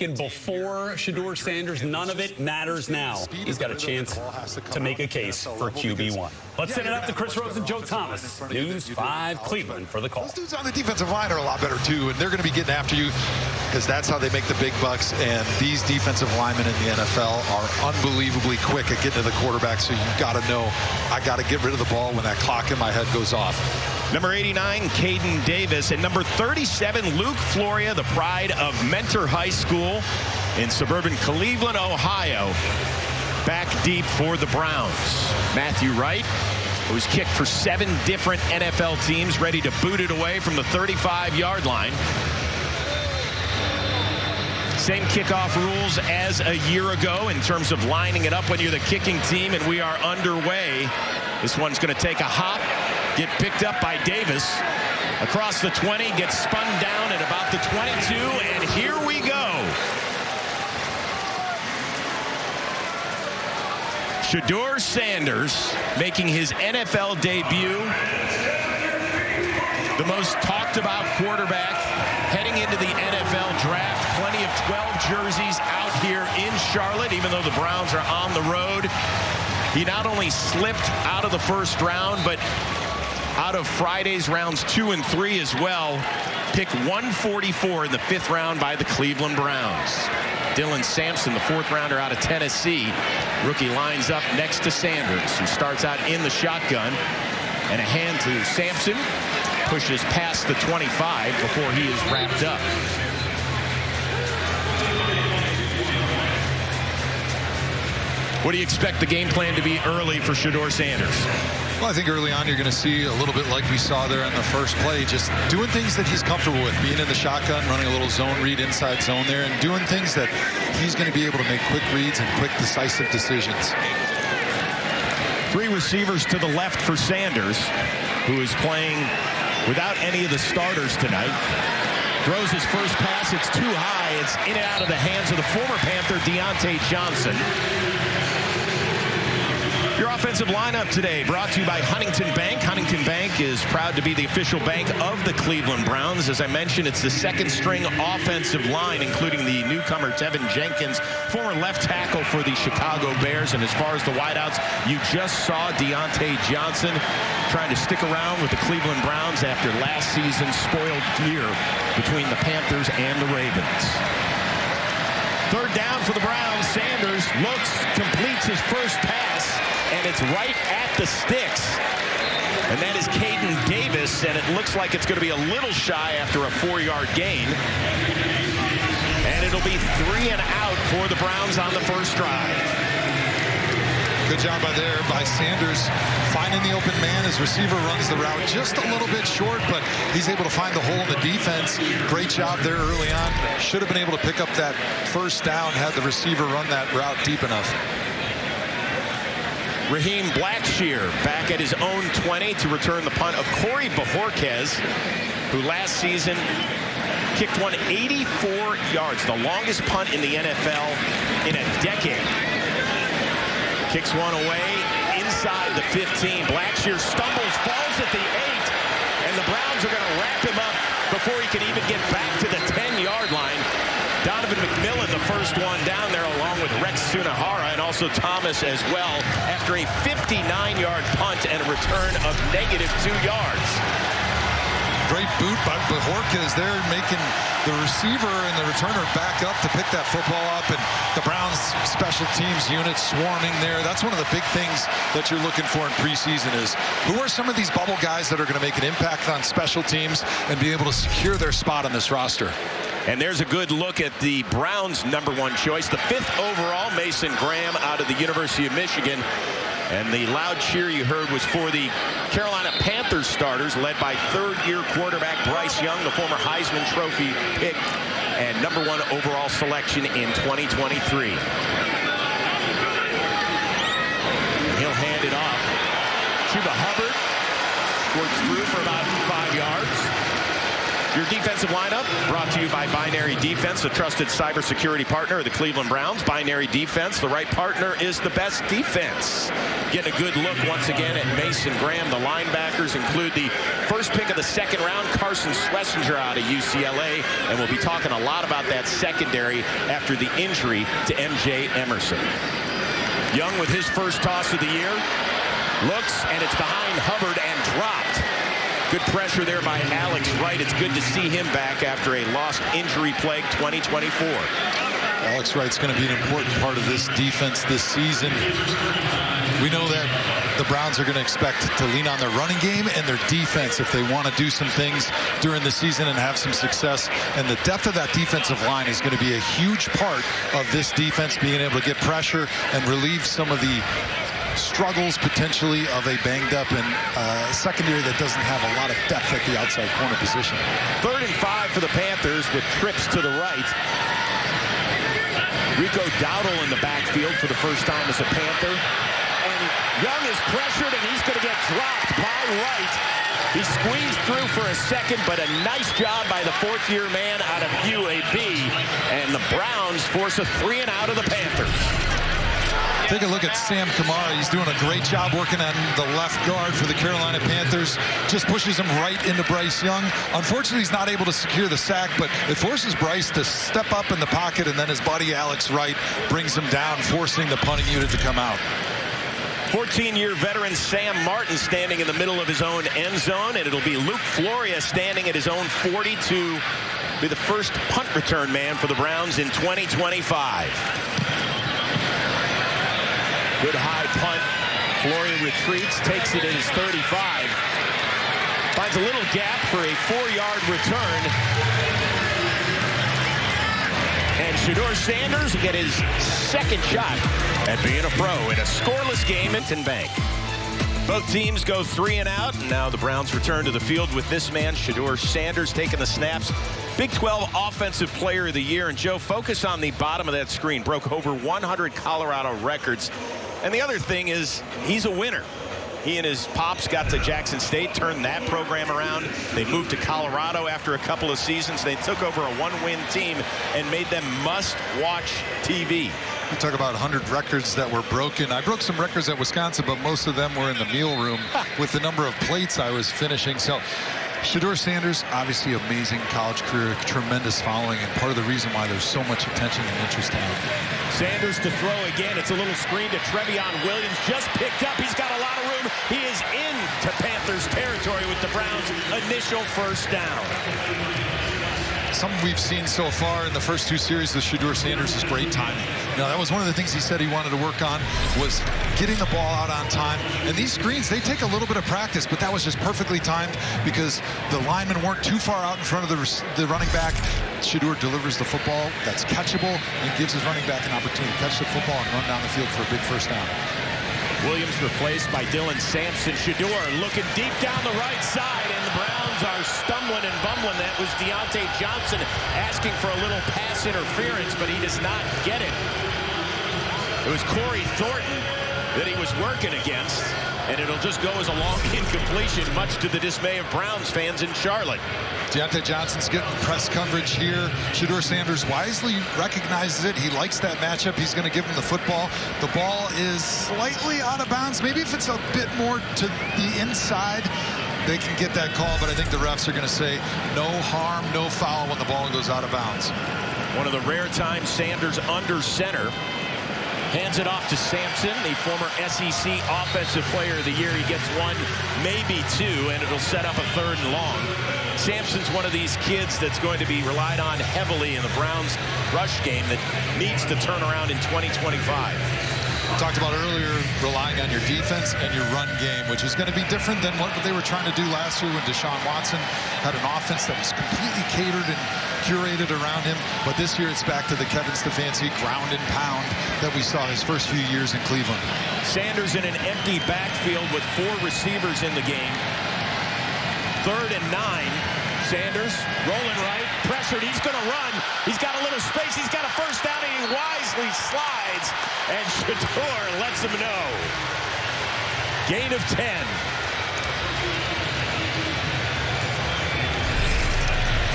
And before Shedeur Sanders, none of it matters now. He's got a chance to make a case for QB1. Let's send it up to Chris Rose and Joe Thomas. News 5 Cleveland for the call. Those dudes on the defensive line are a lot better too, and they're going to be getting after you because that's how they make the big bucks. And these defensive linemen in the NFL are unbelievably quick at getting to the quarterback. So you've got to know, I got to get rid of the ball when that clock in my head goes off. Number 89, Caden Davis. And number 37, Luke Floria, the pride of Mentor High School in suburban Cleveland, Ohio. Back deep for the Browns. Matthew Wright, who's kicked for 7 different NFL teams, ready to boot it away from the 35-yard line. Same kickoff rules as a year ago in terms of lining it up when you're the kicking team, and we are underway. This one's going to take a hop, get picked up by Davis across the 20, gets spun down at about the 22, and here we go. Shedeur Sanders making his NFL debut. The most talked about quarterback heading into the NFL draft. Plenty of 12 jerseys out here in Charlotte, even though the Browns are on the road. He not only slipped out of the first round, but out of Friday's rounds 2 and 3 as well. Pick 144 in the 5th round by the Cleveland Browns. Dylan Sampson, the 4th rounder out of Tennessee. Rookie lines up next to Sanders, who starts out in the shotgun. And a hand to Sampson. Pushes past the 25 before he is wrapped up. What do you expect the game plan to be early for Shedeur Sanders? Well, I think early on you're going to see a little bit like we saw there in the first play, just doing things that he's comfortable with, being in the shotgun, running a little zone read inside zone there, and doing things that he's going to be able to make quick reads and quick decisive decisions. 3 receivers to the left for Sanders, who is playing without any of the starters tonight. Throws his first pass. It's too high. It's in and out of the hands of the former Panther, Deontay Johnson. Your offensive lineup today brought to you by Huntington Bank. Huntington Bank is proud to be the official bank of the Cleveland Browns. As I mentioned, it's the 2nd string offensive line, including the newcomer Tevin Jenkins, former left tackle for the Chicago Bears. And as far as the wideouts, you just saw Deontay Johnson trying to stick around with the Cleveland Browns after last season's spoiled year between the Panthers and the Ravens. 3rd down for the Browns. Sanders looks, completes his first pass, and it's right at the sticks. And that is Caden Davis, and it looks like it's going to be a little shy after a 4-yard gain. And it'll be 3 and out for the Browns on the first drive. Good job by Sanders finding the open man. His receiver runs the route just a little bit short, but he's able to find the hole in the defense. Great job there early on. Should have been able to pick up that first down had the receiver run that route deep enough. Raheem Blackshear back at his own 20 to return the punt of Corey Bajorquez, who last season kicked one 84 yards, the longest punt in the NFL in a decade. Kicks one away inside the 15. Blackshear stumbles, falls at the 8, and the Browns are going to wrap him up before he can even get back to the 10-yard line. Donovan McMillan, the first one down there, along with Rex Sunahara and also Thomas as well, after a 59-yard punt and a return of -2 yards. Great boot by Bajorquez there, making the receiver and the returner back up to pick that football up, and the Browns special teams unit swarming there. That's one of the big things that you're looking for in preseason is who are some of these bubble guys that are going to make an impact on special teams and be able to secure their spot on this roster. And there's a good look at the Browns' #1 choice, the 5th overall, Mason Graham out of the University of Michigan. And the loud cheer you heard was for the Carolina Panthers starters, led by 3rd-year quarterback Bryce Young, the former Heisman Trophy pick and #1 overall selection in 2023. He'll hand it off. Chuba Hubbard works through for about 5 yards. Your defensive lineup brought to you by Binary Defense, a trusted cybersecurity partner of the Cleveland Browns. Binary Defense, the right partner is the best defense. Getting a good look once again at Mason Graham. The linebackers include the first pick of the second round, Carson Schlesinger out of UCLA. And we'll be talking a lot about that secondary after the injury to MJ Emerson. Young with his first toss of the year. Looks, and it's behind Hubbard and dropped. Good pressure there by Alex Wright. It's good to see him back after a lost injury-plagued 2024. Alex Wright's going to be an important part of this defense this season. We know that the Browns are going to expect to lean on their running game and their defense if they want to do some things during the season and have some success. And the depth of that defensive line is going to be a huge part of this defense, being able to get pressure and relieve some of the struggles potentially of a banged up and secondary that doesn't have a lot of depth at the outside corner position. 3rd and 5 for the Panthers with trips to the right. Rico Dowdle in the backfield for the first time as a Panther. And Young is pressured, and he's going to get dropped by Wright. He squeezed through for a second, but a nice job by the 4th-year man out of UAB. And the Browns force a 3-and-out of the Panthers. Take a look at Sam Kamara. He's doing a great job working on the left guard for the Carolina Panthers. Just pushes him right into Bryce Young. Unfortunately, he's not able to secure the sack, but it forces Bryce to step up in the pocket, and then his buddy Alex Wright brings him down, forcing the punting unit to come out. 14-year veteran Sam Martin standing in the middle of his own end zone, and it'll be Luke Floria standing at his own 40 to be the first punt return man for the Browns in 2025. Good high punt. Floria retreats, takes it at his 35. Finds a little gap for a 4-yard return. And Shedeur Sanders will get his second shot at being a pro in a scoreless game at Bank. Both teams go 3-and-out, and now the Browns return to the field with this man, Shedeur Sanders, taking the snaps. Big 12 Offensive Player of the Year. And Joe, focus on the bottom of that screen. Broke over 100 Colorado records. And the other thing is, he's a winner. He and his pops got to Jackson State, turned that program around. They moved to Colorado after a couple of seasons. They took over a 1-win team and made them must-watch TV. You talk about 100 records that were broken. I broke some records at Wisconsin, but most of them were in the meal room with the number of plates I was finishing. So Shedeur Sanders, obviously amazing college career, tremendous following, and part of the reason why there's so much attention and interest in him. Sanders to throw again. It's a little screen to Trevion Williams. Just picked up. He's got a lot of room. He is into Panthers territory with the Browns' initial first down. Something we've seen so far in the first 2 series with Shedeur Sanders is great timing. You know, that was one of the things he said he wanted to work on, was getting the ball out on time. And these screens, they take a little bit of practice, but that was just perfectly timed because the linemen weren't too far out in front of the running back. Shedeur delivers the football that's catchable and gives his running back an opportunity to catch the football and run down the field for a big first down. Williams replaced by Dylan Sampson. Shedeur looking deep down the right side, and the Browns are stumbling and bumbling. That was Deontay Johnson asking for a little pass interference, but he does not get it. It was Corey Thornton that he was working against, and it'll just go as a long incompletion, much to the dismay of Browns fans in Charlotte. Deontay Johnson's getting press coverage here. Shedeur Sanders wisely recognizes it. He likes that matchup. He's going to give him the football. The ball is slightly out of bounds. Maybe if it's a bit more to the inside, they can get that call, but I think the refs are going to say no harm, no foul when the ball goes out of bounds. One of the rare times Sanders under center. Hands it off to Sampson, the former SEC Offensive Player of the Year. He gets 1, maybe 2, and it'll set up a 3rd and long. Sampson's one of these kids that's going to be relied on heavily in the Browns rush game that needs to turn around in 2025. Talked about earlier, relying on your defense and your run game, which is going to be different than what they were trying to do last year when Deshaun Watson had an offense that was completely catered and curated around him. But this year it's back to the Kevin Stefanski ground and pound that we saw his first few years in Cleveland. Sanders in an empty backfield with 4 receivers in the game. 3rd and 9. Sanders rolling right, pressured. He's going to run. He's got a little space. He's got a first down, and he wisely slides. And Shedeur lets him know. Gain of 10.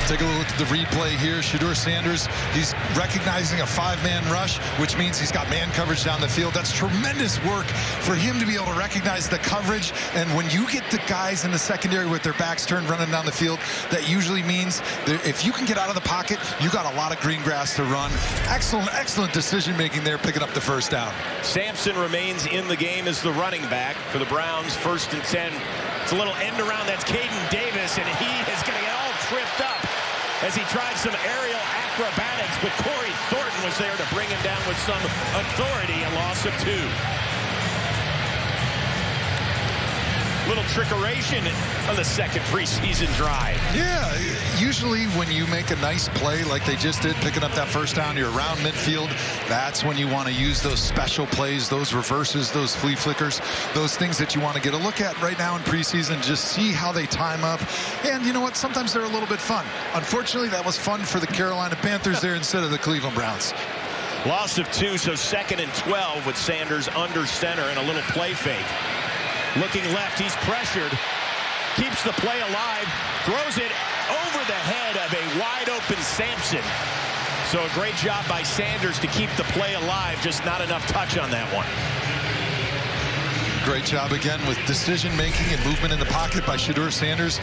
Take a look at the replay here. Shedeur Sanders, he's recognizing a 5-man rush, which means he's got man coverage down the field. That's tremendous work for him to be able to recognize the coverage. And when you get the guys in the secondary with their backs turned running down the field, that usually means that if you can get out of the pocket, you got a lot of green grass to run. Excellent decision making there, picking up the first down. Sampson remains in the game as the running back for the Browns. 1st and 10. It's a little end around. That's Caden Davis, and he is going to get all tripped up as he tried some aerial acrobatics, but Corey Thornton was there to bring him down with some authority. A loss of 2. Little trickeration on the second preseason drive. Yeah, usually when you make a nice play like they just did, picking up that first down, you're around midfield. That's when you want to use those special plays, those reverses, those flea flickers, those things that you want to get a look at right now in preseason. Just see how they time up. And you know what? Sometimes they're a little bit fun. Unfortunately, that was fun for the Carolina Panthers there instead of the Cleveland Browns. Loss of 2, so 2nd and 12 with Sanders under center and a little play fake. Looking left, he's pressured, keeps the play alive, throws it over the head of a wide-open Sampson. So a great job by Sanders to keep the play alive, just not enough touch on that one. Great job again with decision-making and movement in the pocket by Shedeur Sanders.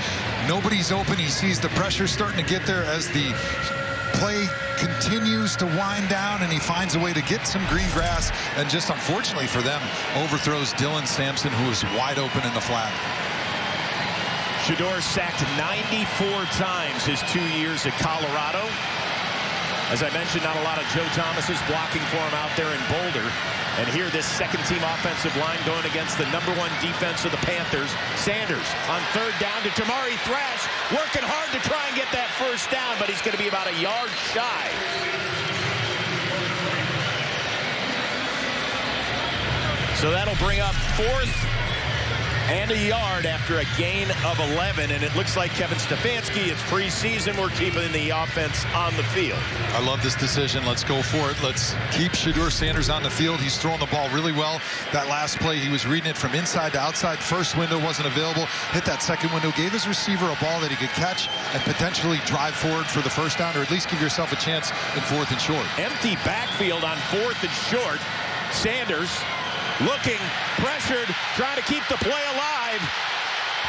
Nobody's open. He sees the pressure starting to get there as the play continues to wind down, and he finds a way to get some green grass, and just unfortunately for them, overthrows Dylan Sampson, who is wide open in the flat. Shedeur sacked 94 times his 2 years at Colorado. As I mentioned, not a lot of Joe Thomas's blocking for him out there in Boulder. And here, this second-team offensive line going against the #1 defense of the Panthers. Sanders on 3rd down to Jamari Thrash, working hard to try and get that first down, but he's going to be about a yard shy. So that'll bring up 4th and a yard after a gain of 11, and it looks like Kevin Stefanski, it's preseason, we're keeping the offense on the field. I love this decision. Let's go for it. Let's keep Shedeur Sanders on the field. He's throwing the ball really well. That last play, he was reading it from inside to outside. First window wasn't available. Hit that second window, gave his receiver a ball that he could catch and potentially drive forward for the first down, or at least give yourself a chance in 4th and short. Empty backfield on 4th and short. Sanders looking, pressured, trying to keep the play alive,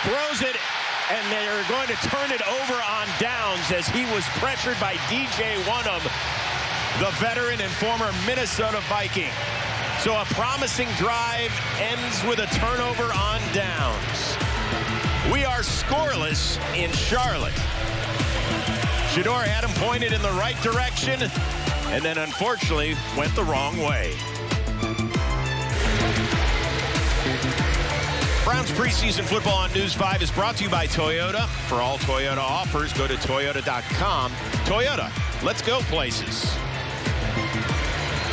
throws it, and they're going to turn it over on downs as he was pressured by DJ Wonnum, the veteran and former Minnesota Viking. So a promising drive ends with a turnover on downs. We are scoreless in Charlotte. Shedeur had him pointed in the right direction, and then unfortunately went the wrong way. Browns preseason football on News 5 is brought to you by Toyota. For all Toyota offers, go to Toyota.com. Toyota, let's go places.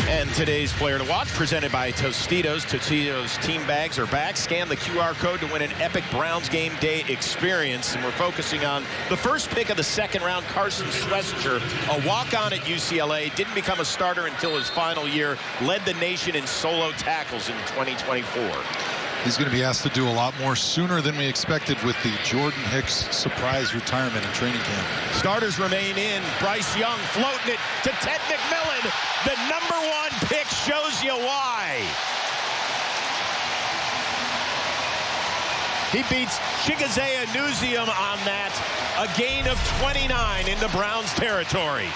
And today's player to watch, presented by Tostitos. Tostitos team bags are back. Scan the QR code to win an epic Browns game day experience. And we're focusing on the first pick of the 2nd round, Carson Schlesinger, a walk-on at UCLA. Didn't become a starter until his final year. Led the nation in solo tackles in 2024. He's going to be asked to do a lot more sooner than we expected with the Jordan Hicks surprise retirement in training camp. Starters remain in. Bryce Young floating it to Ted McMillan. The #1 pick shows you why. He beats Chigozea Newseum on that. A gain of 29 into Browns territory.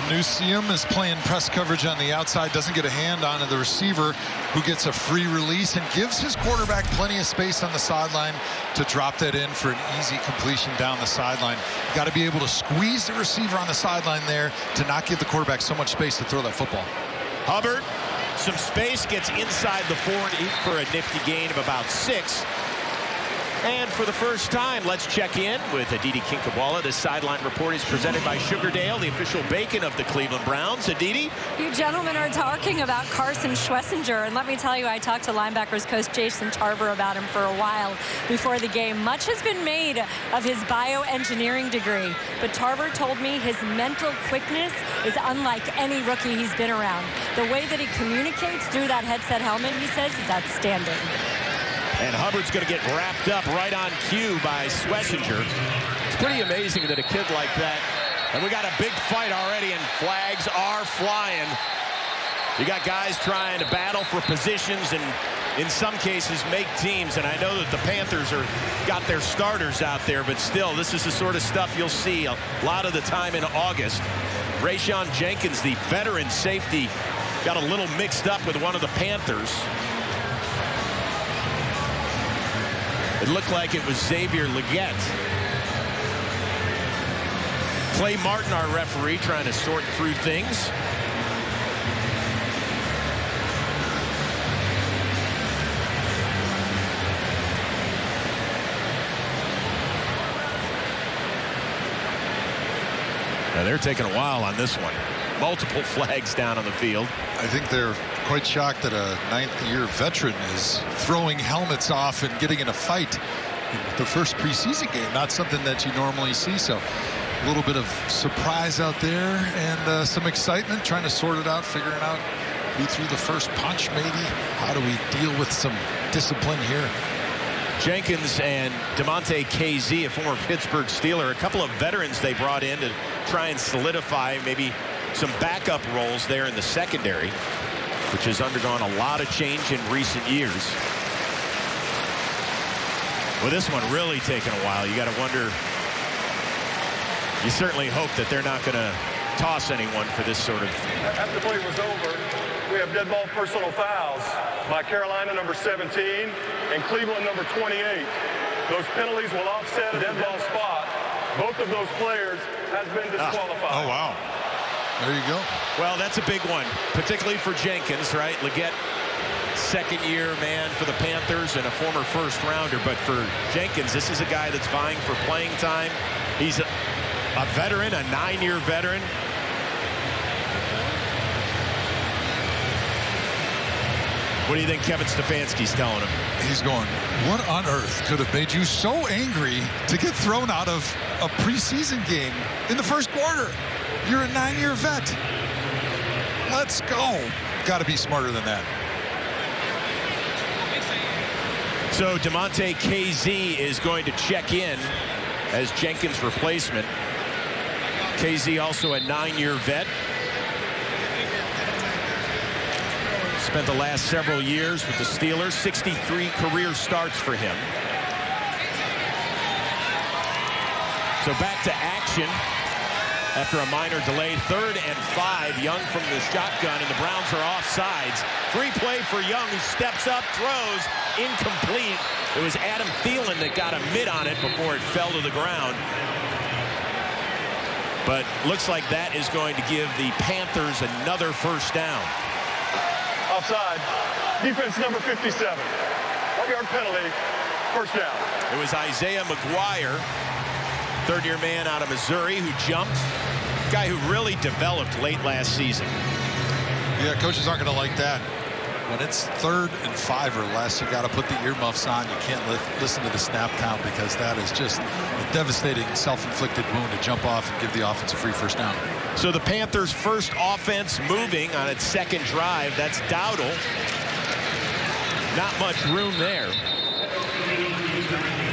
Newseum is playing press coverage on the outside, doesn't get a hand on the receiver, who gets a free release and gives his quarterback plenty of space on the sideline to drop that in for an easy completion down the sideline. Got to be able to squeeze the receiver on the sideline there to not give the quarterback so much space to throw that football. Hubbard, some space, gets inside the 40 for a nifty gain of about 6. And for the first time, let's check in with Aditi Kinkhabwala. The sideline report is presented by Sugardale, the official bacon of the Cleveland Browns. Aditi? You gentlemen are talking about Carson Schlesinger, and let me tell you, I talked to linebackers coach Jason Tarver about him for a while before the game. Much has been made of his bioengineering degree, but Tarver told me his mental quickness is unlike any rookie he's been around. The way that he communicates through that headset helmet, he says, is outstanding. And Hubbard's going to get wrapped up right on cue by Schlesinger. It's pretty amazing that a kid like that And we got a big fight already, and flags are flying. You got guys trying to battle for positions and in some cases make teams. And I know that the Panthers got their starters out there, but still, this is the sort of stuff you'll see a lot of the time in August. Rayshawn Jenkins, the veteran safety, got a little mixed up with one of the Panthers. It looked like it was Xavier Leggett. Clay Martin, our referee, trying to sort through things. Now they're taking a while on this one. Multiple flags down on the field. I think they're quite shocked that a ninth-year veteran is throwing helmets off and getting in a fight in the first preseason game. Not something that you normally see. So a little bit of surprise out there and some excitement, trying to sort it out, figuring out who threw the first punch maybe. How do we deal with some discipline here? Jenkins and DeMonte KZ, a former Pittsburgh Steeler, a couple of veterans they brought in to try and solidify maybe some backup roles there in the secondary, which has undergone a lot of change in recent years. Well, this one really taking a while. You got to wonder. You certainly hope that they're not going to toss anyone for this sort of. After the play was over, we have dead ball personal fouls by Carolina number 17 and Cleveland number 28. Those penalties will offset a dead ball spot. Both of those players has been disqualified. Oh, wow. There you go. Well, that's a big one, particularly for Jenkins, right? Leggett, second-year man for the Panthers and a former first-rounder. But for Jenkins, this is a guy that's vying for playing time. He's a veteran, a 9-year veteran. What do you think Kevin Stefanski's telling him? He's going, what on earth could have made you so angry to get thrown out of a preseason game in the first quarter? You're a 9-year vet. Let's go. Got to be smarter than that. So DeMonte KZ is going to check in as Jenkins' replacement. KZ also a 9-year vet. Spent the last several years with the Steelers. 63 career starts for him. So back to action after a minor delay. 3rd and 5. Young from the shotgun, and the Browns are offsides. Free play for Young, who steps up, throws, incomplete. It was Adam Thielen that got a mid on it before it fell to the ground. But looks like that is going to give the Panthers another first down. Offside. Defense number 57. 1-yard penalty. First down. It was Isaiah McGuire, 3rd-year man out of Missouri, who jumped. Guy who really developed late last season. Yeah, coaches aren't going to like that. When it's 3rd and 5 or less, you got to put the earmuffs on. You can't listen to the snap count, because that is just a devastating self-inflicted wound to jump off and give the offense a free first down. So the Panthers' first offense moving on its second drive. That's Dowdle. Not much room there.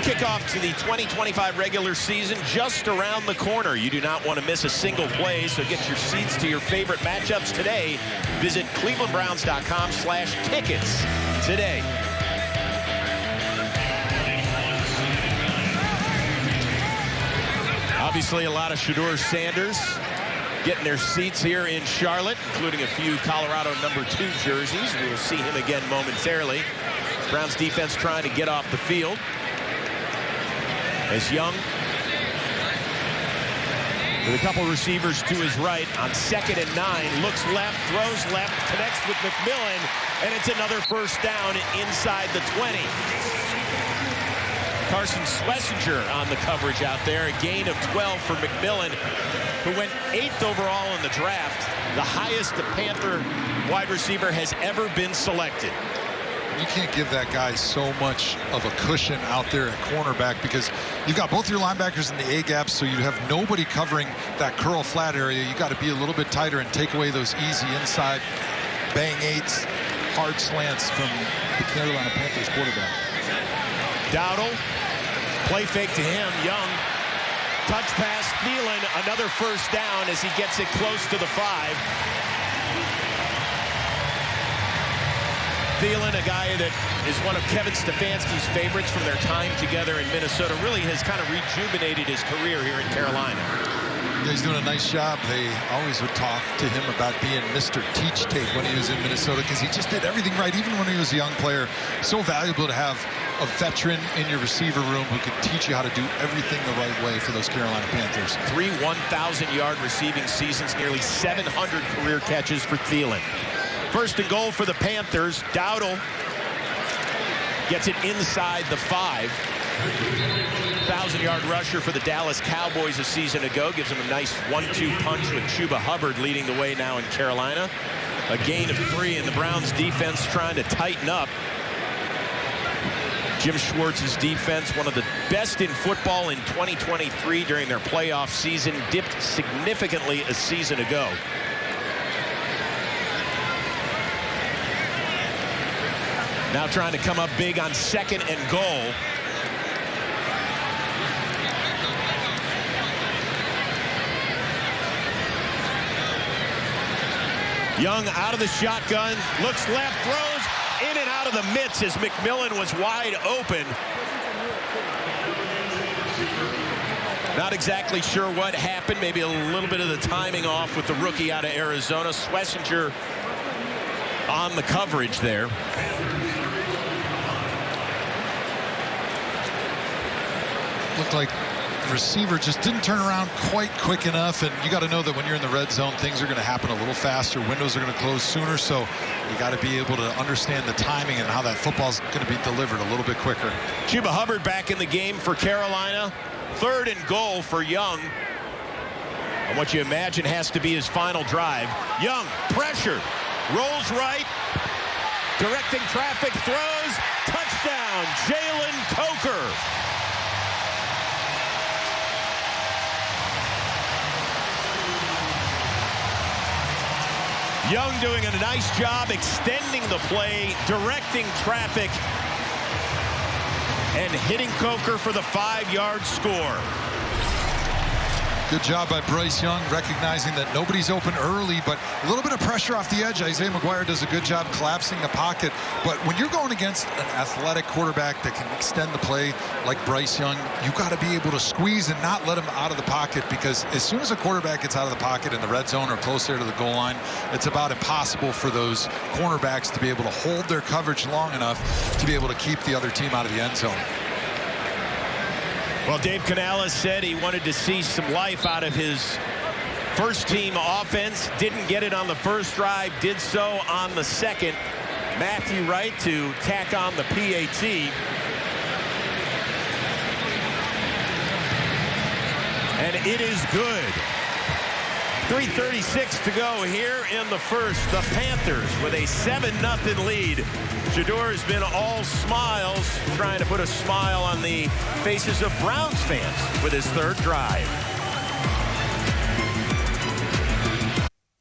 Kickoff to the 2025 regular season just around the corner. You do not want to miss a single play, so get your seats to your favorite matchups today. Visit clevelandbrowns.com/tickets today. Obviously, a lot of Shedeur Sanders getting their seats here in Charlotte, including a few Colorado number 2 jerseys. We'll see him again momentarily. Browns defense trying to get off the field. As Young, with a couple receivers to his right on 2nd and 9, looks left, throws left, connects with McMillan, and it's another first down inside the 20. Carson Schlesinger on the coverage out there, a gain of 12 for McMillan, who went 8th overall in the draft, the highest the Panther wide receiver has ever been selected. You can't give that guy so much of a cushion out there at cornerback, because you've got both your linebackers in the A gaps, so you have nobody covering that curl flat area. You got to be a little bit tighter and take away those easy inside bang 8s, hard slants from the Carolina Panthers quarterback. Dowdle, play fake to him. Young Touch pass, Thielen, another first down as he gets it close to the 5. Thielen, a guy that is one of Kevin Stefanski's favorites from their time together in Minnesota, really has kind of rejuvenated his career here in Carolina. Yeah, he's doing a nice job. They always would talk to him about being Mr. Teach Tape when he was in Minnesota because he just did everything right, even when he was a young player. So valuable to have a veteran in your receiver room who could teach you how to do everything the right way for those Carolina Panthers. 3 1,000-yard receiving seasons, nearly 700 career catches for Thielen. First and goal for the Panthers. Dowdle gets it inside the 5. 1,000-yard rusher for the Dallas Cowboys a season ago. Gives him a nice 1-2 punch with Chuba Hubbard leading the way now in Carolina. A gain of 3, and the Browns defense trying to tighten up. Jim Schwartz's defense, one of the best in football in 2023 during their playoff season, dipped significantly a season ago. Now trying to come up big on second and goal. Young out of the shotgun, looks left, throws in and out of the midst as McMillan was wide open. Not exactly sure what happened. Maybe a little bit of the timing off with the rookie out of Arizona. Schlesinger on the coverage there. Looked like the receiver just didn't turn around quite quick enough, and you got to know that when you're in the red zone, things are going to happen a little faster. Windows are going to close sooner, so you got to be able to understand the timing and how that football's going to be delivered a little bit quicker. Chuba Hubbard back in the game for Carolina. Third and goal for Young. And what you imagine has to be his final drive. Young, pressured, rolls right, directing traffic, throws, touchdown, Jalen Coker. Young doing a nice job extending the play, directing traffic, and hitting Coker for the 5-yard score. Good job by Bryce Young, recognizing that nobody's open early, but a little bit of pressure off the edge. Isaiah McGuire does a good job collapsing the pocket. But when you're going against an athletic quarterback that can extend the play like Bryce Young, you've got to be able to squeeze and not let him out of the pocket, because as soon as a quarterback gets out of the pocket in the red zone or close there to the goal line, it's about impossible for those cornerbacks to be able to hold their coverage long enough to be able to keep the other team out of the end zone. Well, Dave Canales said he wanted to see some life out of his first-team offense. Didn't get it on the first drive, did so on the second. Matthew Wright to tack on the PAT. And it is good. 3:36 to go here in the first. The Panthers with a 7-0 lead. Shador has been all smiles, trying to put a smile on the faces of Browns fans with his third drive.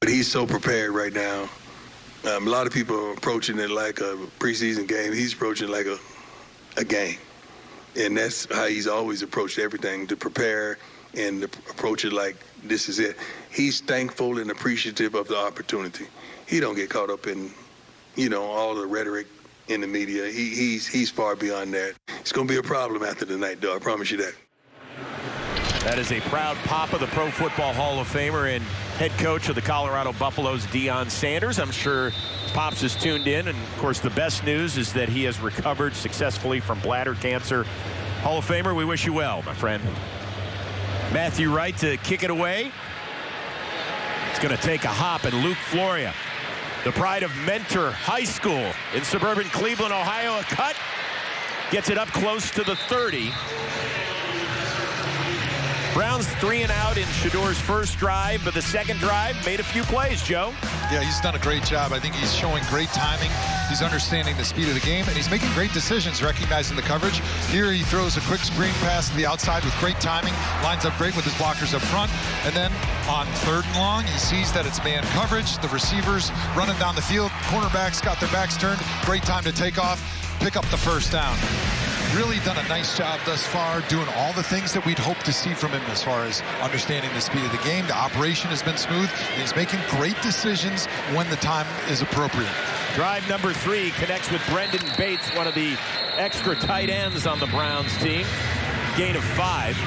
He's so prepared right now. A lot of people are approaching it like a preseason game. He's approaching it like a game. And that's how he's always approached everything, to prepare and to approach it like this is it. He's thankful and appreciative of the opportunity. He don't get caught up in, all the rhetoric in the media. He's far beyond that. It's going to be a problem after tonight, though. I promise you that. That is a proud pop of the Pro Football Hall of Famer and head coach of the Colorado Buffaloes, Deion Sanders. I'm sure Pops is tuned in, and of course the best news is that he has recovered successfully from bladder cancer. Hall of Famer, we wish you well, my friend. Matthew Wright to kick it away. It's going to take a hop, and Luke Floria, the pride of Mentor High School in suburban Cleveland, Ohio, a cut, gets it up close to the 30. Browns 3 and out in Shador's first drive, but the second drive made a few plays, Joe. Yeah, he's done a great job. I think he's showing great timing. He's understanding the speed of the game, and he's making great decisions, recognizing the coverage. Here he throws a quick screen pass to the outside with great timing, lines up great with his blockers up front, and then on 3rd and long, he sees that it's man coverage. The receivers running down the field. Cornerbacks got their backs turned. Great time to take off, pick up the first down. really done a nice job thus far, doing all the things that we'd hope to see from him as far as understanding the speed of the game. The operation has been smooth. And he's making great decisions when the time is appropriate. Drive number 3 connects with Brendan Bates, one of the extra tight ends on the Browns team. Gain of 5.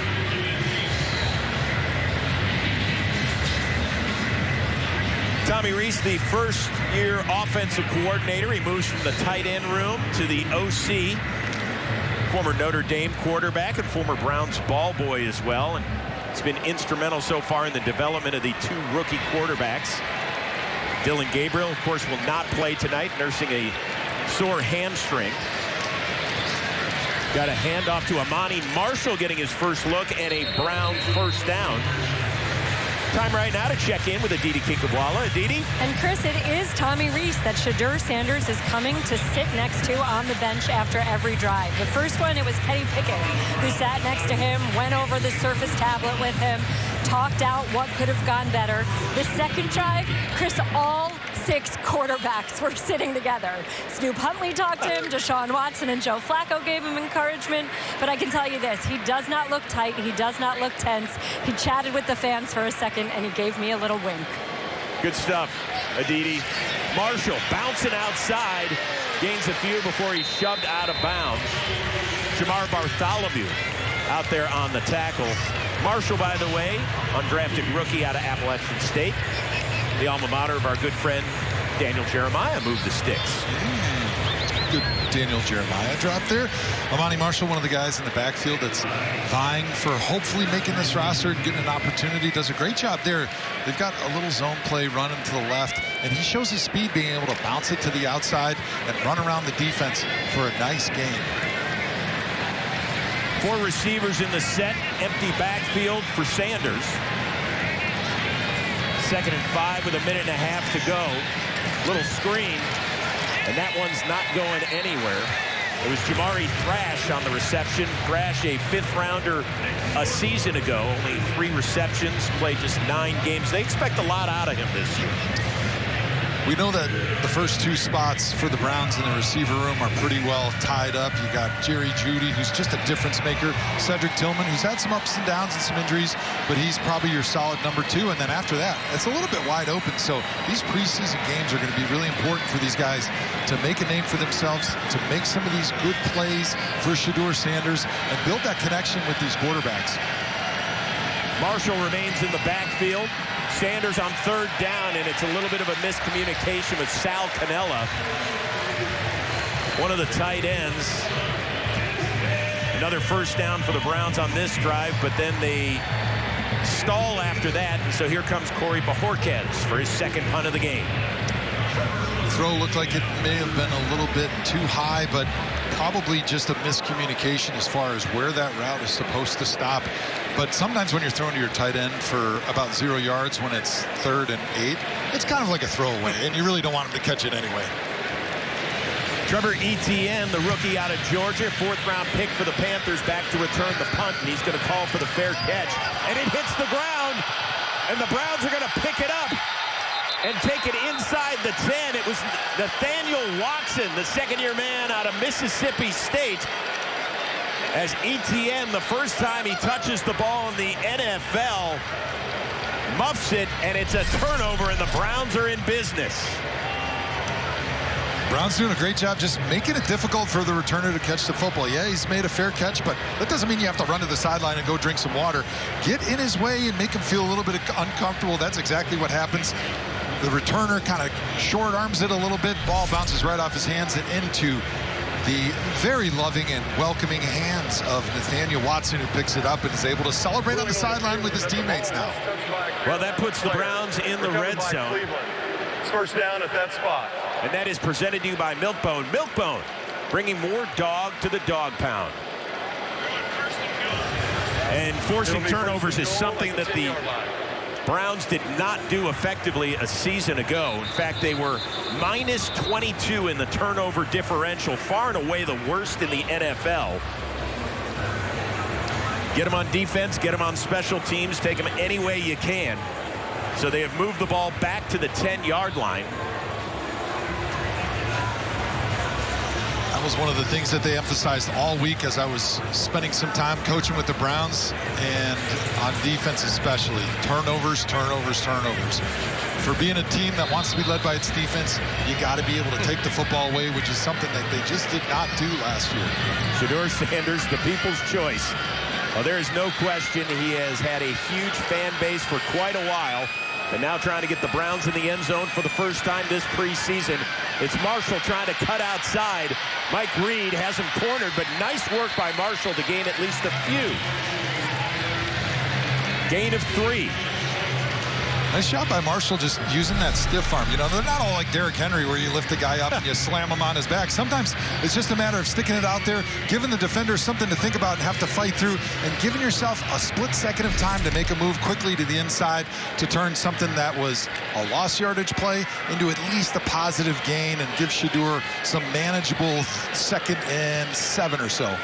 Tommy Rees, the first-year offensive coordinator. He moves from the tight end room to the OC. Former Notre Dame quarterback and former Browns ball boy as well. And it's been instrumental so far in the development of the 2 rookie quarterbacks. Dylan Gabriel, of course, will not play tonight, nursing a sore hamstring. Got a handoff to Amani Marshall, getting his first look, and a Browns first down. Time right now to check in with Aditi Kinkhabwala. Aditi? And Chris, it is Tommy Rees that Shedeur Sanders is coming to sit next to on the bench after every drive. The first one, it was Kenny Pickett, who sat next to him, went over the Surface tablet with him, talked out what could have gone better. The second drive, Chris, all 6 quarterbacks were sitting together. Snoop Huntley talked to him, Deshaun Watson and Joe Flacco gave him encouragement. But I can tell you this, he does not look tight. He does not look tense. He chatted with the fans for a second, and he gave me a little wink. Good stuff, Aditi. Marshall bouncing outside, gains a few before he's shoved out of bounds. Jamar Bartholomew out there on the tackle. Marshall, by the way, undrafted rookie out of Appalachian State. The alma mater of our good friend Daniel Jeremiah moved the sticks. Good Daniel Jeremiah drop there. Amani Marshall, one of the guys in the backfield that's vying for hopefully making this roster and getting an opportunity. Does a great job there. They've got a little zone play running to the left, and he shows his speed, being able to bounce it to the outside and run around the defense for a nice game. 4 receivers in the set, empty backfield for Sanders. 2nd and 5 with 1.5 minutes to go. Little screen, and that one's not going anywhere. It was Jamari Thrash on the reception. Thrash, a 5th rounder a season ago. Only 3 receptions, played just 9 games. They expect a lot out of him this year. We know that the first 2 spots for the Browns in the receiver room are pretty well tied up. You got Jerry Jeudy, who's just a difference maker. Cedric Tillman, who's had some ups and downs and some injuries, but he's probably your solid number 2. And then after that, it's a little bit wide open. So these preseason games are going to be really important for these guys to make a name for themselves, to make some of these good plays for Shedeur Sanders, and build that connection with these quarterbacks. Marshall remains in the backfield. Sanders on 3rd down, and it's a little bit of a miscommunication with Sal Cannella, one of the tight ends. Another first down for the Browns on this drive, but then they stall after that, and so here comes Corey Bajorquez for his 2nd punt of the game. The throw looked like it may have been a little bit too high, but probably just a miscommunication as far as where that route is supposed to stop. But sometimes when you're throwing to your tight end for about 0 yards when it's 3rd and 8, it's kind of like a throwaway, and you really don't want him to catch it anyway. Trevor Etienne, the rookie out of Georgia, 4th-round pick for the Panthers, back to return the punt, and he's going to call for the fair catch. And it hits the ground, and the Browns are going to pick it up and take it inside the 10. It was Nathaniel Watson, the 2nd-year man out of Mississippi State, as Etienne, the first time he touches the ball in the NFL, muffs it, and it's a turnover, and the Browns are in business. Browns doing a great job just making it difficult for the returner to catch the football. Yeah, he's made a fair catch, but that doesn't mean you have to run to the sideline and go drink some water. Get in his way and make him feel a little bit uncomfortable. That's exactly what happens. The returner kind of short arms it a little bit. Ball bounces right off his hands and into the very loving and welcoming hands of Nathaniel Watson, who picks it up and is able to celebrate on the sideline with his teammates now. Well, that puts the Browns in the red zone. It's first down at that spot. And that is presented to you by Milk-Bone. Milk-Bone, bringing more dog to the dog pound. And forcing turnovers is something that the Browns did not do effectively a season ago. In fact, they were minus 22 in the turnover differential, far and away the worst in the NFL. Get them on defense, get them on special teams, take them any way you can. So they have moved the ball back to the 10-yard line. was one of the things that they emphasized all week as I was spending some time coaching with the Browns, and on defense especially. Turnovers, turnovers, turnovers. For being a team that wants to be led by its defense, you got to be able to take the football away, which is something that they just did not do last year. Shedeur Sanders, the people's choice. Well, there is no question he has had a huge fan base for quite a while. And now trying to get the Browns in the end zone for the first time this preseason. It's Marshall trying to cut outside. Mike Reed has him cornered, but nice work by Marshall to gain at least a few. Gain of 3. Nice shot by Marshall, just using that stiff arm. You know, they're not all like Derrick Henry where you lift the guy up and you slam him on his back. Sometimes it's just a matter of sticking it out there, giving the defender something to think about and have to fight through, and giving yourself a split second of time to make a move quickly to the inside to turn something that was a lost yardage play into at least a positive gain and give Shedeur some manageable 2nd and 7 or so.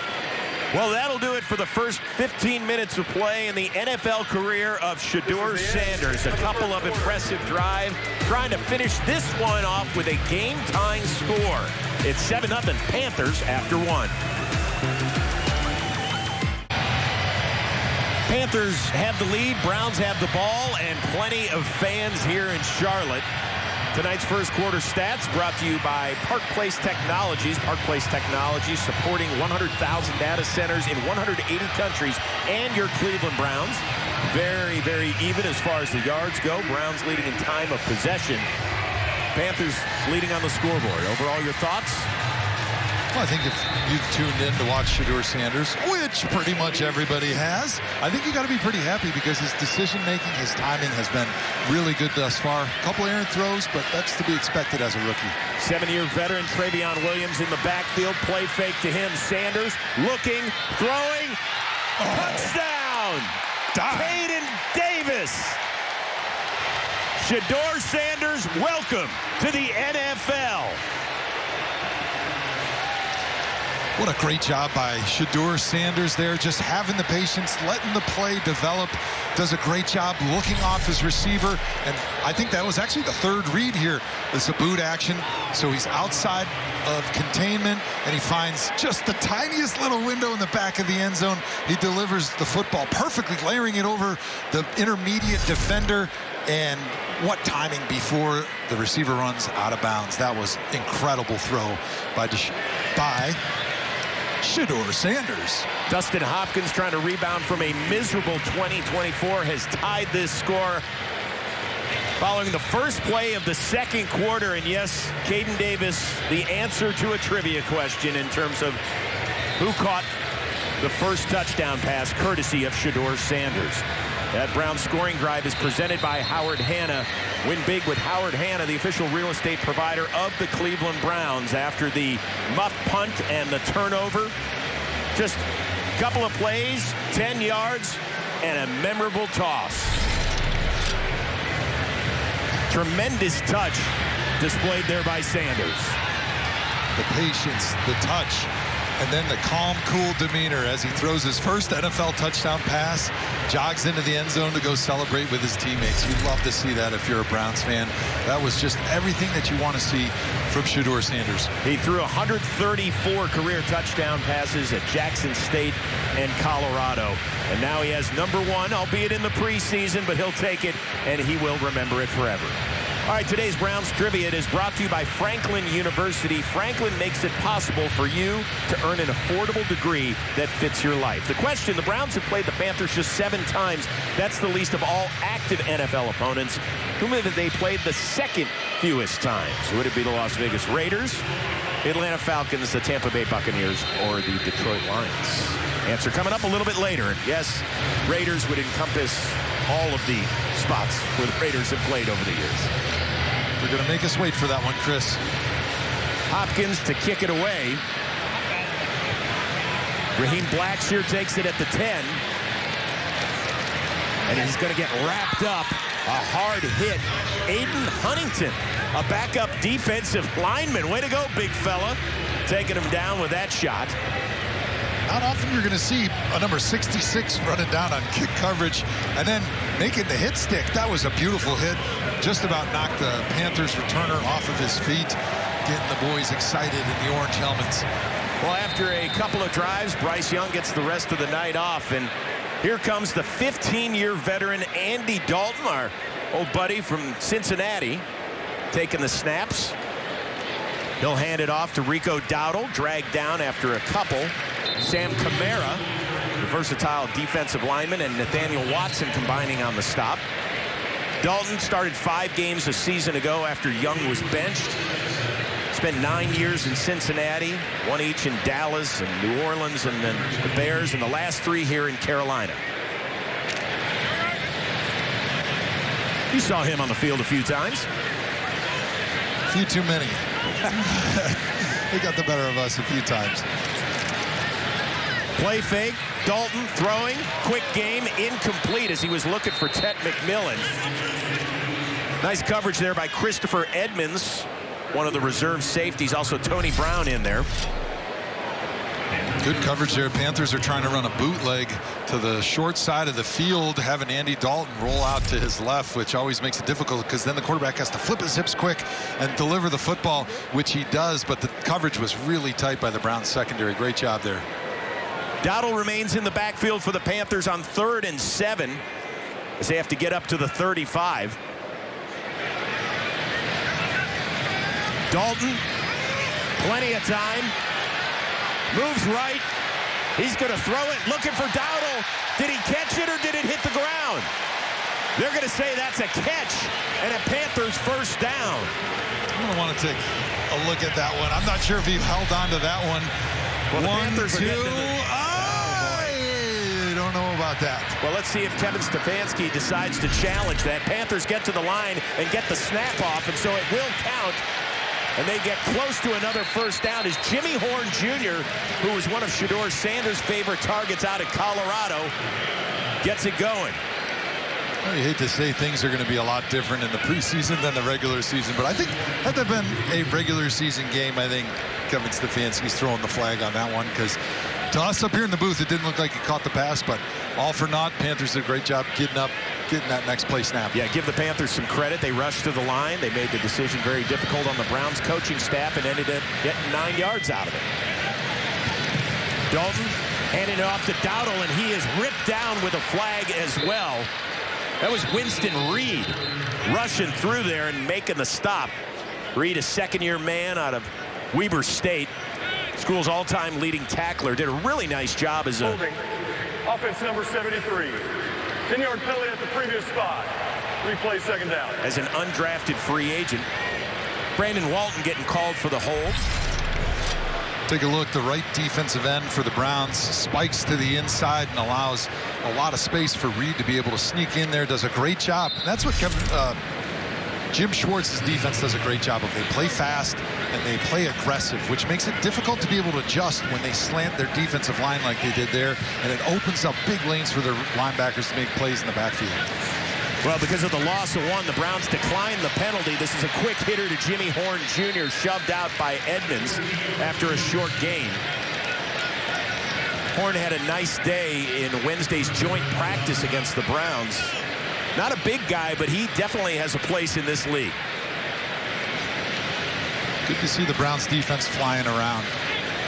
Well, that'll do it for the first 15 minutes of play in the NFL career of Shedeur Sanders. A couple of impressive drives, trying to finish this one off with a game-tying score. It's 7-0 Panthers after 1. Panthers have the lead, Browns have the ball, and plenty of fans here in Charlotte. Tonight's first quarter stats brought to you by Park Place Technologies. Park Place Technologies supporting 100,000 data centers in 180 countries and your Cleveland Browns. Very, very even as far as the yards go. Browns leading in time of possession. Panthers leading on the scoreboard. Overall, your thoughts? Well, I think if you've tuned in to watch Shedeur Sanders, which pretty much everybody has, I think you got to be pretty happy because his decision-making, his timing has been really good thus far. A couple errant throws, but that's to be expected as a rookie. 7-year veteran Travion Williams in the backfield. Play fake to him. Sanders looking, throwing. Touchdown! Caden Davis. Shedeur Sanders, welcome to the NFL. What a great job by Shedeur Sanders there, just having the patience, letting the play develop. Does a great job looking off his receiver, and I think that was actually the 3rd read here. It's a boot action, so he's outside of containment, and he finds just the tiniest little window in the back of the end zone. He delivers the football perfectly, layering it over the intermediate defender, and what timing before the receiver runs out of bounds. That was incredible throw by Shedeur Sanders. Dustin Hopkins trying to rebound from a miserable 2024 has tied this score following the first play of the second quarter. And yes, Caden Davis, the answer to a trivia question in terms of who caught the first touchdown pass courtesy of Shedeur Sanders. That Browns scoring drive is presented by Howard Hanna. Win big with Howard Hanna, the official real estate provider of the Cleveland Browns. After the muff punt and the turnover, just a couple of plays, 10 yards, and a memorable toss. Tremendous touch displayed there by Sanders. The patience, the touch, and then the calm, cool demeanor as he throws his first NFL touchdown pass, jogs into the end zone to go celebrate with his teammates. You'd love to see that if you're a Browns fan. That was just everything that you want to see from Shedeur Sanders. He threw 134 career touchdown passes at Jackson State and Colorado. And now he has #1, albeit in the preseason, but he'll take it, and he will remember it forever. All right, today's Browns Trivia is brought to you by Franklin University. Franklin makes it possible for you to earn an affordable degree that fits your life. The question, the Browns have played the Panthers just 7 times. That's the least of all active NFL opponents. Whom have they played the second fewest times? Would it be the Las Vegas Raiders, the Atlanta Falcons, the Tampa Bay Buccaneers, or the Detroit Lions? Answer coming up a little bit later. Yes, Raiders would encompass all of the spots where the Raiders have played over the years. They're going to make us wait for that one, Chris. Hopkins to kick it away. Raheem Blackshear takes it at the 10. And he's going to get wrapped up. A hard hit. Aiden Huntington, a backup defensive lineman. Way to go, big fella. Taking him down with that shot. Not often you're going to see a number 66 running down on kick coverage and then making the hit stick. That was a beautiful hit. Just about knocked the Panthers returner off of his feet. getting the boys excited in the orange helmets. Well, after a couple of drives, Bryce Young gets the rest of the night off, and here comes the 15-year veteran Andy Dalton, our old buddy from Cincinnati, taking the snaps. He'll hand it off to Rico Dowdle, dragged down after a couple. Sam Kamara, the versatile defensive lineman, and Nathaniel Watson combining on the stop. Dalton started 5 games a season ago after Young was benched. Spent 9 years in Cincinnati, 1 each in Dallas and New Orleans and then the Bears, and the last 3 here in Carolina. You saw him on the field a few times. A few too many. They got the better of us a few times. Play fake, Dalton throwing, quick game, incomplete as he was looking for Tet McMillan. Nice coverage there by Christopher Edmonds, one of the reserve safeties. Also Tony Brown in there. Good coverage there. Panthers are trying to run a bootleg to the short side of the field, having Andy Dalton roll out to his left, which always makes it difficult because then the quarterback has to flip his hips quick and deliver the football, which he does. But the coverage was really tight by the Browns secondary. Great job there. Dowdle remains in the backfield for the Panthers on 3rd and 7 as they have to get up to the 35. Dalton, plenty of time, moves right. He's going to throw it, looking for Dowdle. Did he catch it or did it hit the ground? They're going to say that's a catch and a Panthers first down. I'm going to want to take a look at that one. I'm not sure if he held on to that one. Well, the 1, Panthers 2. are getting to the... I don't know about that. Well, let's see if Kevin Stefanski decides to challenge that. Panthers get to the line and get the snap off, and so it will count. And they get close to another first down as Jimmy Horn Jr., who was one of Shedeur Sanders' favorite targets out of Colorado, gets it going. Well, you hate to say things are going to be a lot different in the preseason than the regular season, but I think had that been a regular season game, I think Kevin Stefanski's throwing the flag on that one, because to us up here in the booth, it didn't look like he caught the pass, but all for naught. Panthers did a great job getting up, getting that next play snap. Yeah, give the Panthers some credit. They rushed to the line. They made the decision very difficult on the Browns coaching staff and ended up getting 9 yards out of it. Dalton handing it off to Dowdle, and he is ripped down with a flag as well. That was Winston Reed rushing through there and making the stop. Reed, a second-year man out of Weber State, school's all-time leading tackler, did a really nice job as a... Holding. Offense number 73. 10-yard penalty at the previous spot. Replay second down. As an undrafted free agent. Brandon Walton getting called for the hold. Take a look, the right defensive end for the Browns spikes to the inside and allows a lot of space for Reed to be able to sneak in there. Does a great job. And that's what Jim Schwartz's defense does a great job of. They play fast and they play aggressive, which makes it difficult to be able to adjust when they slant their defensive line like they did there. And it opens up big lanes for their linebackers to make plays in the backfield. Well, because of the loss of one, the Browns decline the penalty. This is a quick hitter to Jimmy Horn Jr., shoved out by Edmonds after a short gain. Horn had a nice day in Wednesday's joint practice against the Browns. Not a big guy, but he definitely has a place in this league. Good to see the Browns defense flying around.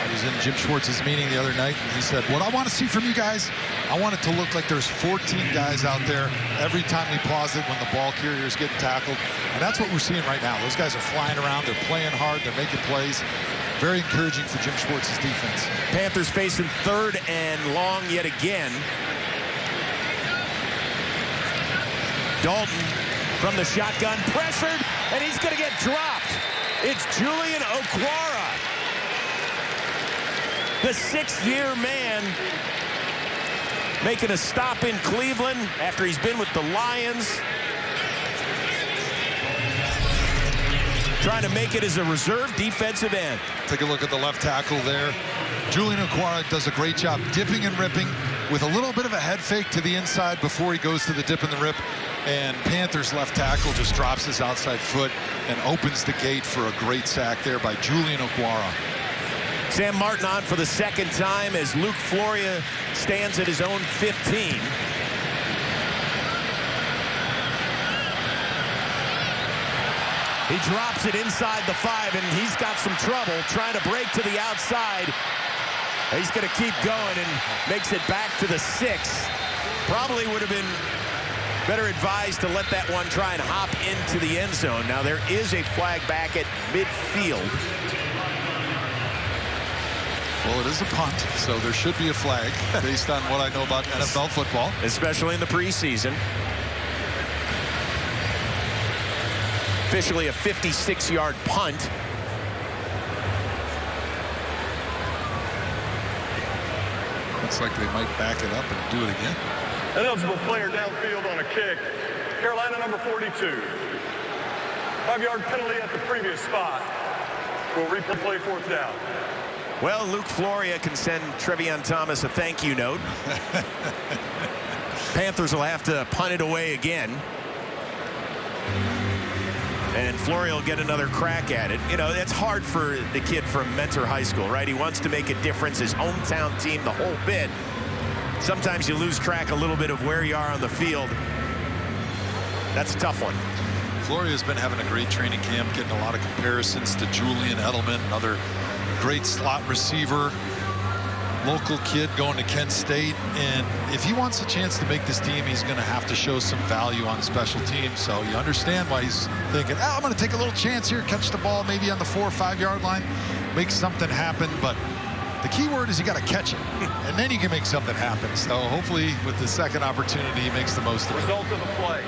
I was in Jim Schwartz's meeting the other night, and he said, what I want to see from you guys, I want it to look like there's 14 guys out there every time we pause it when the ball carrier is getting tackled. And that's what we're seeing right now. Those guys are flying around. They're playing hard. They're making plays. Very encouraging for Jim Schwartz's defense. Panthers facing 3rd and long yet again. Dalton from the shotgun, pressured, and he's going to get dropped. It's Julian Okwara, the 6th-year man, making a stop in Cleveland after he's been with the Lions. Trying to make it as a reserve defensive end. Take a look at the left tackle there. Julian Okwara does a great job dipping and ripping with a little bit of a head fake to the inside before he goes to the dip and the rip. And Panthers left tackle just drops his outside foot and opens the gate for a great sack there by Julian Okwara. Sam Martin on for the 2nd time as Luke Floria stands at his own 15. He drops it inside the 5, and he's got some trouble trying to break to the outside. He's going to keep going and makes it back to the 6. Probably would have been better advised to let that one try and hop into the end zone. Now there is a flag back at midfield. Well, it is a punt, so there should be a flag based on what I know about NFL football. Especially in the preseason. Officially a 56-yard punt. Looks like they might back it up and do it again. An eligible player downfield on a kick. Carolina number 42. 5-yard penalty at the previous spot. We'll replay 4th down. Well, Luke Floria can send Trevion Thomas a thank you note. Panthers will have to punt it away again. And Floria will get another crack at it. You know, it's hard for the kid from Mentor High School, right? He wants to make a difference, his hometown team, the whole bit. Sometimes you lose track a little bit of where you are on the field. That's a tough one. Floria's been having a great training camp, getting a lot of comparisons to Julian Edelman, another great slot receiver, local kid going to Kent State. And if he wants a chance to make this team, he's going to have to show some value on special teams. So you understand why he's thinking, I'm going to take a little chance here, catch the ball maybe on the 4 or 5 yard line, make something happen. But the key word is you got to catch it, and then you can make something happen. So hopefully with the second opportunity, he makes the most of it. Result of the play.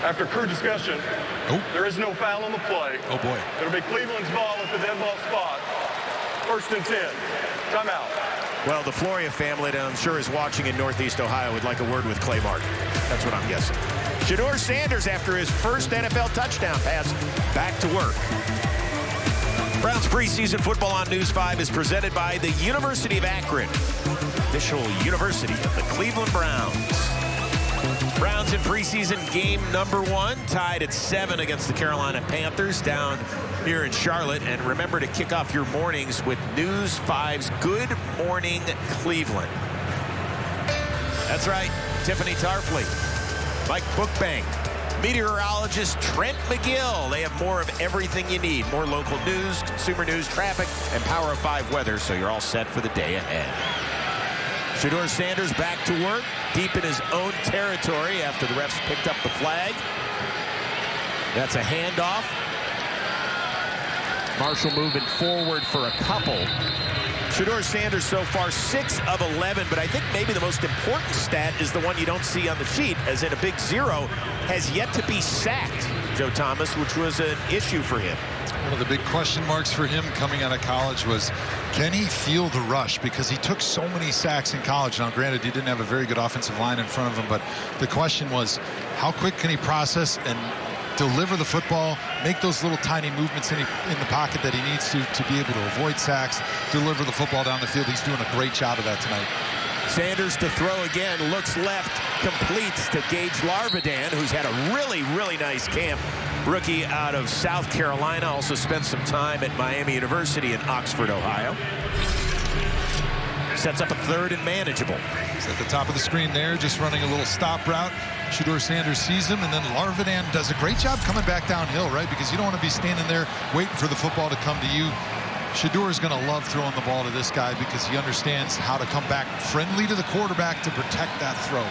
After crew discussion, there is no foul on the play. Oh, boy. It'll be Cleveland's ball at the dead ball spot. 1st and 10. Timeout. Well, the Floria family, that I'm sure is watching in Northeast Ohio, would like a word with Clay Martin. That's what I'm guessing. Shedeur Sanders, after his first NFL touchdown pass, back to work. Browns preseason football on News 5 is presented by the University of Akron, official university of the Cleveland Browns. Browns in preseason game number 1, tied at 7 against the Carolina Panthers down here in Charlotte. And remember to kick off your mornings with News 5's Good Morning Cleveland. That's right, Tiffany Tarpley, Mike Bookbank, meteorologist Trent McGill. They have more of everything you need. More local news, consumer news, traffic, and Power of 5 weather, so you're all set for the day ahead. Shedeur Sanders back to work, deep in his own territory after the refs picked up the flag. That's a handoff. Marshall moving forward for a couple. Shedeur Sanders so far 6 of 11, but I think maybe the most important stat is the one you don't see on the sheet, as in a big 0, has yet to be sacked, Joe Thomas, which was an issue for him. One of the big question marks for him coming out of college was, can he feel the rush? Because he took so many sacks in college. Now, granted, he didn't have a very good offensive line in front of him, but the question was, how quick can he process and deliver the football, make those little tiny movements in the pocket that he needs to be able to avoid sacks, deliver the football down the field. He's doing a great job of that tonight. Sanders to throw again, looks left, completes to Gage Larvidan, who's had a really, really nice camp. Rookie out of South Carolina, also spent some time at Miami University in Oxford, Ohio. Sets up a 3rd and manageable. He's at the top of the screen there, just running a little stop route. Shedeur Sanders sees him, and then Larvidan does a great job coming back downhill, right? Because you don't want to be standing there waiting for the football to come to you. Shedeur is going to love throwing the ball to this guy because he understands how to come back friendly to the quarterback to protect that throw.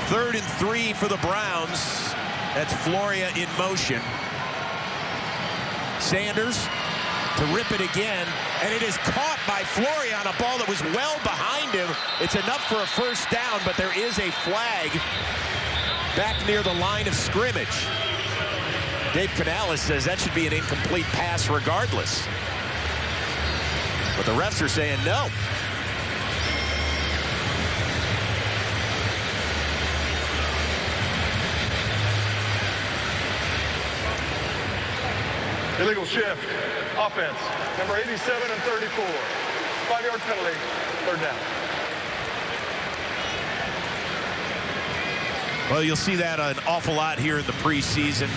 3rd and 3 for the Browns. That's Floria in motion. Sanders to rip it again, and it is caught by Floria on a ball that was well behind him. It's enough for a 1st down, but there is a flag back near the line of scrimmage. Dave Canales says that should be an incomplete pass regardless. But the refs are saying no. Illegal shift. Offense. Number 87 and 34. 5-yard penalty. 3rd down. Well, you'll see that an awful lot here in the preseason.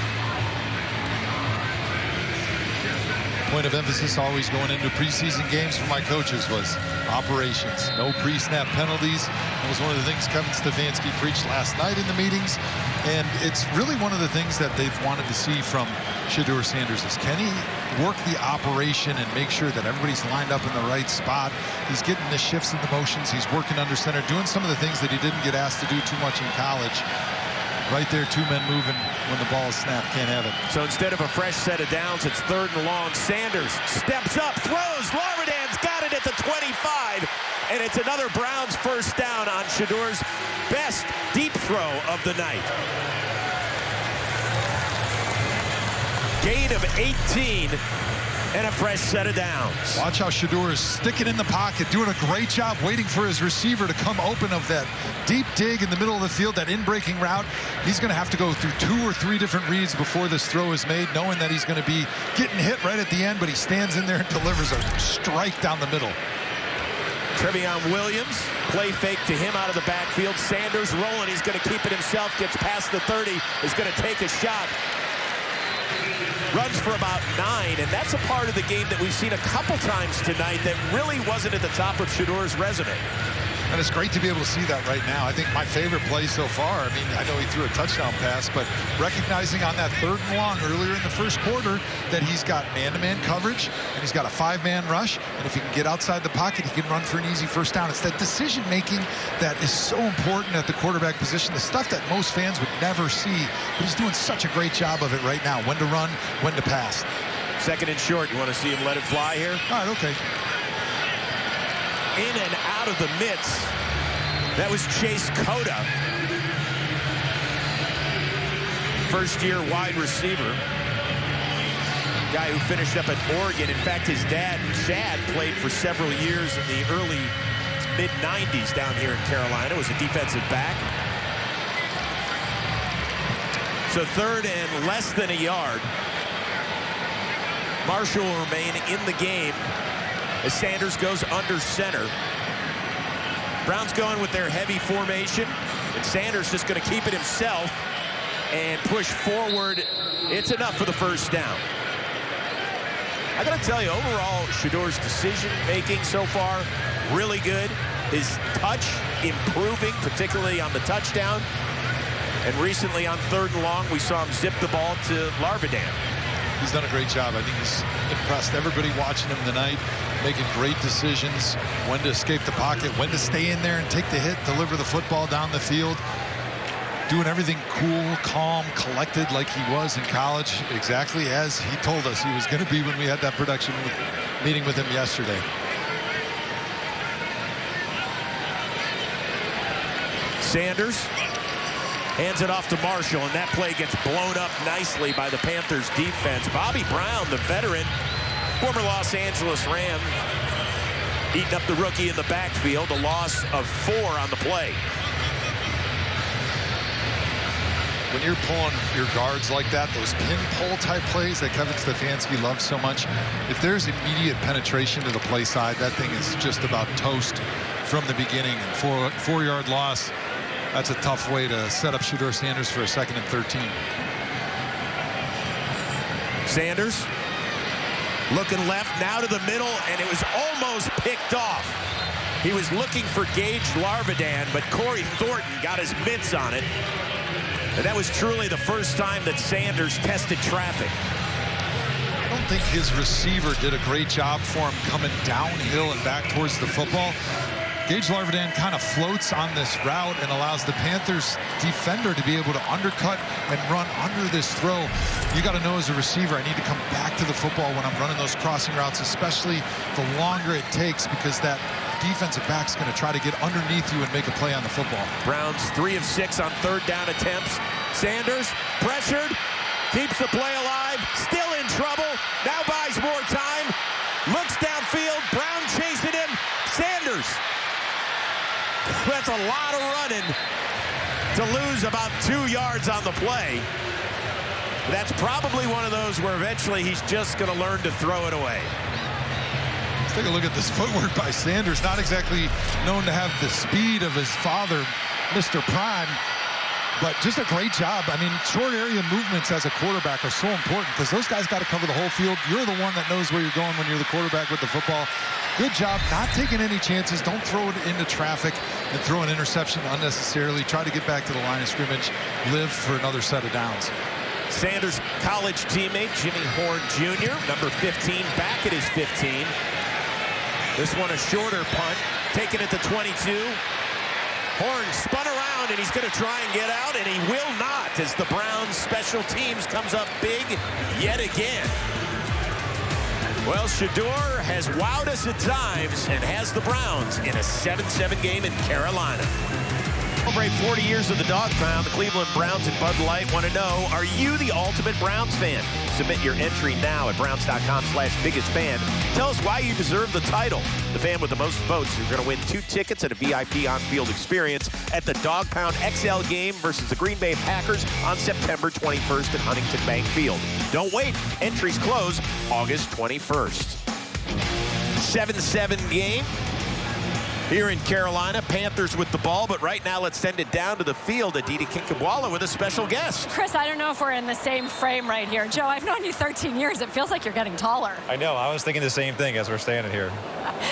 point of emphasis always going into preseason games for my coaches was operations. No pre-snap penalties. That was one of the things Kevin Stefanski preached last night in the meetings. And it's really one of the things that they've wanted to see from Shedeur Sanders is, can he work the operation and make sure that everybody's lined up in the right spot? He's getting the shifts and the motions. He's working under center, doing some of the things that he didn't get asked to do too much in college. Right there, two men moving when the ball is snapped, can't have it. So instead of a fresh set of downs, it's 3rd and long. Sanders steps up, throws. Larvidan's got it at the 25, and it's another Browns first down on Shedeur's best deep throw of the night. Gain of 18 and a fresh set of downs. Watch how Shedeur is sticking in the pocket, doing a great job waiting for his receiver to come open of that deep dig in the middle of the field, that in-breaking route. He's going to have to go through 2 or 3 different reads before this throw is made, knowing that he's going to be getting hit right at the end, but he stands in there and delivers a strike down the middle. Trevion Williams, play fake to him out of the backfield. Sanders rolling, he's going to keep it himself, gets past the 30, is going to take a shot. Runs for about 9, and that's a part of the game that we've seen a couple times tonight that really wasn't at the top of Shedeur's resume. And it's great to be able to see that right now. I think my favorite play so far, I mean, I know he threw a touchdown pass, but recognizing on that 3rd and long earlier in the first quarter that he's got man-to-man coverage and he's got a 5-man rush, and if he can get outside the pocket, he can run for an easy first down. It's that decision-making that is so important at the quarterback position, the stuff that most fans would never see, but he's doing such a great job of it right now. When to run, when to pass. 2nd and short. You want to see him let it fly here? All right, okay. In and out of the midst. That was Chase Cota. First-year wide receiver. Guy who finished up at Oregon. In fact, his dad, Chad, played for several years in the early mid-90s down here in Carolina. Was a defensive back. So 3rd and less than a yard. Marshall will remain in the game as Sanders goes under center. Browns going with their heavy formation, and Sanders just going to keep it himself and push forward. It's enough for the first down. I got to tell you, overall, Shedeur's decision-making so far, really good. His touch improving, particularly on the touchdown. And recently on 3rd and long, we saw him zip the ball to Larvidan. He's done a great job. I think he's impressed everybody watching him tonight, making great decisions, when to escape the pocket, when to stay in there and take the hit, deliver the football down the field, doing everything cool, calm, collected like he was in college, exactly as he told us he was going to be when we had that production meeting with him yesterday. Sanders hands it off to Marshall, and that play gets blown up nicely by the Panthers defense. Bobby Brown, the veteran, former Los Angeles Ram, eating up the rookie in the backfield, a loss of 4 on the play. When you're pulling your guards like that, those pin-pull type plays that Kevin Stefanski loves so much, if there's immediate penetration to the play side, that thing is just about toast from the beginning. And 4-yard loss, that's a tough way to set up Shedeur Sanders for a 2nd and 13. Sanders looking left, now to the middle, and it was almost picked off. He was looking for Gage Larvidan, but Corey Thornton got his mitts on it. And that was truly the first time that Sanders tested traffic. I don't think his receiver did a great job for him coming downhill and back towards the football. Gage Larvidan kind of floats on this route and allows the Panthers defender to be able to undercut and run under this throw. You got to know as a receiver, I need to come back to the football when I'm running those crossing routes, especially the longer it takes, because that defensive back's going to try to get underneath you and make a play on the football. Browns 3 of 6 on 3rd down attempts. Sanders pressured, keeps the play alive, still in trouble, now buys more time, looks downfield, Brown chasing him, Sanders. That's a lot of running to lose about 2 yards on the play. That's probably one of those where eventually he's just going to learn to throw it away. Let's take a look at this footwork by Sanders. Not exactly known to have the speed of his father, Mr. Prime. But just a great job. I mean, short area movements as a quarterback are so important because those guys got to cover the whole field. You're the one that knows where you're going when you're the quarterback with the football. Good job not taking any chances. Don't throw it into traffic and throw an interception unnecessarily. Try to get back to the line of scrimmage. Live for another set of downs. Sanders' college teammate, Jimmy Horn Jr., number 15, back at his 15. This one a shorter punt, taking it to 22. Horn spun around, and he's going to try and get out, and he will not as the Browns special teams comes up big yet again. Well, Shedeur has wowed us at times and has the Browns in a 7-7 game in Carolina. Celebrate 40 years of the Dog Pound. The Cleveland Browns and Bud Light want to know, are you the ultimate Browns fan? Submit your entry now at browns.com/biggest-fan. Tell us why you deserve the title. The fan with the most votes is going to win 2 tickets and a VIP on-field experience at the Dog Pound XL game versus the Green Bay Packers on September 21st at Huntington Bank Field. Don't wait. Entries close August 21st. 7-7 game here in Carolina. Panthers with the ball, but right now let's send it down to the field. Aditi Kinkhabwala with a special guest. Chris, I don't know if we're in the same frame right here. Joe, I've known you 13 years. It feels like you're getting taller. I know. I was thinking the same thing as we're standing here.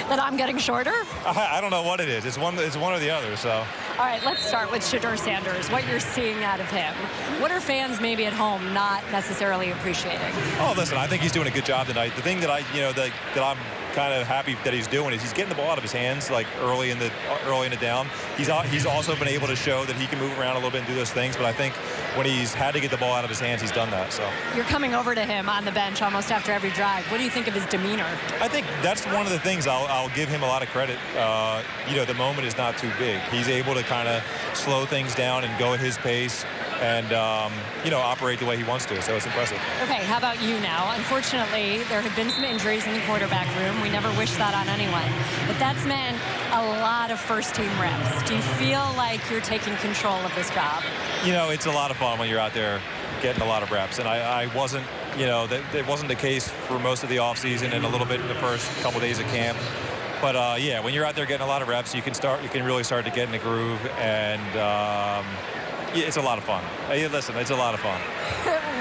That I'm getting shorter? I don't know what it is. It's one or the other. So. All right, let's start with Shedeur Sanders, what you're seeing out of him. What are fans maybe at home not necessarily appreciating? Oh, listen, I think he's doing a good job tonight. The thing that that I'm kind of happy that he's doing is he's getting the ball out of his hands like early in the down. He's also been able to show that he can move around a little bit and do those things, but I think when he's had to get the ball out of his hands, he's done that. So you're coming over to him on the bench almost after every drive. What do you think of his demeanor? I think that's one of the things I'll give him a lot of credit. The moment is not too big. He's able to kind of slow things down and go at his pace and operate the way he wants to, so it's impressive. Okay, how about you now? Unfortunately, there have been some injuries in the quarterback room. We never wish that on anyone, but that's meant a lot of first-team reps. Do you feel like you're taking control of this job? It's a lot of fun when you're out there getting a lot of reps, and I wasn't, that wasn't the case for most of the offseason and a little bit in the first couple days of camp. But when you're out there getting a lot of reps, you can really start to get in the groove, and it's a lot of fun. Listen, it's a lot of fun.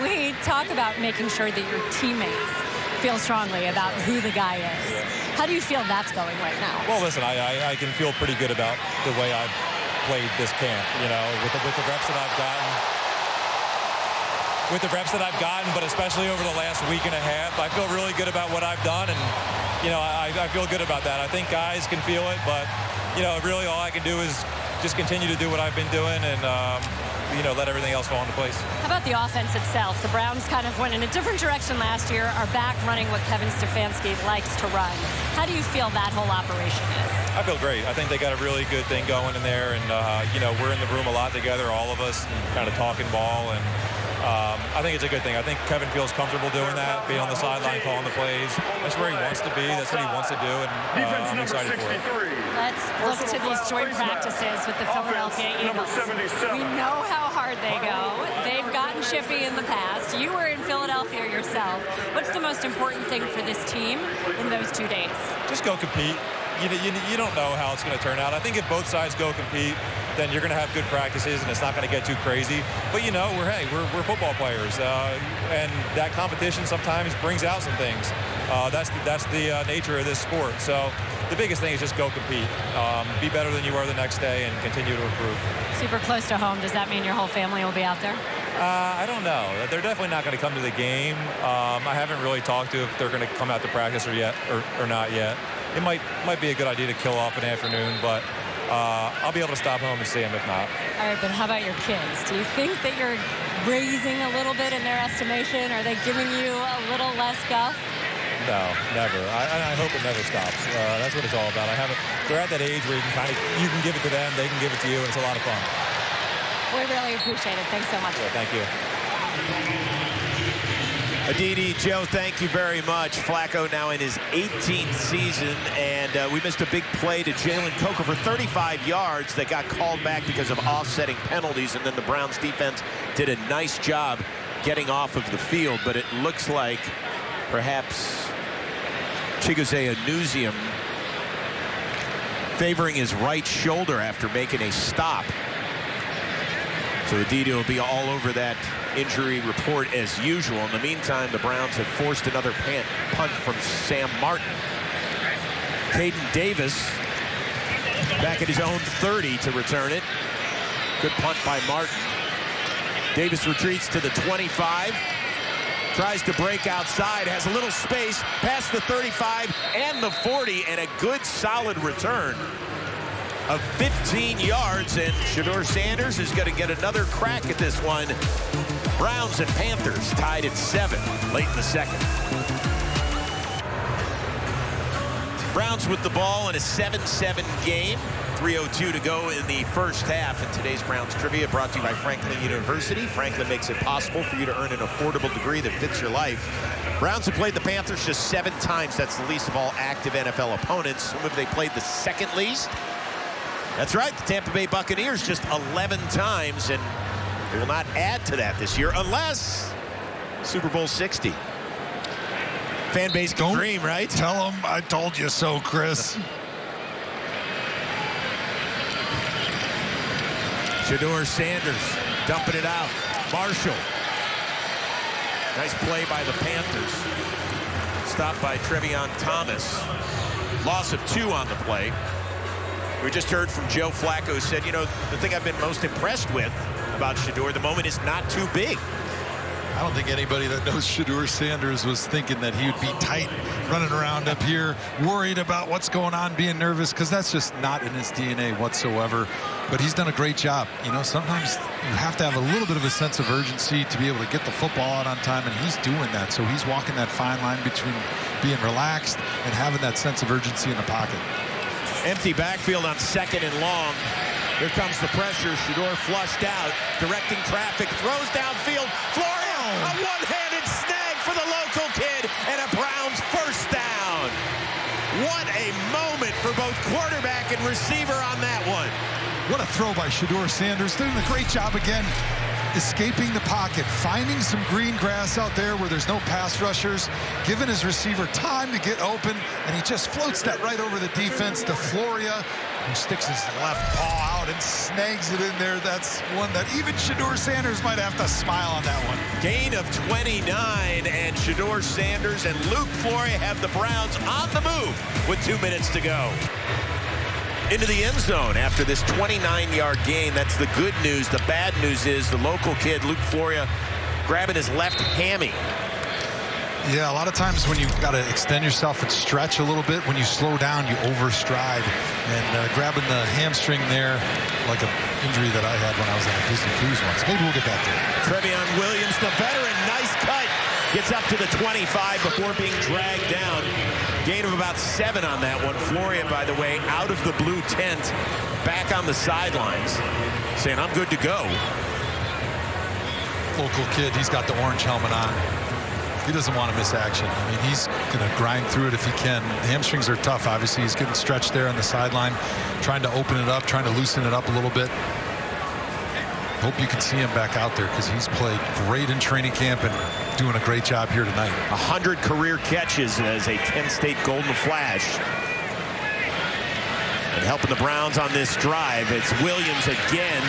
We talk about making sure that your teammates feel strongly about who the guy is. Yeah. How do you feel that's going right now? Well, listen, I can feel pretty good about the way I've played this camp, with the reps that I've gotten. With the reps that I've gotten, but especially over the last week and a half, I feel really good about what I've done, and I feel good about that. I think guys can feel it, but really all I can do is just continue to do what I've been doing and let everything else fall into place. How about the offense itself? The Browns kind of went in a different direction last year, are back running what Kevin Stefanski likes to run. How do you feel that whole operation is? I feel great. I think they got a really good thing going in there, and we're in the room a lot together, all of us, and kind of talking ball, and I think it's a good thing. I think Kevin feels comfortable doing that, being on the sideline, calling the plays. That's where he wants to be. That's what he wants to do, and I'm excited for it. Let's look to these joint practices with the Philadelphia Eagles. We know how hard they go. They've gotten chippy in the past. You were in Philadelphia yourself. What's the most important thing for this team in those 2 days? Just go compete. You don't know how it's going to turn out. I think if both sides go compete, then you're going to have good practices and it's not going to get too crazy. But we're football players, and that competition sometimes brings out some things. That's the nature of this sport. So the biggest thing is just go compete, be better than you were the next day, and continue to improve. Super close to home. Does that mean your whole family will be out there? I don't know. They're definitely not going to come to the game. I haven't really talked to if they're going to come out to practice or not yet. It might be a good idea to kill off an afternoon, but I'll be able to stop home and see them if not. All right, but how about your kids? Do you think that you're raising a little bit in their estimation? Are they giving you a little less guff? No, never. I hope it never stops. That's what it's all about. They're at that age where you can give it to them, they can give it to you, and it's a lot of fun. We really appreciate it. Thanks so much. Yeah, thank you. Aditi, Joe, thank you very much. Flacco now in his 18th season, and we missed a big play to Jalen Coker for 35 yards that got called back because of offsetting penalties, and then the Browns defense did a nice job getting off of the field, but it looks like perhaps Chigozie Anuzium favoring his right shoulder after making a stop. So Aditi will be all over that injury report as usual. In the meantime, the Browns have forced another punt from Sam Martin. Caden Davis back at his own 30 to return it. Good punt by Martin. Davis retreats to the 25. Tries to break outside, has a little space past the 35 and the 40, and a good solid return of 15 yards, and Shedeur Sanders is going to get another crack at this one. Browns and Panthers tied at 7 late in the second. Browns with the ball in a 7-7 game. 3:02 to go in the first half. And today's Browns Trivia brought to you by Franklin University. Franklin makes it possible for you to earn an affordable degree that fits your life. Browns have played the Panthers just 7 times. That's the least of all active NFL opponents. Whom have they played the second least? That's right, the Tampa Bay Buccaneers just 11 times, and they will not add to that this year unless Super Bowl 60. Fan base can dream, right? Tell them I told you so, Chris. Shedeur Sanders dumping it out. Marshall. Nice play by the Panthers. Stopped by Trevion Thomas. Loss of 2 on the play. We just heard from Joe Flacco, who said, you know, the thing I've been most impressed with about Shedeur, the moment is not too big. I don't think anybody that knows Shedeur Sanders was thinking that he would be tight, running around up here, worried about what's going on, being nervous, because that's just not in his DNA whatsoever. But he's done a great job. You know, sometimes you have to have a little bit of a sense of urgency to be able to get the football out on time, and he's doing that. So he's walking that fine line between being relaxed and having that sense of urgency in the pocket. Empty backfield on 2nd and long. Here comes the pressure. Shedeur flushed out, directing traffic, throws downfield. Florian, a one-handed snag for the local kid, and a Browns first down. What a moment for both quarterback and receiver on that one. What a throw by Shedeur Sanders. Doing a great job again, escaping the pocket, finding some green grass out there where there's no pass rushers, giving his receiver time to get open, and he just floats that right over the defense to Floria, who sticks his left paw out and snags it in there. That's one that even Shedeur Sanders might have to smile on that one. Gain of 29, and Shedeur Sanders and Luke Floria have the Browns on the move with 2 minutes to go. Into the end zone after this 29-yard gain. That's the good news. The bad news is the local kid, Luke Floria, grabbing his left hammy. Yeah, a lot of times when you got to extend yourself and stretch a little bit, when you slow down, you overstride. And grabbing the hamstring there, like an injury that I had when I was on a Disney cruise once. Maybe we'll get back there. Trevion Williams, the veteran, nice cut. Gets up to the 25 before being dragged down. Gain of about 7 on that one. Floria, by the way, out of the blue tent, back on the sidelines, saying, I'm good to go. Local kid, he's got the orange helmet on. He doesn't want to miss action. I mean, he's going to grind through it if he can. The hamstrings are tough, obviously. He's getting stretched there on the sideline, trying to open it up, trying to loosen it up a little bit. Hope you can see him back out there because he's played great in training camp and doing a great job here tonight. 100 career catches as a Kent State Golden Flash. And helping the Browns on this drive, it's Williams again.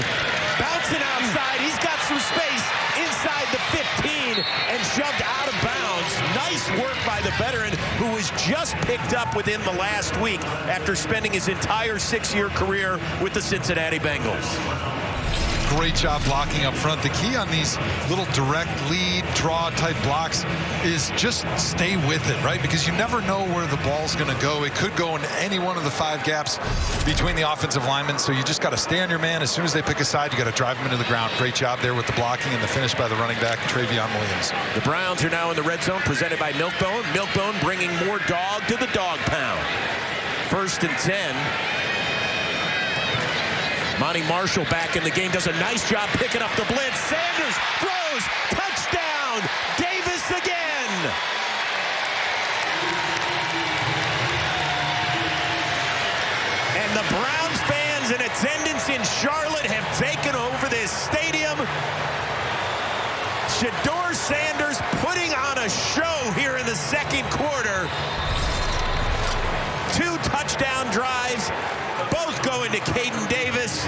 Bouncing outside. He's got some space inside the 15 and shoved out of bounds. Nice work by the veteran who was just picked up within the last week after spending his entire 6-year career with the Cincinnati Bengals. Great job blocking up front. The key on these little direct lead draw type blocks is just stay with it, right? Because you never know where the ball's going to go. It could go into any one of the 5 gaps between the offensive linemen. So you just got to stay on your man. As soon as they pick a side, you got to drive them into the ground. Great job there with the blocking and the finish by the running back, Trevion Williams. The Browns are now in the red zone, presented by Milk-Bone. Milk-Bone bringing more dog to the dog pound. 1st and 10. Monty Marshall back in the game, does a nice job picking up the blitz. Sanders throws, touchdown, Davis again. And the Browns fans in attendance in Charlotte have taken over this stadium. Shedeur Sanders putting on a show here in the second quarter 2 touchdown drives, both going to Caden Davis,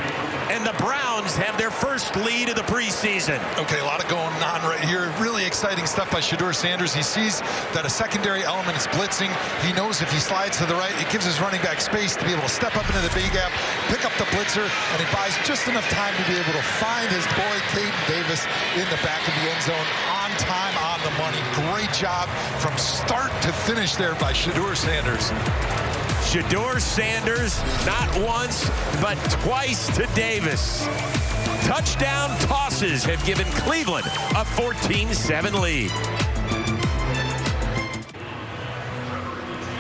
and the Browns have their first lead of the preseason. Okay, a lot of going on right here. Really exciting stuff by Shedeur Sanders. He sees that a secondary element is blitzing. He knows if he slides to the right, it gives his running back space to be able to step up into the B gap, pick up the blitzer, and he buys just enough time to be able to find his boy Caden Davis in the back of the end zone on time, on the money. Great job from start to finish there by Shedeur Sanders. Shedeur Sanders, not once, but twice to Davis. Touchdown tosses have given Cleveland a 14-7 lead.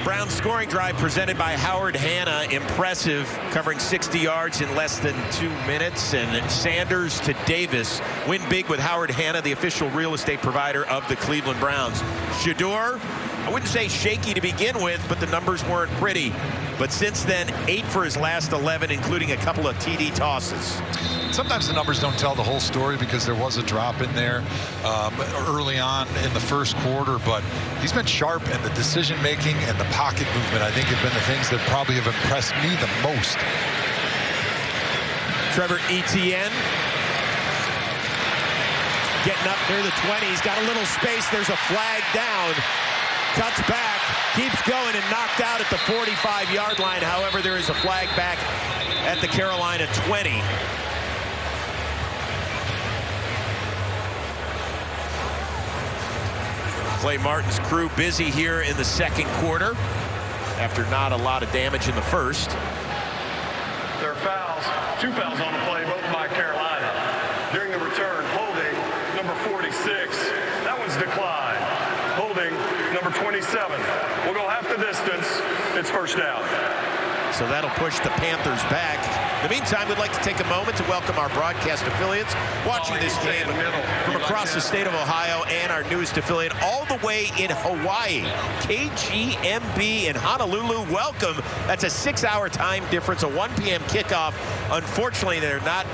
Brown scoring drive presented by Howard Hanna. Impressive, covering 60 yards in less than 2 minutes. And Sanders to Davis. Win big with Howard Hanna, the official real estate provider of the Cleveland Browns. Shedeur, I wouldn't say shaky to begin with, but the numbers weren't pretty. But since then, 8 for his last 11, including a couple of TD tosses. Sometimes the numbers don't tell the whole story because there was a drop in there early on in the first quarter, but he's been sharp, and the decision-making and the pocket movement, I think, have been the things that probably have impressed me the most. Trevor Etienne getting up near the 20. He's got a little space. There's a flag down. Cuts back, keeps going, and knocked out at the 45-yard line. However, there is a flag back at the Carolina 20. Clay Martin's crew busy here in the second quarter after not a lot of damage in the first. There are fouls, 2 fouls on the play, both by Carolina. During the return, holding number 46. That one's declined. Holding number 27. We'll go half the distance. It's first down. So that'll push the Panthers back. In the meantime, we'd like to take a moment to welcome our broadcast affiliates watching this game from across the state of Ohio and our newest affiliate all the way in Hawaii. KGMB in Honolulu, welcome. That's a 6-hour time difference, a 1 p.m. kickoff. Unfortunately, they're not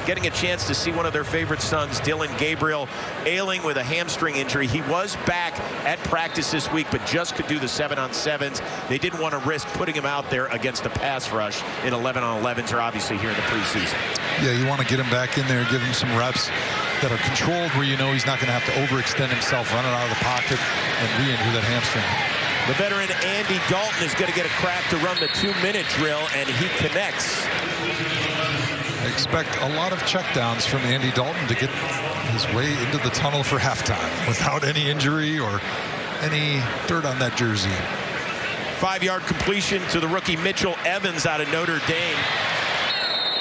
getting a chance to see one of their favorite sons, Dylan Gabriel, ailing with a hamstring injury. He was back at practice this week, but just could do the 7-on-7s. They didn't want to risk putting him out there against a pass rush in 11-on-11s, or obviously here in the preseason. Yeah, you want to get him back in there, give him some reps that are controlled where you know he's not going to have to overextend himself, running out of the pocket, and re-injure that hamstring. The veteran Andy Dalton is going to get a crack to run the 2-minute drill, and he connects. I expect a lot of checkdowns from Andy Dalton to get his way into the tunnel for halftime without any injury or any dirt on that jersey. 5-yard completion to the rookie Mitchell Evans out of Notre Dame.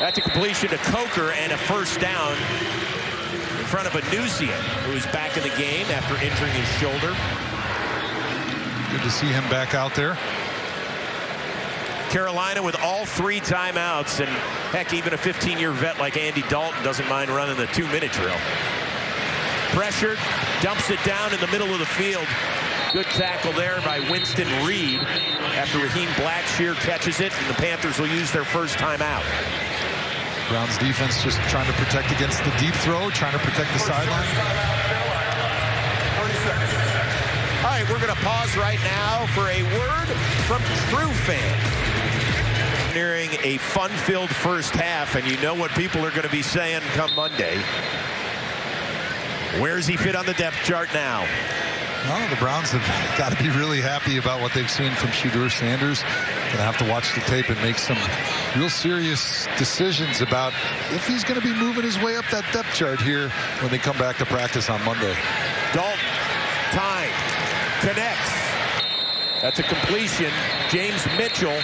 That's a completion to Coker and a first down in front of Anusia, who is back in the game after injuring his shoulder. Good to see him back out there. Carolina with all 3 timeouts, and heck, even a 15-year vet like Andy Dalton doesn't mind running the 2-minute drill. Pressured, dumps it down in the middle of the field. Good tackle there by Winston Reed after Raheem Blackshear catches it, and the Panthers will use their first timeout. Browns defense just trying to protect against the deep throw, trying to protect the sideline. 30 seconds. All right, we're going to pause right now for a word from True Fan. Nearing a fun-filled first half, and you know what people are going to be saying come Monday. Where's he fit on the depth chart now? Well, the Browns have got to be really happy about what they've seen from Shedeur Sanders. Going to have to watch the tape and make some real serious decisions about if he's going to be moving his way up that depth chart here when they come back to practice on Monday. Dalton, time, connects. That's a completion. James Mitchell.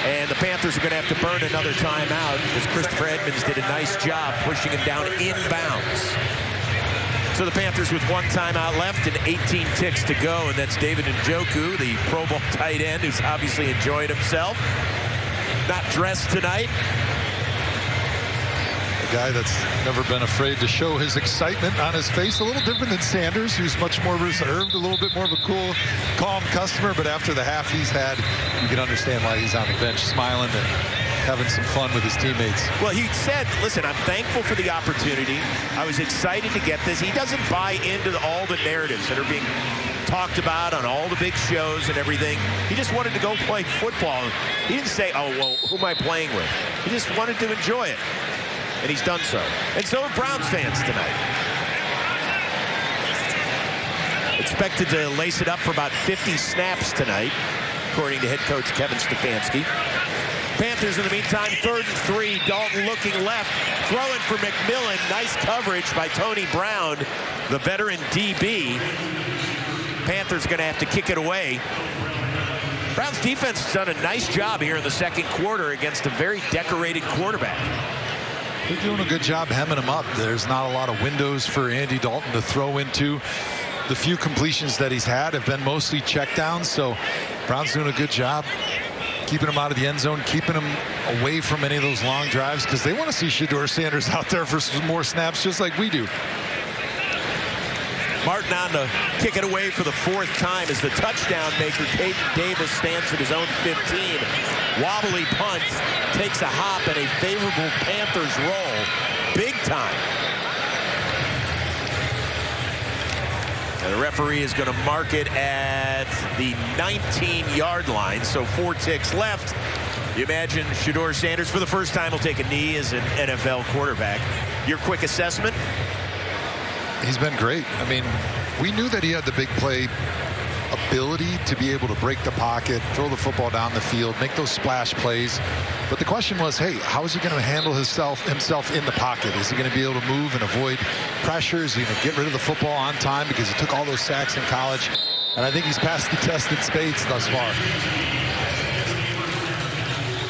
And the Panthers are going to have to burn another timeout because Christopher Edmonds did a nice job pushing him down inbounds. So the Panthers with 1 timeout left and 18 ticks to go, and that's David Njoku, the Pro Bowl tight end, who's obviously enjoyed himself. Not dressed tonight. A guy that's never been afraid to show his excitement on his face. A little different than Sanders, who's much more reserved, a little bit more of a cool, calm customer. But after the half he's had, you can understand why he's on the bench smiling and having some fun with his teammates. Well, he said, listen, I'm thankful for the opportunity. I was excited to get this. He doesn't buy into all the narratives that are being talked about on all the big shows and everything. He just wanted to go play football. He didn't say, oh, well, who am I playing with? He just wanted to enjoy it. And he's done so. And so have Browns fans tonight. Expected to lace it up for about 50 snaps tonight, according to head coach Kevin Stefanski. Panthers in the meantime, 3rd and 3. Dalton looking left, throwing for McMillan. Nice coverage by Tony Brown, the veteran DB. Panthers going to have to kick it away. Browns defense has done a nice job here in the second quarter against a very decorated quarterback. They're doing a good job hemming him up. There's not a lot of windows for Andy Dalton to throw into. The few completions that he's had have been mostly checkdowns, so Brown's doing a good job keeping him out of the end zone, keeping him away from any of those long drives, because they want to see Shedeur Sanders out there for some more snaps just like we do. Martin on to kick it away for the 4th time as the touchdown maker, Caden Davis, stands at his own 15. Wobbly punt, takes a hop and a favorable Panthers roll. Big time. And the referee is going to mark it at the 19-yard line, so 4 ticks left. You imagine Shedeur Sanders for the first time will take a knee as an NFL quarterback. Your quick assessment? He's been great. I mean, we knew that he had the big play ability to be able to break the pocket, throw the football down the field, make those splash plays. But the question was, hey, how is he going to handle himself in the pocket? Is he going to be able to move and avoid pressure? Is he going to get rid of the football on time because he took all those sacks in college? And I think he's passed the test in spades thus far.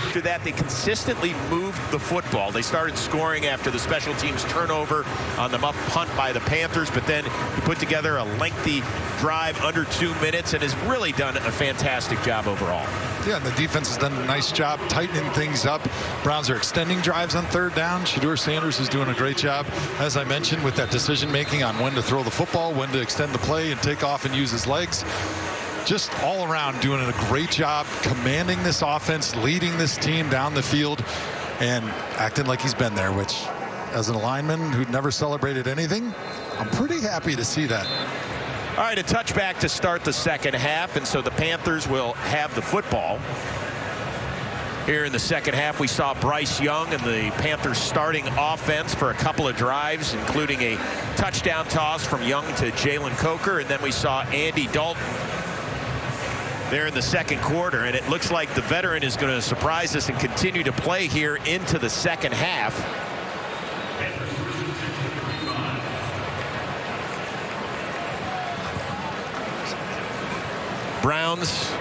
After that, they consistently moved the football. They started scoring after the special teams turnover on the muff punt by the Panthers, but then he put together a lengthy drive under 2 minutes and has really done a fantastic job overall. Yeah, and the defense has done a nice job tightening things up. Browns are extending drives on 3rd down. Shedeur Sanders is doing a great job, as I mentioned, with that decision making on when to throw the football, when to extend the play and take off and use his legs. Just all around doing a great job commanding this offense, leading this team down the field, and acting like he's been there, which, as an lineman who'd never celebrated anything, I'm pretty happy to see that. All right, a touchback to start the second half, and so the Panthers will have the football. Here in the second half, we saw Bryce Young and the Panthers starting offense for a couple of drives, including a touchdown toss from Young to Jalen Coker, and then we saw Andy Dalton there in the second quarter, and it looks like the veteran is going to surprise us and continue to play here into the second half. Browns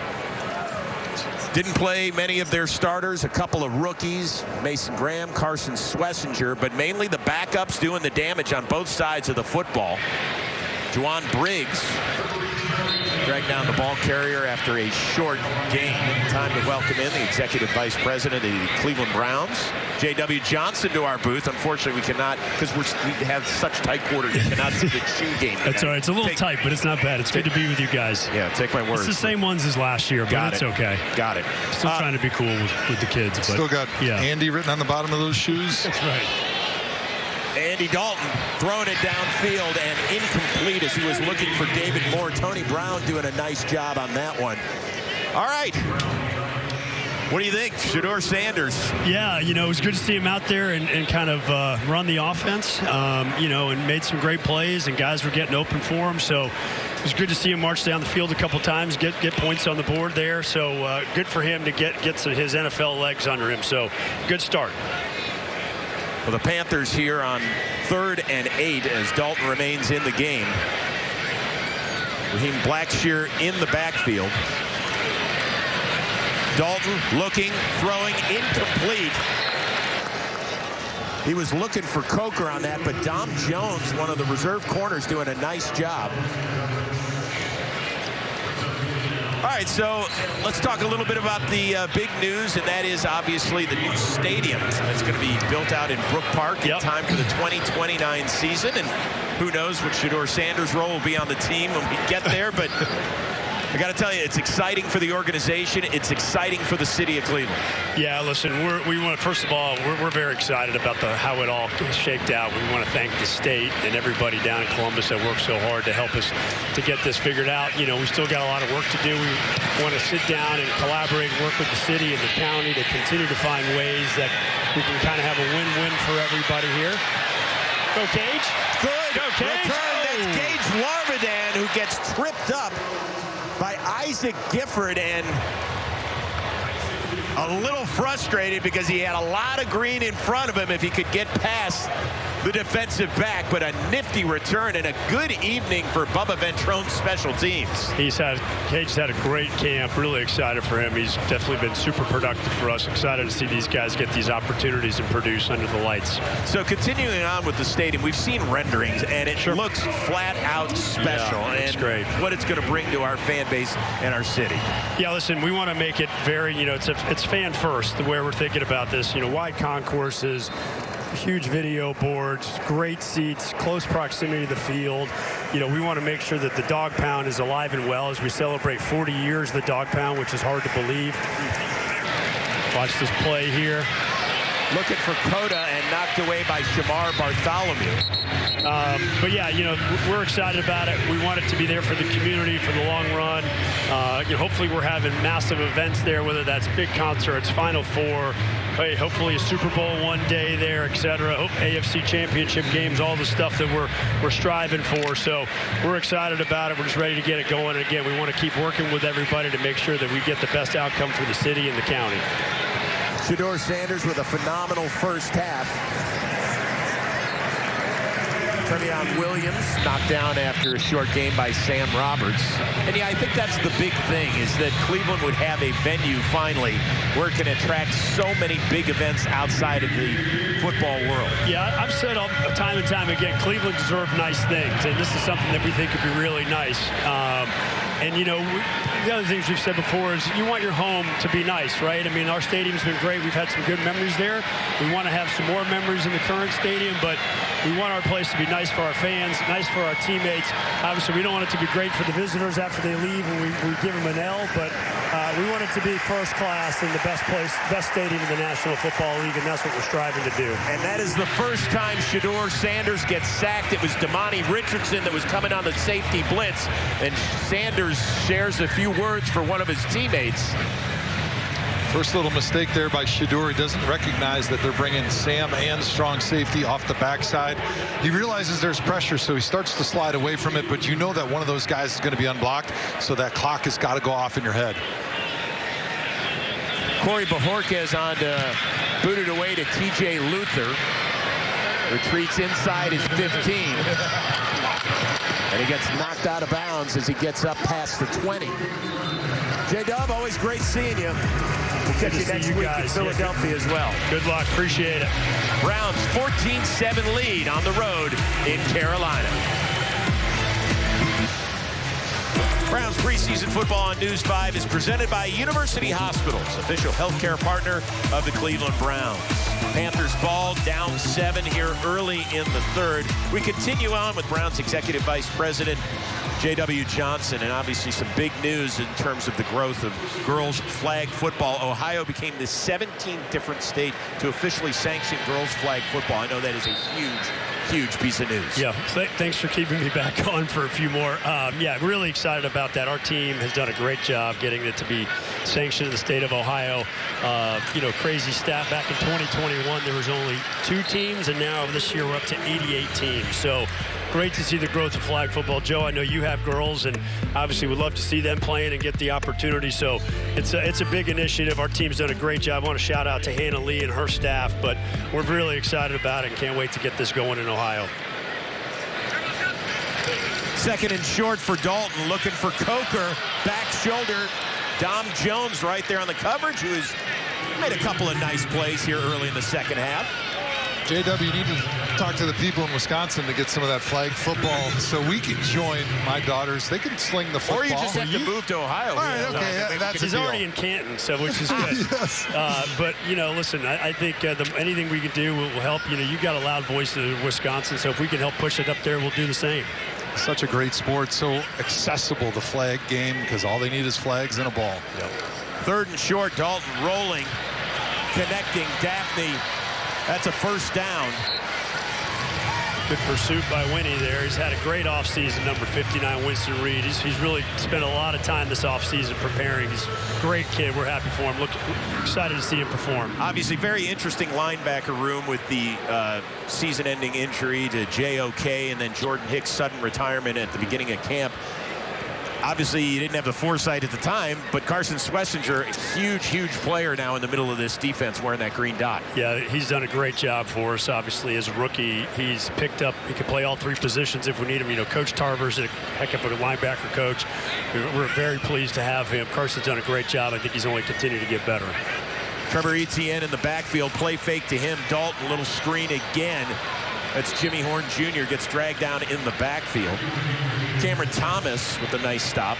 didn't play many of their starters, a couple of rookies, Mason Graham, Carson Schlesinger, but mainly the backups doing the damage on both sides of the football. Juwan Briggs dragged down the ball carrier after a short gain. Time to welcome in the executive vice president of the Cleveland Browns, J.W. Johnson, to our booth. Unfortunately, we cannot, because we have such tight quarters, we cannot see the shoe game. That's all right. It's a little tight, but it's not bad. It's good to be with you guys. Yeah, take my word. It's the same ones as last year, but it's okay. Got it. Still trying to be cool with the kids. But still got Andy written on the bottom of those shoes. That's right. Andy Dalton throwing it downfield and incomplete as he was looking for David Moore. Tony Brown doing a nice job on that one. All right. What do you think, Shedeur Sanders? Yeah, it was good to see him out there and kind of run the offense, and made some great plays, and guys were getting open for him. So it was good to see him march down the field a couple times, get points on the board there. So good for him to get his NFL legs under him. So good start. Well, the Panthers here on 3rd and 8 as Dalton remains in the game. Raheem Blackshear in the backfield. Dalton looking, throwing, incomplete. He was looking for Coker on that, but Dom Jones, one of the reserve corners, doing a nice job. All right, so let's talk a little bit about the big news, and that is obviously the new stadium that's going to be built out in Brook Park in time for the 2029 season. And who knows what Shedeur Sanders' role will be on the team when we get there, but I got to tell you, it's exciting for the organization. It's exciting for the city of Cleveland. Yeah, listen, first of all, we're very excited about how it all shaped out. We want to thank the state and everybody down in Columbus that worked so hard to help us to get this figured out. We still got a lot of work to do. We want to sit down and collaborate and work with the city and the county to continue to find ways that we can kind of have a win-win for everybody here. Go Cage. Good. Go Cage. Return. That's Gage Larvadan, who gets tripped up by Isaac Gifford, and a little frustrated because he had a lot of green in front of him if he could get past the defensive back. But a nifty return and a good evening for Bubba Ventrone's special teams. Cage's had a great camp. Really excited for him. He's definitely been super productive for us. Excited to see these guys get these opportunities and produce under the lights. So continuing on with the stadium, we've seen renderings, and it looks flat out special. Yeah, it's great. What it's going to bring to our fan base and our city. Yeah, listen, we want to make it very, it's fan first, the way we're thinking about this. Wide concourses, huge video boards, great seats, close proximity to the field. We want to make sure that the Dog Pound is alive and well as we celebrate 40 years of the Dog Pound, which is hard to believe. Watch this play here. Looking for Coda and knocked away by Shamar Bartholomew. But yeah, we're excited about it. We want it to be there for the community for the long run. Hopefully we're having massive events there, whether that's big concerts, Final Four, hopefully a Super Bowl one day there, etc. AFC Championship games, all the stuff that we're striving for. So we're excited about it. We're just ready to get it going. And again, we want to keep working with everybody to make sure that we get the best outcome for the city and the county. Shedeur Sanders with a phenomenal first half. Trevion Williams knocked down after a short game by Sam Roberts. And yeah, I think that's the big thing, is that Cleveland would have a venue finally where it can attract so many big events outside of the football world. Yeah, I've said time and time again, Cleveland deserves nice things, and this is something that we think could be really nice. And, the other things we've said before is you want your home to be nice, right? I mean, our stadium's been great. We've had some good memories there. We want to have some more memories in the current stadium, but we want our place to be nice for our fans, nice for our teammates. Obviously, we don't want it to be great for the visitors after they leave and we give them an L, but we want it to be first class and the best stadium in the National Football League, and that's what we're striving to do. And that is the first time Shedeur Sanders gets sacked. It was Damani Richardson that was coming on the safety blitz, and Sanders shares a few words for one of his teammates. First little mistake there by Shedeur. He doesn't recognize that they're bringing Sam and strong safety off the backside. He realizes there's pressure, so he starts to slide away from it, but you know that one of those guys is going to be unblocked, so that clock has got to go off in your head. Corey Bajorquez on to boot it away to TJ Luther. Retreats inside his 15. And he gets knocked out of bounds as he gets up past the 20. J-Dub, always great seeing you. We'll catch you next week in Philadelphia as well. Good luck. Appreciate it. Browns 14-7 lead on the road in Carolina. Browns preseason football on News 5 is presented by University Hospitals, official healthcare partner of the Cleveland Browns. Panthers ball down 7 here early in the third. We continue on with Browns Executive Vice President J.W. Johnson, and obviously some big news in terms of the growth of girls flag football. Ohio became the 17th different state to officially sanction girls flag football. I know that is a huge piece of news. Yeah, thanks for keeping me back on for a few more. Yeah, really excited about that. Our team has done a great job getting it to be sanctioned in the state of Ohio. Crazy stat, back in 2021 there was only 2 teams, and now this year we're up to 88 teams. So great to see the growth of flag football. Joe, I know you have girls, and obviously would love to see them playing and get the opportunity. So it's a big initiative. Our team's done a great job. I want to shout out to Hannah Lee and her staff, but we're really excited about it and can't wait to get this going in Ohio. Second and short for Dalton, looking for Coker. Back shoulder. Dom Jones right there on the coverage, who has made a couple of nice plays here early in the second half. JW, you need to talk to the people in Wisconsin to get some of that flag football so we can join my daughters. They can sling the football. Or you just have to move to Ohio. All right, okay, that's He's already in Canton, so which is good. Yes. But, listen, I think anything we can do will help. You've got a loud voice in Wisconsin, so if we can help push it up there, we'll do the same. Such a great sport, so accessible, the flag game, because all they need is flags and a ball. Yep. 3rd and short, Dalton rolling, connecting, Daphne. That's a first down. Good pursuit by Winnie there. He's had a great offseason, number 59, Winston Reed. He's really spent a lot of time this offseason preparing. He's a great kid. We're happy for him. Excited to see him perform. Obviously, very interesting linebacker room with the season-ending injury to J.O.K. and then Jordan Hicks' sudden retirement at the beginning of camp. Obviously, you didn't have the foresight at the time, but Carson Schlesinger, a huge player now in the middle of this defense wearing that green dot. Yeah, he's done a great job for us. Obviously, as a rookie, he's picked up, he can play all 3 positions if we need him. You know, Coach Tarver's a heck of a linebacker coach. We're very pleased to have him. Carson's done a great job. I think he's only continued to get better. Trevor Etienne in the backfield, play fake to him. Dalton, little screen again. That's Jimmy Horn Jr. gets dragged down in the backfield. Cameron Thomas with a nice stop.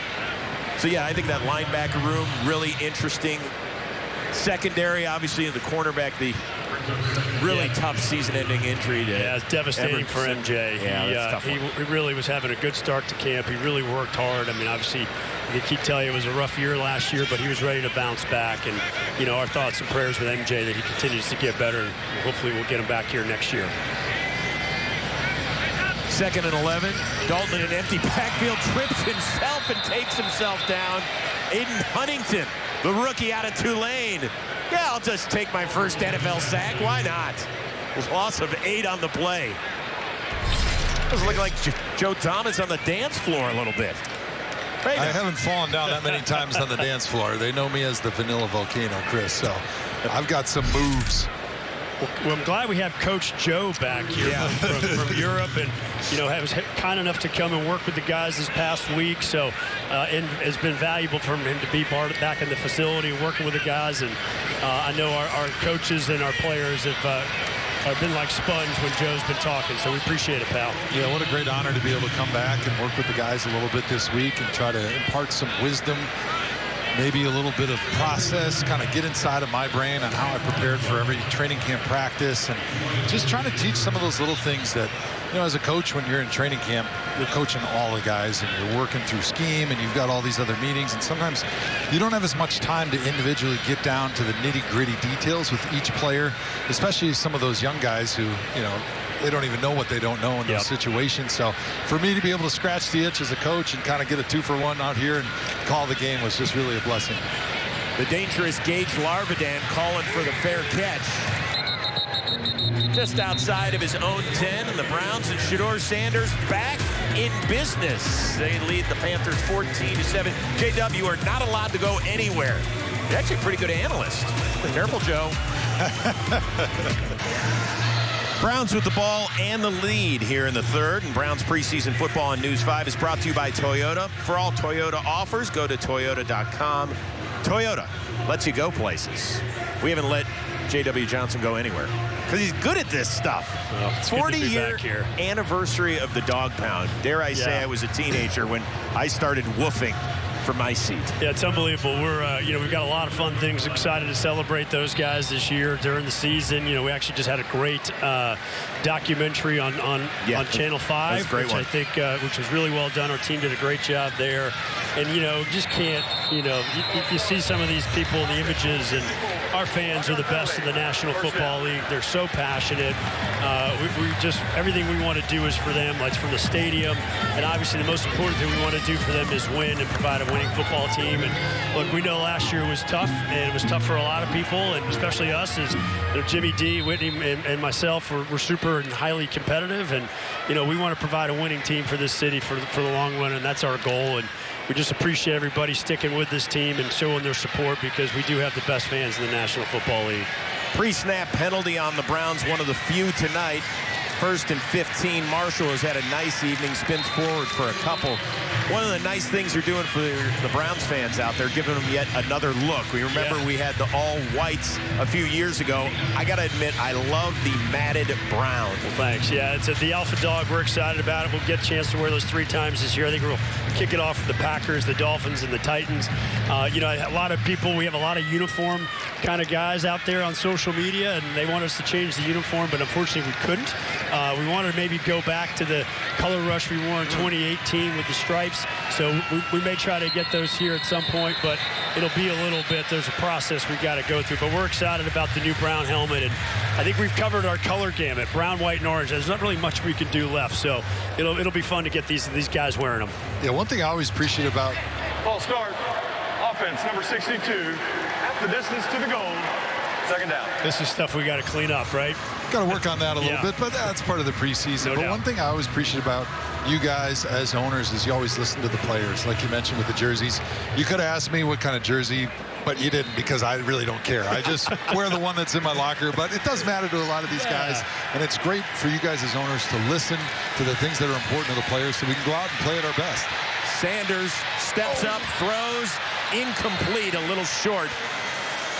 So, yeah, I think that linebacker room, really interesting. Secondary, obviously, in the cornerback, the really tough season-ending injury. It's devastating for MJ. Yeah, he really was having a good start to camp. He really worked hard. I mean, obviously, I keep telling you it was a rough year last year, but he was ready to bounce back. And, you know, our thoughts and prayers with MJ that he continues to get better. And hopefully we'll get him back here next year. 2nd and 11. Dalton in an empty backfield, trips himself and takes himself down. Aiden Huntington, the rookie out of Tulane. Yeah, I'll just take my first NFL sack. Why not? Loss of 8 on the play. Does look like Joe Thomas on the dance floor a little bit. I haven't fallen down that many times on the dance floor. They know me as the Vanilla Volcano, Chris, so I've got some moves. Well, I'm glad we have Coach Joe back here from Europe, and you know, was kind enough to come and work with the guys this past week. So, and it's been valuable for him to be back in the facility and working with the guys. And I know our coaches and our players have been like sponge when Joe's been talking. So we appreciate it, pal. Yeah, what a great honor to be able to come back and work with the guys a little bit this week and try to impart some wisdom. Maybe a little bit of process, kind of get inside of my brain on how I prepared for every training camp practice, and just trying to teach some of those little things that, you know, as a coach, when you're in training camp, you're coaching all the guys and you're working through scheme and you've got all these other meetings, and sometimes you don't have as much time to individually get down to the nitty-gritty details with each player, especially some of those young guys who, you know, they don't even know what they don't know in those situations. So for me to be able to scratch the itch as a coach and kind of get a 2-for-1 out here and call the game was just really a blessing. The dangerous Gage Larvidan calling for the fair catch. Just outside of his own 10, and the Browns and Shedeur Sanders back in business. They lead the Panthers 14-7. JW are not allowed to go anywhere. You're actually a pretty good analyst. Careful, Joe. Browns with the ball and the lead here in the 3rd. And Browns preseason football on News 5 is brought to you by Toyota. For all Toyota offers, go to Toyota.com. Toyota lets you go places. We haven't let J.W. Johnson go anywhere because he's good at this stuff. Well, 40-year anniversary of the dog pound. Dare I say I was a teenager when I started woofing from my seat. Yeah, it's unbelievable. We're, you know, we've got a lot of fun things. Excited to celebrate those guys this year during the season. You know, we actually just had a great documentary on Channel 5, which I think, which was really well done. Our team did a great job there. And, you know, just can't, you know, you see some of these people in the images, and our fans are the best in the National Football League. They're so passionate. We just, everything we want to do is for them. Like from the stadium. And obviously the most important thing we want to do for them is win and provide a winning football team. And look, we know last year was tough, and it was tough for a lot of people, and especially us as, you know, Jimmy D, Whitney, and myself were super and highly competitive. And, you know, we want to provide a winning team for this city for the long run, and that's our goal. And we just appreciate everybody sticking with this team and showing their support, because we do have the best fans in the National Football League. Pre-snap penalty on the Browns, one of the few tonight. 1st and 15. Marshall has had a nice evening, spins forward for a couple. One of the nice things they're doing for the Browns fans out there, giving them yet another look. We remember we had the all-whites a few years ago. I got to admit, I love the matted brown. Well, thanks. Yeah, it's the Alpha Dog. We're excited about it. We'll get a chance to wear those 3 times this year. I think we'll kick it off with the Packers, the Dolphins, and the Titans. You know, a lot of people, we have a lot of uniform kind of guys out there on social media, and they want us to change the uniform, but unfortunately we couldn't. We wanted to maybe go back to the color rush we wore in 2018 with the stripes. So we may try to get those here at some point, but it'll be a little bit. There's a process we've got to go through. But we're excited about the new brown helmet, and I think we've covered our color gamut, brown, white, and orange. There's not really much we can do left, so it'll be fun to get these guys wearing them. Yeah, one thing I always appreciate about False start. Offense, number 62. The distance to the goal. Second down. This is stuff we got to clean up, right? got to work on that a little bit, but that's part of the preseason. No but doubt. one thing I always appreciate about you guys as owners is you always listen to the players, like you mentioned with the jerseys. You could have asked me what kind of jersey, but you didn't, because I really don't care. I just wear the one that's in my locker, but it does matter to a lot of these guys, and it's great for you guys as owners to listen to the things that are important to the players so we can go out and play at our best. Sanders steps up, throws, incomplete, a little short,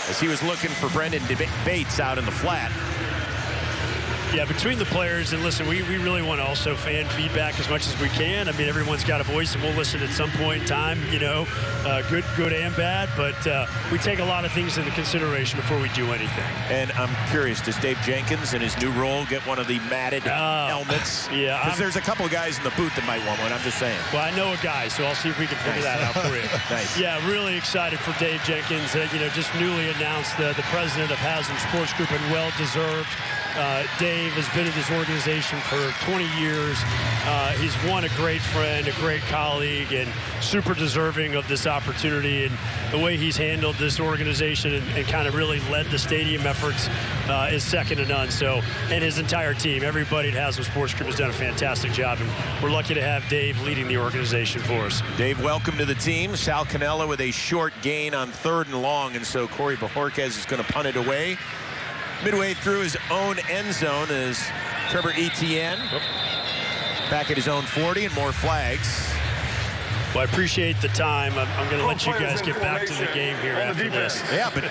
as he was looking for Brendan Bates out in the flat. Yeah, between the players, and listen, we really want to also fan feedback as much as we can. I mean, everyone's got a voice, and we'll listen at some point in time, you know, good and bad, but we take a lot of things into consideration before we do anything. And I'm curious, does Dave Jenkins in his new role get one of the matted helmets? Yeah. Because there's a couple of guys in the booth that might want one, I'm just saying. Well, I know a guy, so I'll see if we can figure that out for you. Nice. Yeah, really excited for Dave Jenkins, you know, just newly announced the president of Haslam Sports Group, and well-deserved. Dave has been in this organization for 20 years. He's won a great friend, a great colleague, and super deserving of this opportunity. And the way he's handled this organization and kind of really led the stadium efforts is second to none. So, and his entire team, everybody at Haslam Sports Group has done a fantastic job, and we're lucky to have Dave leading the organization for us. Dave, welcome to the team. Sal Cannella with a short gain on 3rd and long, and so Corey Bajorquez is going to punt it away. Midway through his own end zone is Trevor Etienne back at his own 40, and more flags. Well, I appreciate the time. I'm going to let you guys get back to the game here after this. Yeah, but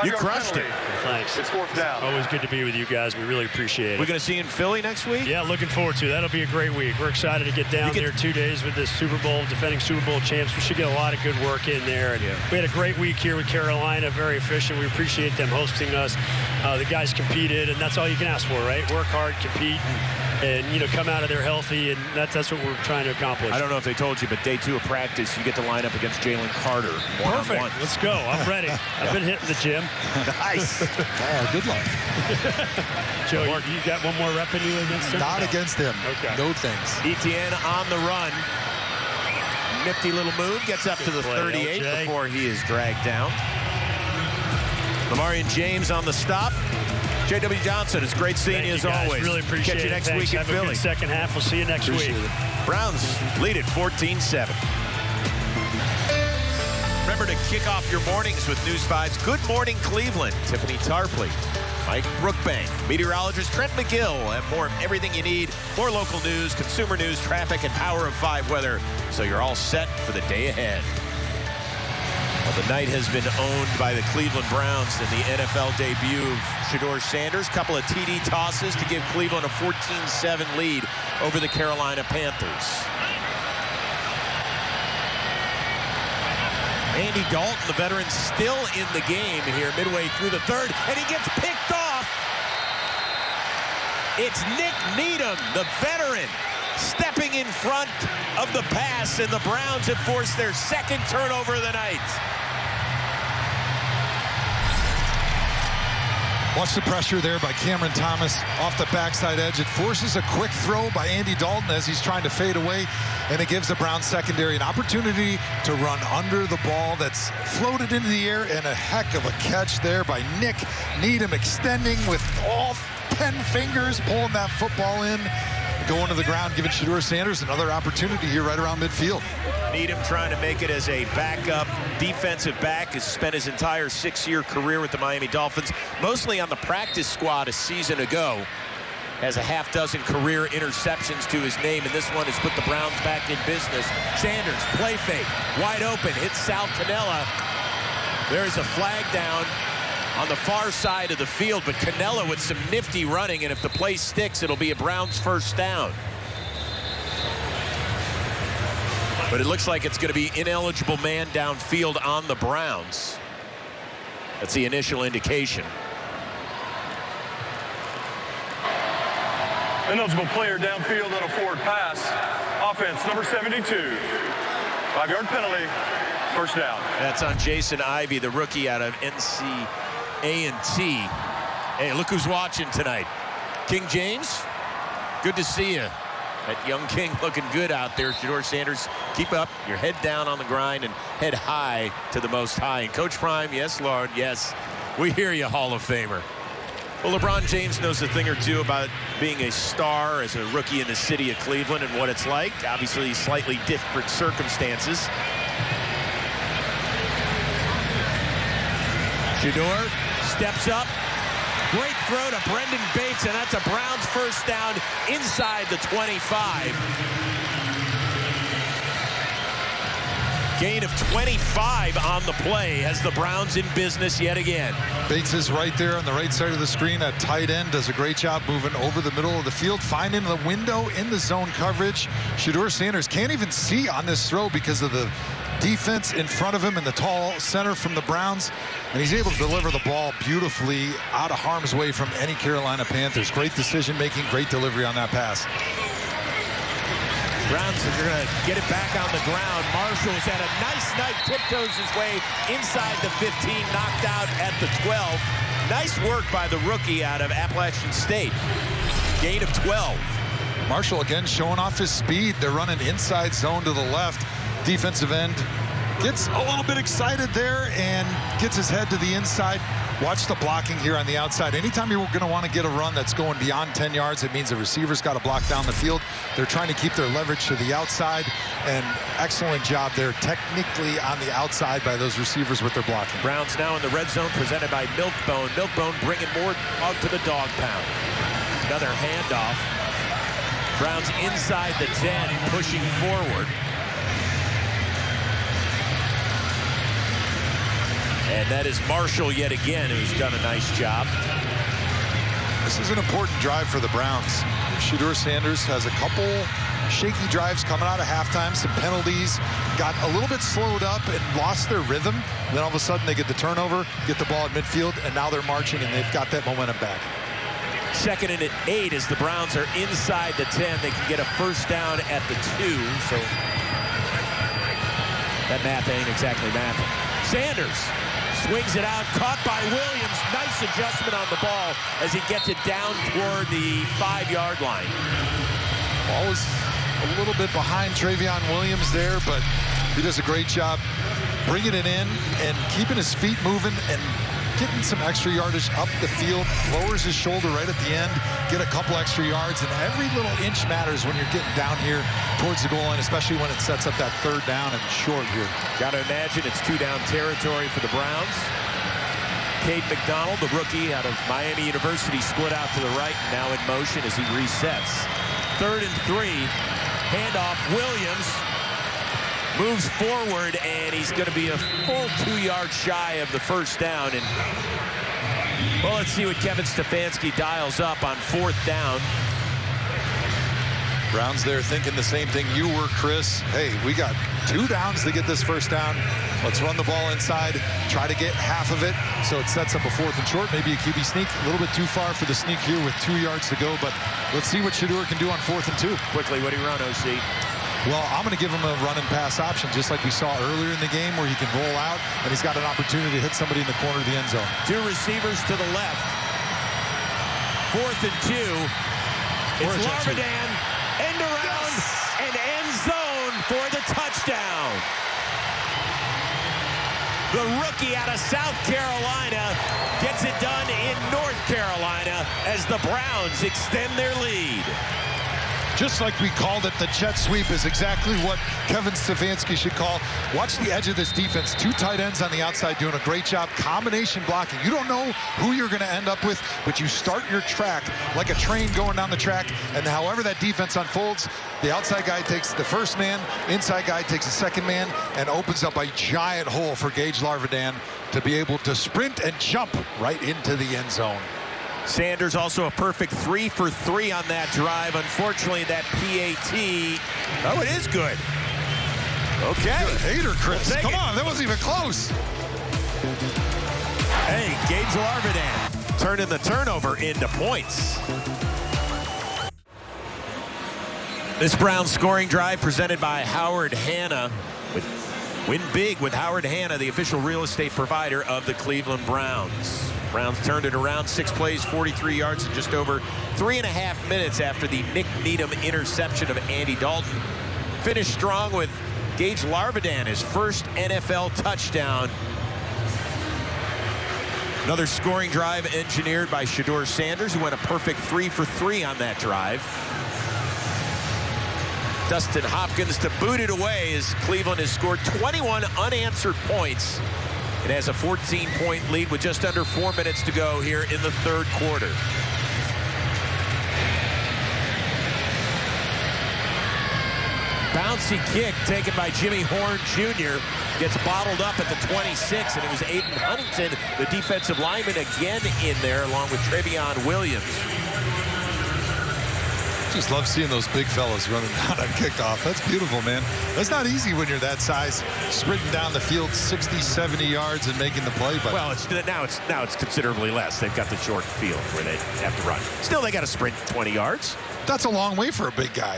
you crushed it. Thanks. It's 4th down. Always good to be with you guys. We really appreciate it. We're going to see you in Philly next week? Yeah, looking forward to it. That'll be a great week. We're excited to get down there 2 days with the Super Bowl, defending Super Bowl champs. We should get a lot of good work in there. And we had a great week here with Carolina, very efficient. We appreciate them hosting us. The guys competed, and that's all you can ask for, right? Work hard, compete, and you know, come out of there healthy, and that's what we're trying to accomplish. I don't know if they told you, but day 2 of practice, you get to line up against Jalen Carter. Perfect. Let's go. I'm ready. I've been hitting the gym. Nice. Good luck. Joe, you got one more rep in you against him? Not against him. Okay. No thanks. Etienne on the run. Nifty little move. Gets up to the 38 LJ. before he is dragged down. Lamarian James on the stop. J.W. Johnson, it's great seeing you as guys. always. Really appreciate Catch you next it. week in Have a Philly. good second half. We'll see you next week. Browns lead at 14-7. Remember to kick off your mornings with News 5's Good Morning Cleveland. Tiffany Tarpley, Mike Brookbank, meteorologist Trent McGill, and more of everything you need. More local news, consumer news, traffic, and Power of 5 weather. So you're all set for the day ahead. Well, the night has been owned by the Cleveland Browns in the NFL debut of Shedeur Sanders. Couple of TD tosses to give Cleveland a 14-7 lead over the Carolina Panthers. Andy Dalton, the veteran, still in the game here midway through the 3rd, and he gets picked off. It's Nick Needham, the veteran, stepping in front of the pass, and the Browns have forced their 2nd turnover of the night. Watch the pressure there by Cameron Thomas off the backside edge. It forces a quick throw by Andy Dalton as he's trying to fade away, and it gives the Browns secondary an opportunity to run under the ball that's floated into the air, and a heck of a catch there by Nick Needham, extending with all 10 fingers, pulling that football in, going to the ground, giving Shedeur Sanders another opportunity here right around midfield. Needham trying to make it as a backup defensive back. Has spent his entire 6-year career with the Miami Dolphins, mostly on the practice squad a season ago. Has a half dozen career interceptions to his name, and this one has put the Browns back in business. Sanders, play fake, wide open, hits Sal Cannella. There's a flag down on the far side of the field, but Cannella with some nifty running, and if the play sticks, it'll be a Browns 1st down. But it looks like it's going to be ineligible man downfield on the Browns. That's the initial indication. Ineligible player downfield on a forward pass. Offense, number 72. 5-yard penalty, first down. That's on Jason Ivey, the rookie out of NC A&T. Hey, look who's watching tonight. King James, good to see you. That young King looking good out there. Shedeur Sanders, keep up your head down on the grind and head high to the most high. And Coach Prime, yes, Lord, yes, we hear you, Hall of Famer. Well, LeBron James knows a thing or two about being a star as a rookie in the city of Cleveland and what it's like. Obviously, slightly different circumstances. Shedeur steps up. Great throw to Brendan Bates, and that's a Browns first down inside the 25. Gain of 25 on the play has the Browns in business yet again. Bates is right there on the right side of the screen. At tight end does a great job moving over the middle of the field, finding the window in the zone coverage. Shedeur Sanders can't even see on this throw because of the defense in front of him and the tall center from the Browns, and he's able to deliver the ball beautifully out of harm's way from any Carolina Panthers. Great decision making, great delivery on that pass. Browns are going to get it back on the ground. Marshall's had a nice night, tiptoes his way inside the 15, knocked out at the 12. Nice work by the rookie out of Appalachian State. Gain of 12. Marshall again showing off his speed. They're running inside zone to the left. Defensive end gets a little bit excited there and gets his head to the inside. Watch the blocking here on the outside. Anytime you're going to want to get a run that's going beyond 10 yards, it means the receiver's got to block down the field. They're trying to keep their leverage to the outside, and excellent job there technically on the outside by those receivers with their blocking. Browns now in the red zone presented by Milkbone. Milkbone bringing more out to the dog pound. Another handoff. Browns inside the 10, pushing forward. And that is Marshall yet again, who's done a nice job. This is an important drive for the Browns. Shedeur Sanders has a couple shaky drives coming out of halftime, some penalties, got a little bit slowed up and lost their rhythm. Then all of a sudden they get the turnover, get the ball at midfield, and now they're marching and they've got that momentum back. Second and 8 as the Browns are inside the 10. They can get a first down at the 2. So that math ain't exactly mathing. Sanders swings it out, caught by Williams. Nice adjustment on the ball as he gets it down toward the 5-yard line. Ball is a little bit behind Travion Williams there, but he does a great job bringing it in and keeping his feet moving and getting some extra yardage up the field. Lowers his shoulder right at the end, get a couple extra yards, and every little inch matters when you're getting down here towards the goal line, especially when it sets up that third down and short here. Got to imagine it's 2-down territory for the Browns. Cade McDonald, the rookie out of Miami University, split out to the right, now in motion as he resets. 3rd and 3, handoff, Williams moves forward, and he's going to be a full 2 yards shy of the first down. And well, let's see what Kevin Stefanski dials up on 4th down. Browns there thinking the same thing you were, Chris. Hey, we got 2 downs to get this first down. Let's run the ball inside, try to get half of it, so it sets up a 4th and short, maybe a QB sneak. A little bit too far for the sneak here with 2 yards to go, but let's see what Shedeur can do on 4th and 2. Quickly, what do you run, OC? Well, I'm going to give him a run and pass option, just like we saw earlier in the game, where he can roll out, and he's got an opportunity to hit somebody in the corner of the end zone. 2 receivers to the left. 4th and 2. It's Larvidan, end around, yes, and end zone for the touchdown. The rookie out of South Carolina gets it done in North Carolina as the Browns extend their lead. Just like we called it, the jet sweep is exactly what Kevin Stefanski should call. Watch the edge of this defense. 2 tight ends on the outside doing a great job. Combination blocking. You don't know who you're going to end up with, but you start your track like a train going down the track, and however that defense unfolds, the outside guy takes the first man, inside guy takes the second man, and opens up a giant hole for Gage Larvidan to be able to sprint and jump right into the end zone. Sanders also a perfect 3 for 3 on that drive. Unfortunately, that PAT, oh, it is good. Okay. You're a hater, Chris. Come on, that wasn't even close. Hey, Gage Larvidan turning the turnover into points. This Browns scoring drive presented by Howard Hanna. Win big with Howard Hanna, the official real estate provider of the Cleveland Browns. Browns turned it around, 6 plays, 43 yards in just over 3.5 minutes after the Nick Needham interception of Andy Dalton. Finished strong with Gage Larvidan, his first NFL touchdown. Another scoring drive engineered by Shedeur Sanders, who went a perfect 3 for 3 on that drive. Dustin Hopkins to boot it away as Cleveland has scored 21 unanswered points. It has a 14-point lead with just under 4 minutes to go here in the third quarter. Bouncy kick taken by Jimmy Horn Jr. Gets bottled up at the 26, and it was Aiden Huntington, the defensive lineman, again in there along with Trevion Williams. Just love seeing those big fellas running down on kickoff. That's beautiful, man. That's not easy when you're that size, sprinting down the field 60, 70 yards and making the play. But well, now it's considerably less. They've got the short field where they have to run. Still, they got to sprint 20 yards. That's a long way for a big guy.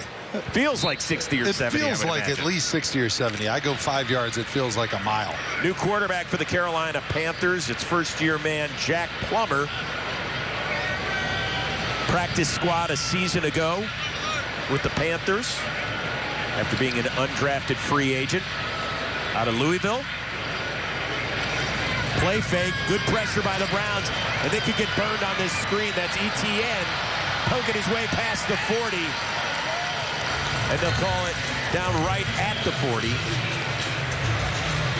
Feels like 60 or 70. It feels like at least 60 or 70. I go 5 yards. It feels like a mile. New quarterback for the Carolina Panthers. It's first-year man Jack Plummer. Practice squad a season ago with the Panthers after being an undrafted free agent out of Louisville. Play fake, good pressure by the Browns, and they could get burned on this screen. That's ETN poking his way past the 40, and they'll call it down right at the 40.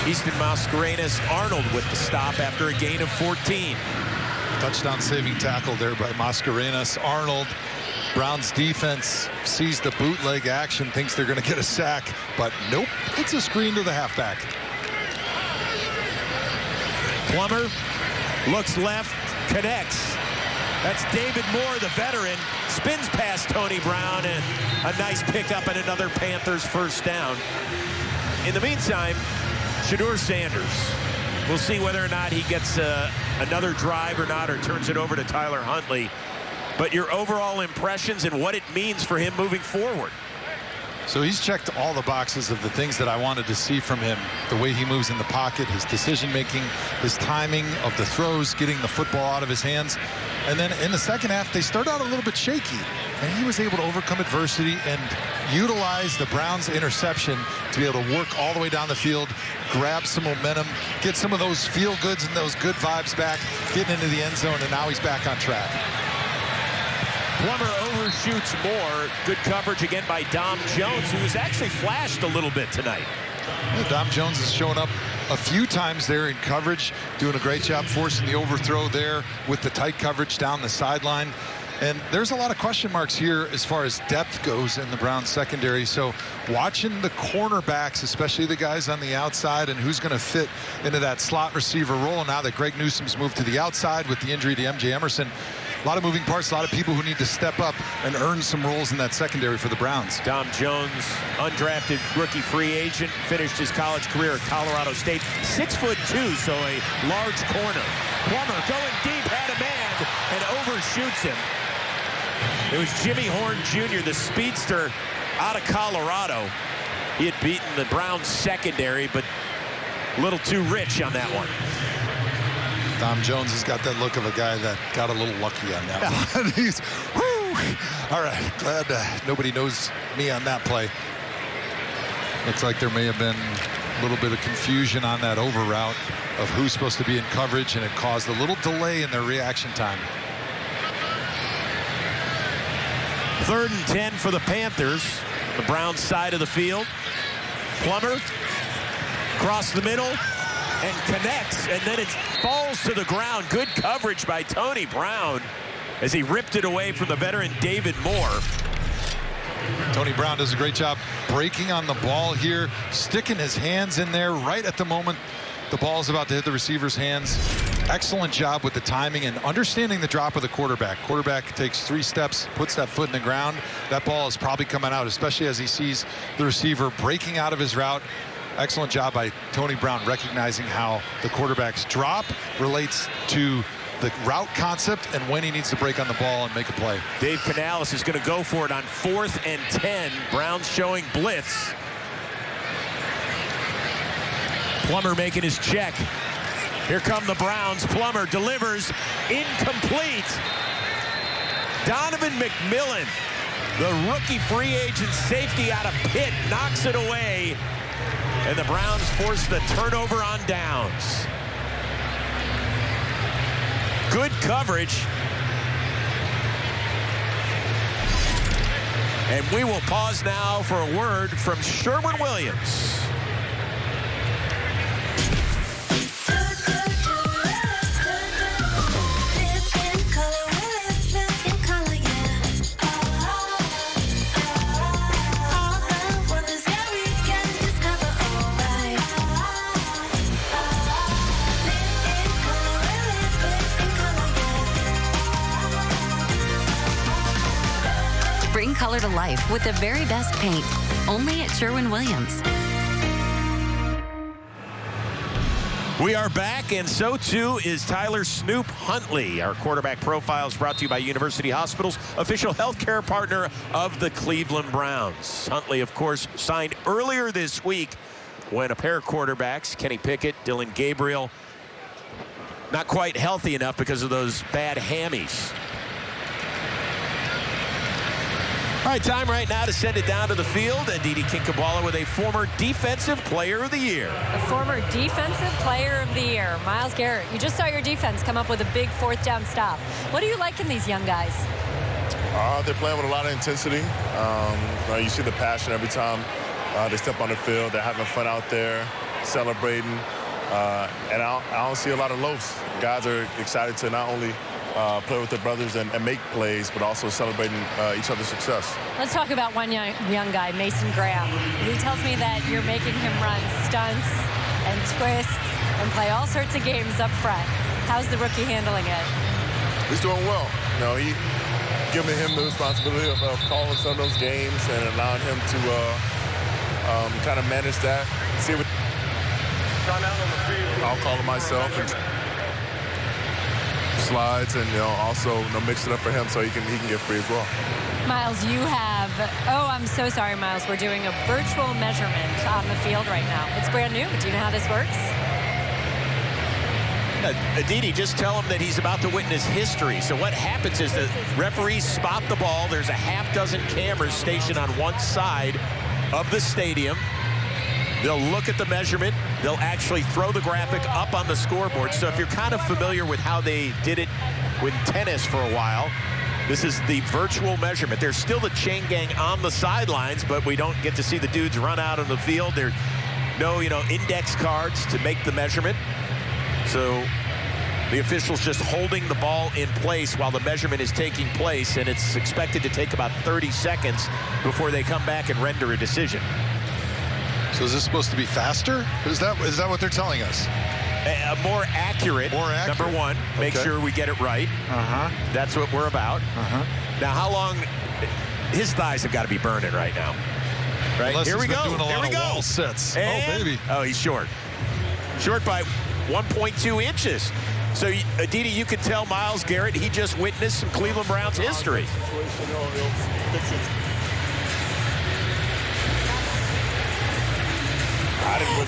Easton Mascarenas Arnold with the stop after a gain of 14. Touchdown saving tackle there by Mascarenas Arnold. Browns defense sees the bootleg action, thinks they're going to get a sack, but nope, it's a screen to the halfback. Plummer looks left, connects. That's David Moore, the veteran, spins past Tony Brown, and a nice pickup and another Panthers first down. In the meantime, Shedeur Sanders. We'll see whether or not he gets another drive or not, or turns it over to Tyler Huntley. But your overall impressions and what it means for him moving forward. So he's checked all the boxes of the things that I wanted to see from him. The way he moves in the pocket, his decision-making, his timing of the throws, getting the football out of his hands. And then in the second half, they start out a little bit shaky. And he was able to overcome adversity and utilize the Browns' interception to be able to work all the way down the field, grab some momentum, get some of those feel-goods and those good vibes back, getting into the end zone, and now he's back on track. Plummer overshoots Moore. Good coverage again by Dom Jones, who was actually flashed a little bit tonight. Yeah, Dom Jones has shown up a few times there in coverage, doing a great job forcing the overthrow there with the tight coverage down the sideline. And there's a lot of question marks here as far as depth goes in the Browns secondary. So watching the cornerbacks, especially the guys on the outside, and who's going to fit into that slot receiver role now that Greg Newsome's moved to the outside with the injury to MJ Emerson. A lot of moving parts, a lot of people who need to step up and earn some roles in that secondary for the Browns. Dom Jones, undrafted rookie free agent, finished his college career at Colorado State. 6'2", so a large corner. Plummer going deep, had a man, and overshoots him. It was Jimmy Horn Jr., the speedster out of Colorado. He had beaten the Browns secondary, but a little too rich on that one. Dom Jones has got that look of a guy that got a little lucky on that one. He's, whoo! All right, glad nobody knows me on that play. Looks like there may have been a little bit of confusion on that over route of who's supposed to be in coverage, and it caused a little delay in their reaction time. 3rd and 10 for the Panthers, the Browns side of the field. Plummer across the middle and connects, and then it falls to the ground. Good coverage by Tony Brown as he ripped it away from the veteran David Moore. Tony Brown does a great job breaking on the ball here, sticking his hands in there right at the moment the ball's about to hit the receiver's hands. Excellent job with the timing and understanding the drop of the quarterback. Quarterback takes 3 steps, puts that foot in the ground. That ball is probably coming out, especially as he sees the receiver breaking out of his route. Excellent job by Tony Brown recognizing how the quarterback's drop relates to the route concept and when he needs to break on the ball and make a play. Dave Canales is going to go for it on 4th and 10. Browns showing blitz. Plummer making his check. Here come the Browns. Plummer delivers incomplete. Donovan McMillan, the rookie free agent safety out of Pitt, knocks it away. And the Browns force the turnover on downs. Good coverage. And we will pause now for a word from Sherwin Williams. Bring color to life with the very best paint. Only at Sherwin-Williams. We are back, and so too is Tyler Snoop Huntley. Our quarterback profile is brought to you by University Hospitals, official healthcare partner of the Cleveland Browns. Huntley, of course, signed earlier this week when a pair of quarterbacks, Kenny Pickett, Dylan Gabriel, not quite healthy enough because of those bad hammies. All right, time right now to send it down to the field. And Didi Kinkabwala with a former Defensive Player of the Year. A former Defensive Player of the Year. Myles Garrett, you just saw your defense come up with a big 4th down stop. What do you like in these young guys? They're playing with a lot of intensity. You see the passion every time they step on the field. They're having fun out there, celebrating. And I don't see a lot of loafs. Guys are excited to not only play with their brothers and make plays, but also celebrating each other's success. Let's talk about one young guy, Mason Graham. He tells me that you're making him run stunts and twists and play all sorts of games up front. How's the rookie handling it? He's doing well. You know, giving him the responsibility of calling some of those games and allowing him to kind of manage that. See what I'll call it myself. And slides and also mix it up for him so he can get free as well. Myles, you have, I'm so sorry, Myles. We're doing a virtual measurement on the field right now. It's brand new. Do you know how this works? Aditi, just tell him that he's about to witness history. So what happens is the referees spot the ball. There's a half dozen cameras stationed on one side of the stadium. They'll look at the measurement. They'll actually throw the graphic up on the scoreboard. So if you're kind of familiar with how they did it with tennis for a while, this is the virtual measurement. There's still the chain gang on the sidelines, but we don't get to see the dudes run out on the field. There's no, index cards to make the measurement. So the official's just holding the ball in place while the measurement is taking place, and it's expected to take about 30 seconds before they come back and render a decision. So is this supposed to be faster? Is that what they're telling us? More accurate. Number one. Make sure we get it right. That's what we're about. Now, how long? His thighs have got to be burning right now. Right? Unless Here we go. Doing a Here lot we of go. wall sits. And, oh, baby. Oh, he's short. Short by 1.2 inches. So, Aditi, you can tell Myles Garrett he just witnessed some Cleveland Browns history.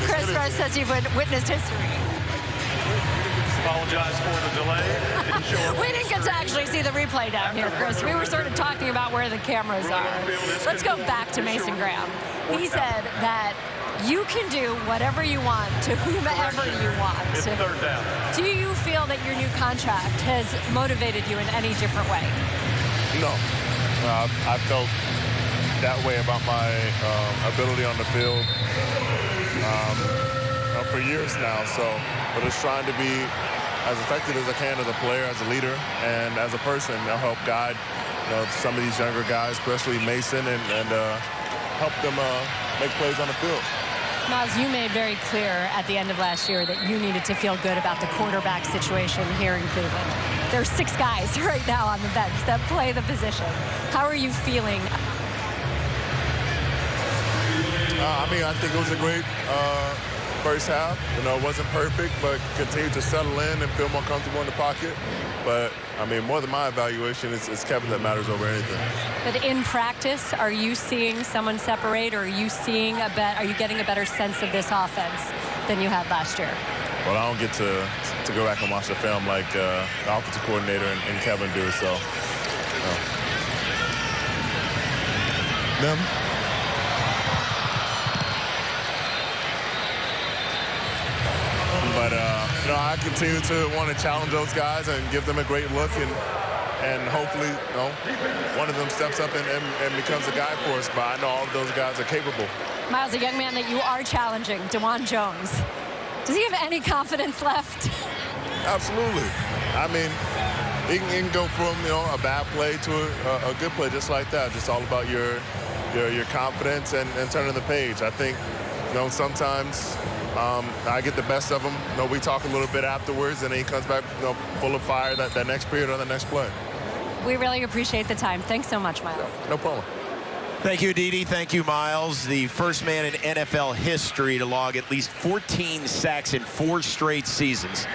Chris Rush says you've witnessed history. Apologize for the delay. We didn't get to actually see the replay down here, Chris. We were sort of talking about where the cameras are. Let's go back to Mason Graham. He said that you can do whatever you want to whomever you want. It's 3rd down. Do you feel that your new contract has motivated you in any different way? No. I felt that way about my ability on the field for years now. But it's trying to be as effective as I can as a player, as a leader, and as a person. I'll help guide some of these younger guys, especially Mason, and help them make plays on the field. Myles, you made very clear at the end of last year that you needed to feel good about the quarterback situation here in Cleveland. There are 6 guys right now on the bench that play the position. How are you feeling? I think it was a great first half. It wasn't perfect, but continued to settle in and feel more comfortable in the pocket. But, I mean, more than my evaluation, it's Kevin that matters over anything. But in practice, are you seeing someone separate, or are you getting a better sense of this offense than you had last year? Well, I don't get to go back and watch the film like the offensive coordinator and Kevin do, so. Them. But, I continue to want to challenge those guys and give them a great look, and hopefully, one of them steps up and becomes a guy for us. But I know all of those guys are capable. Miles, a young man that you are challenging, DeJuan Jones. Does he have any confidence left? Absolutely. I mean, he can go from, a bad play to a good play just like that. Just all about your confidence and turning the page. I think, sometimes I get the best of him. We talk a little bit afterwards, and then he comes back, full of fire that next period or the next play. We really appreciate the time. Thanks so much, Miles. No problem. Thank you, Didi. Thank you, Miles. The first man in NFL history to log at least 14 sacks in 4 straight seasons.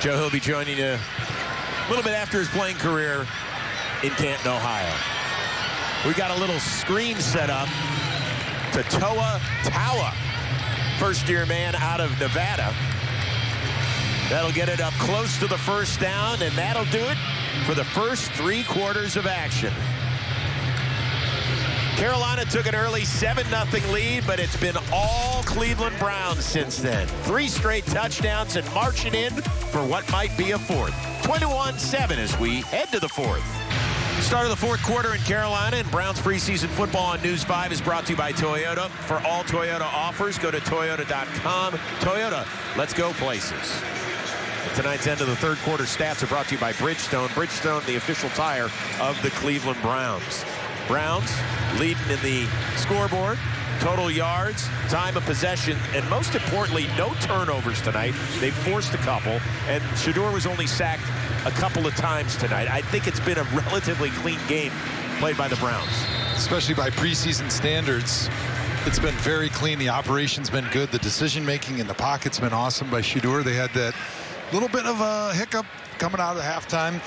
Joe, he'll be joining you a little bit after his playing career in Canton, Ohio. We got a little screen set up to Toa Taua, first-year man out of Nevada. That'll get it up close to the first down, and that'll do it for the first 3 quarters of action. Carolina took an early 7-0 lead, but it's been all Cleveland Browns since then. 3 straight touchdowns and marching in for what might be a 4th. 21-7 as we head to the 4th. Start of the 4th quarter in Carolina, and Browns preseason football on News 5 is brought to you by Toyota. For all Toyota offers, go to Toyota.com. Toyota, let's go places. Tonight's end of the 3rd quarter stats are brought to you by Bridgestone. Bridgestone, the official tire of the Cleveland Browns. Browns leading in the scoreboard, total yards, time of possession, and most importantly, no turnovers tonight. They forced a couple, and Shedeur was only sacked a couple of times tonight. I think it's been a relatively clean game played by the Browns. Especially by preseason standards, it's been very clean. The operation's been good. The decision-making in the pocket's been awesome by Shedeur. They had that little bit of a hiccup coming out of the halftime.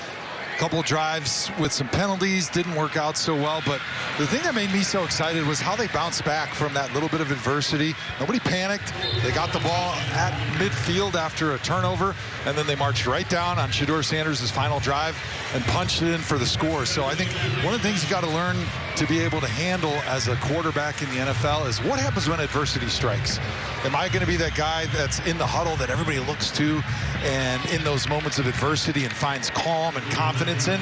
Couple drives with some penalties, didn't work out so well, but the thing that made me so excited was how they bounced back from that little bit of adversity. Nobody panicked. They got the ball at midfield after a turnover, and then they marched right down on Shedeur Sanders' final drive and punched it in for the score. So I think one of the things you got to learn to be able to handle as a quarterback in the NFL is what happens when adversity strikes. Am I going to be that guy that's in the huddle that everybody looks to and in those moments of adversity and finds calm and confidence in?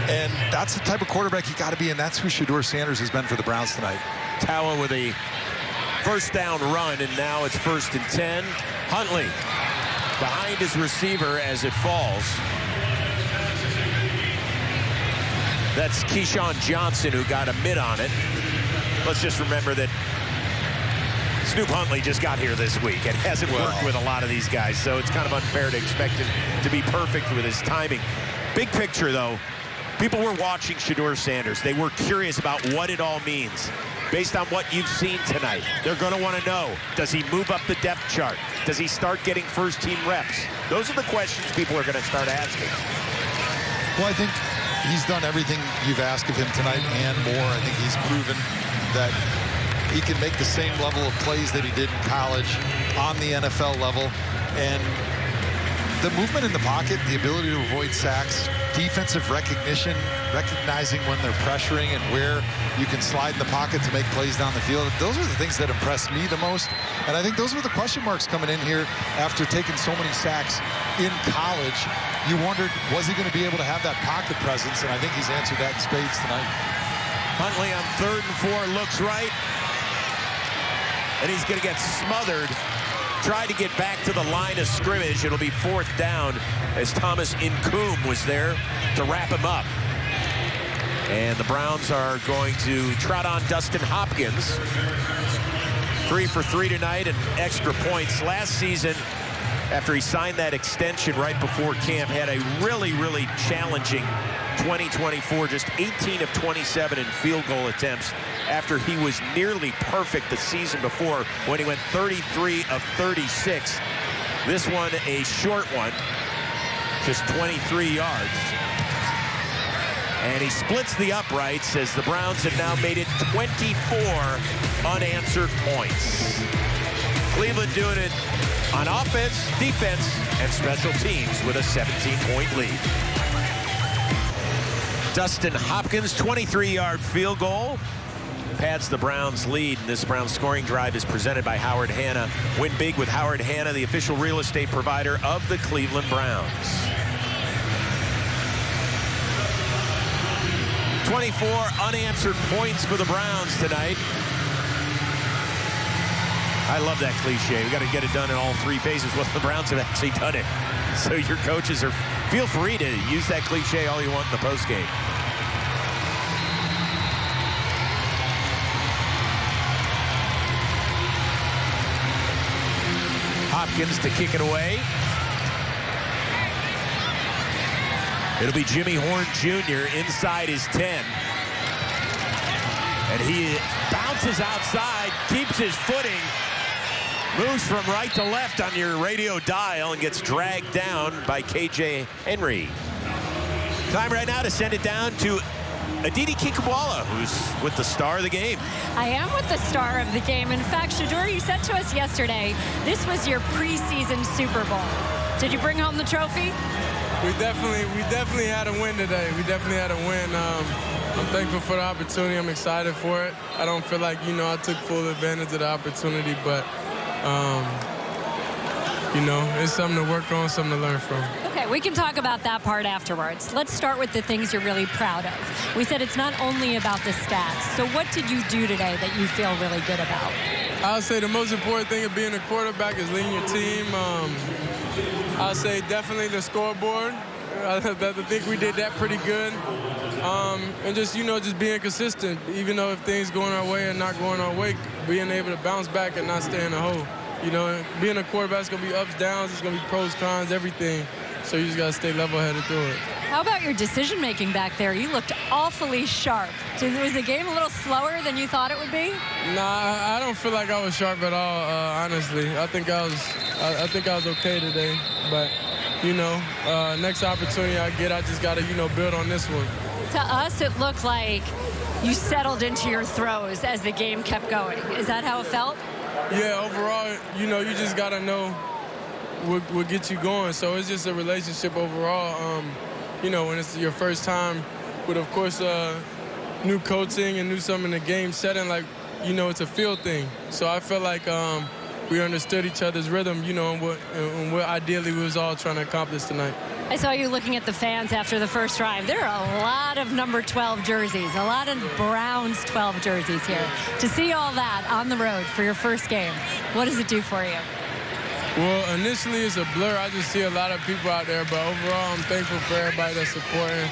And that's the type of quarterback you got to be, and that's who Shedeur Sanders has been for the Browns tonight. Taua with a first down run, and now it's 1st and 10. Huntley behind his receiver as it falls. That's Keyshawn Johnson who got a mid on it. Let's just remember that Snoop Huntley just got here this week and hasn't worked with a lot of these guys, so it's kind of unfair to expect him to be perfect with his timing. Big picture, though, people were watching Shedeur Sanders. They were curious about what it all means. Based on what you've seen tonight, they're going to want to know, does he move up the depth chart? Does he start getting first-team reps? Those are the questions people are going to start asking. Well, I think he's done everything you've asked of him tonight and more. I think he's proven that he can make the same level of plays that he did in college on the NFL level. And the movement in the pocket, the ability to avoid sacks, defensive recognition, recognizing when they're pressuring and where you can slide in the pocket to make plays down the field. Those are the things that impressed me the most. And I think those were the question marks coming in here after taking so many sacks in college. You wondered, was he going to be able to have that pocket presence? And I think he's answered that in spades tonight. Huntley on 3rd and 4, looks right. And he's going to get smothered. Tried to get back to the line of scrimmage. It'll be 4th down as Thomas Incoom was there to wrap him up. And the Browns are going to trot on Dustin Hopkins. 3 for 3 tonight and extra points. Last season, after he signed that extension right before camp, had a really, really challenging 2024, just 18 of 27 in field goal attempts. after he was nearly perfect the season before when he went 33 of 36. This one a short one, just 23 yards. And he splits the uprights as the Browns have now made it 24 unanswered points. Cleveland doing it on offense, defense, and special teams with a 17-point lead. Dustin Hopkins, 23-yard field goal, pads the Browns' lead. And this Browns scoring drive is presented by Howard Hanna. Win big with Howard Hanna, the official real estate provider of the Cleveland Browns. 24 unanswered points for the Browns tonight. I love that cliche. We got to get it done in all three phases. Well, the Browns have actually done it. So your coaches feel free to use that cliche all you want in the postgame. Hopkins to kick it away. It'll be Jimmy Horn Jr. inside his 10. And he bounces outside, keeps his footing, moves from right to left on your radio dial and gets dragged down by KJ Henry. Time right now to send it down to Aditi Kikabwala, who's with the star of the game. I am with the star of the game. In fact, Shador, you said to us yesterday, this was your preseason Super Bowl. Did you bring home the trophy? We definitely had a win today. We definitely had a win. I'm thankful for the opportunity. I'm excited for it. I don't feel like, I took full advantage of the opportunity, but, it's something to work on, something to learn from. Okay, we can talk about that part afterwards. Let's start with the things you're really proud of. We said it's not only about the stats. So what did you do today that you feel really good about? I'll say the most important thing of being a quarterback is leading your team. I'll say definitely the scoreboard. I think we did that pretty good. And just being consistent, even though if things going our way and not going our way, being able to bounce back and not stay in the hole. Being a quarterback is going to be ups, downs, it's going to be pros, cons, everything. So you just got to stay level-headed through it. How about your decision-making back there? You looked awfully sharp. Was the game a little slower than you thought it would be? Nah, I don't feel like I was sharp at all, honestly. I think I was okay today. But, next opportunity I get, I just got to, build on this one. To us, it looked like you settled into your throws as the game kept going. Is that how it felt? Yeah, overall, you just got to know what gets you going. So it's just a relationship overall. When it's your first time with, of course, new coaching and new something in the game setting, like, it's a field thing. So I felt like we understood each other's rhythm, and what ideally we was all trying to accomplish tonight. I saw you looking at the fans after the first drive. There are a lot of number 12 jerseys, a lot of Browns 12 jerseys here. To see all that on the road for your first game, what does it do for you? Well, initially it's a blur. I just see a lot of people out there, but overall I'm thankful for everybody that's supporting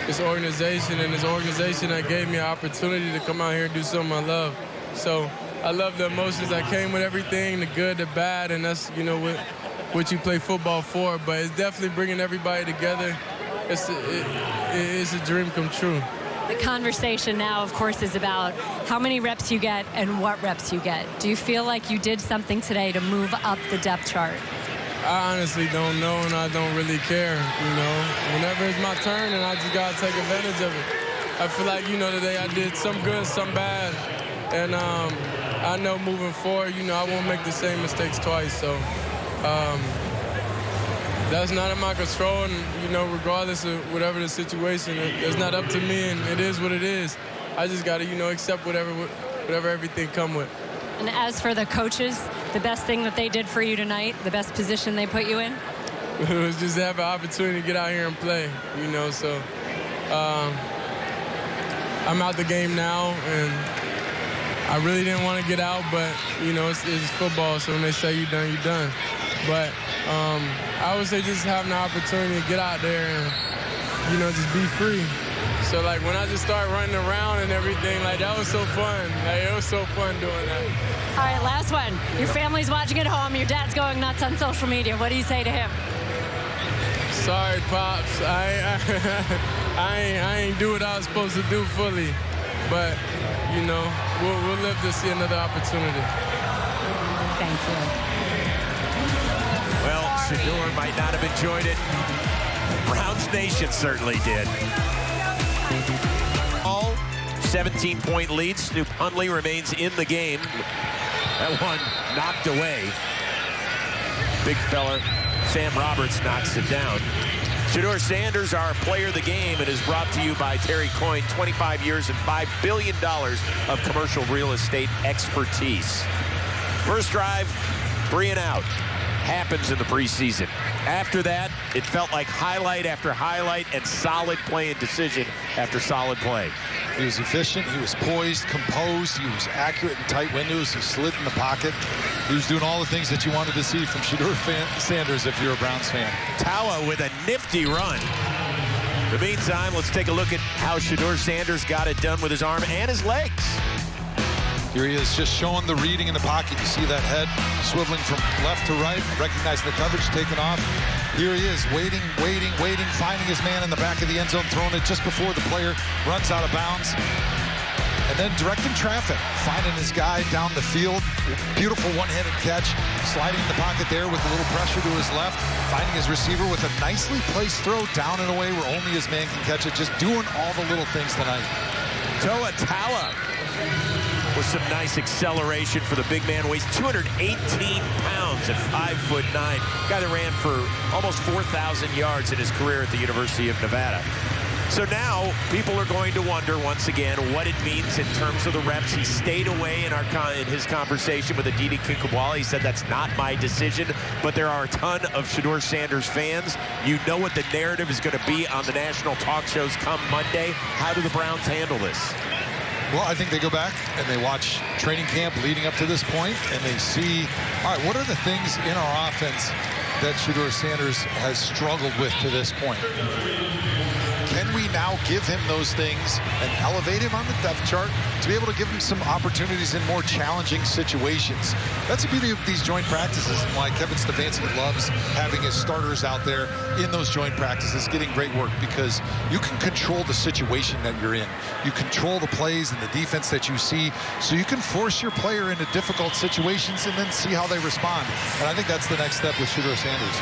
this organization and this organization that gave me an opportunity to come out here and do something I love. So I love the emotions that came with everything, the good, the bad, and that's, what you play football for. But it's definitely bringing everybody together. It's a dream come true. The conversation now, of course, is about how many reps you get and what reps you get. Do you feel like you did something today to move up the depth chart? I honestly don't know, and I don't really care, Whenever it's my turn, and I just got to take advantage of it. I feel like, today I did some good, some bad. And I know moving forward, I won't make the same mistakes twice. So that's not in my control. And, regardless of whatever the situation, it's not up to me, and it is what it is. I just got to, accept whatever everything come with. And as for the coaches, the best thing that they did for you tonight, the best position they put you in? It was just have an opportunity to get out here and play, So I'm out the game now, and I really didn't want to get out, but, it's football, so when they say you're done, you're done. But I would say just having the opportunity to get out there and, just be free. So, like, when I just started running around and everything, like, that was so fun. Like, it was so fun doing that. All right, last one. Your family's watching at home. Your dad's going nuts on social media. What do you say to him? Sorry, Pops. I ain't do what I was supposed to do fully. But, you know, we'll live to see another opportunity. Thank you. Well, Shedeur might not have enjoyed it. Browns Nation certainly did. All 17-point lead. Snoop Hundley remains in the game. That one knocked away. Big fella Sam Roberts knocks it down. Shedeur Sanders, our player of the game, and is brought to you by Terry Coyne, 25 years and $5 billion of commercial real estate expertise. First drive, 3 and out. Happens in the preseason. After that, it felt like highlight after highlight and solid play and decision after solid play. He was efficient, he was poised, composed, he was accurate in tight windows, he slid in the pocket. He was doing all the things that you wanted to see from Shedeur Sanders if you're a Browns fan. Tawa with a nifty run. In the meantime, let's take a look at how Shedeur Sanders got it done with his arm and his legs. Here he is, just showing the reading in the pocket. You see that head swiveling from left to right, recognizing the coverage, taking off. Here he is, waiting, finding his man in the back of the end zone, throwing it just before the player runs out of bounds. And then directing traffic, finding his guy down the field. Beautiful one-handed catch, sliding in the pocket there with a little pressure to his left, finding his receiver with a nicely placed throw down and away where only his man can catch it, just doing all the little things tonight. Toa Tawa with some nice acceleration for the big man. Weighs 218 pounds at 5'9". Guy that ran for almost 4,000 yards in his career at the University of Nevada. So now people are going to wonder once again what it means in terms of the reps. He stayed away in his conversation with Aditi Kinkhabwala. He said that's not my decision, but there are a ton of Shedeur Sanders fans. You know what the narrative is going to be on the national talk shows come Monday. How do the Browns handle this? Well, I think they go back and they watch training camp leading up to this point, and they see, all right, what are the things in our offense that Shedeur Sanders has struggled with to this point? Can we now give him those things and elevate him on the depth chart to be able to give him some opportunities in more challenging situations? That's the beauty of these joint practices and why Kevin Stefanski loves having his starters out there in those joint practices getting great work, because you can control the situation that you're in. You control the plays and the defense that you see, so you can force your player into difficult situations and then see how they respond. And I think that's the next step with Shedeur Sanders.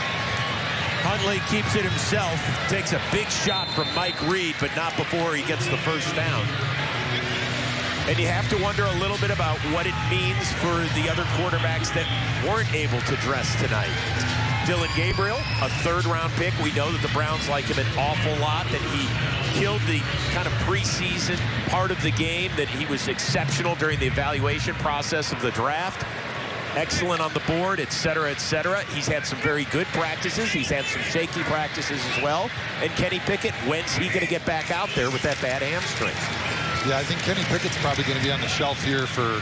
Hundley keeps it himself, takes a big shot from Mike Reed, but not before he gets the first down. And you have to wonder a little bit about what it means for the other quarterbacks that weren't able to dress tonight. Dylan Gabriel, a third-round pick. We know that the Browns like him an awful lot, that he killed the kind of preseason part of the game, that he was exceptional during the evaluation process of the draft. Excellent on the board, et cetera, et cetera. He's had some very good practices. He's had some shaky practices as well. And Kenny Pickett, when's he going to get back out there with that bad hamstring? Yeah, I think Kenny Pickett's probably going to be on the shelf here for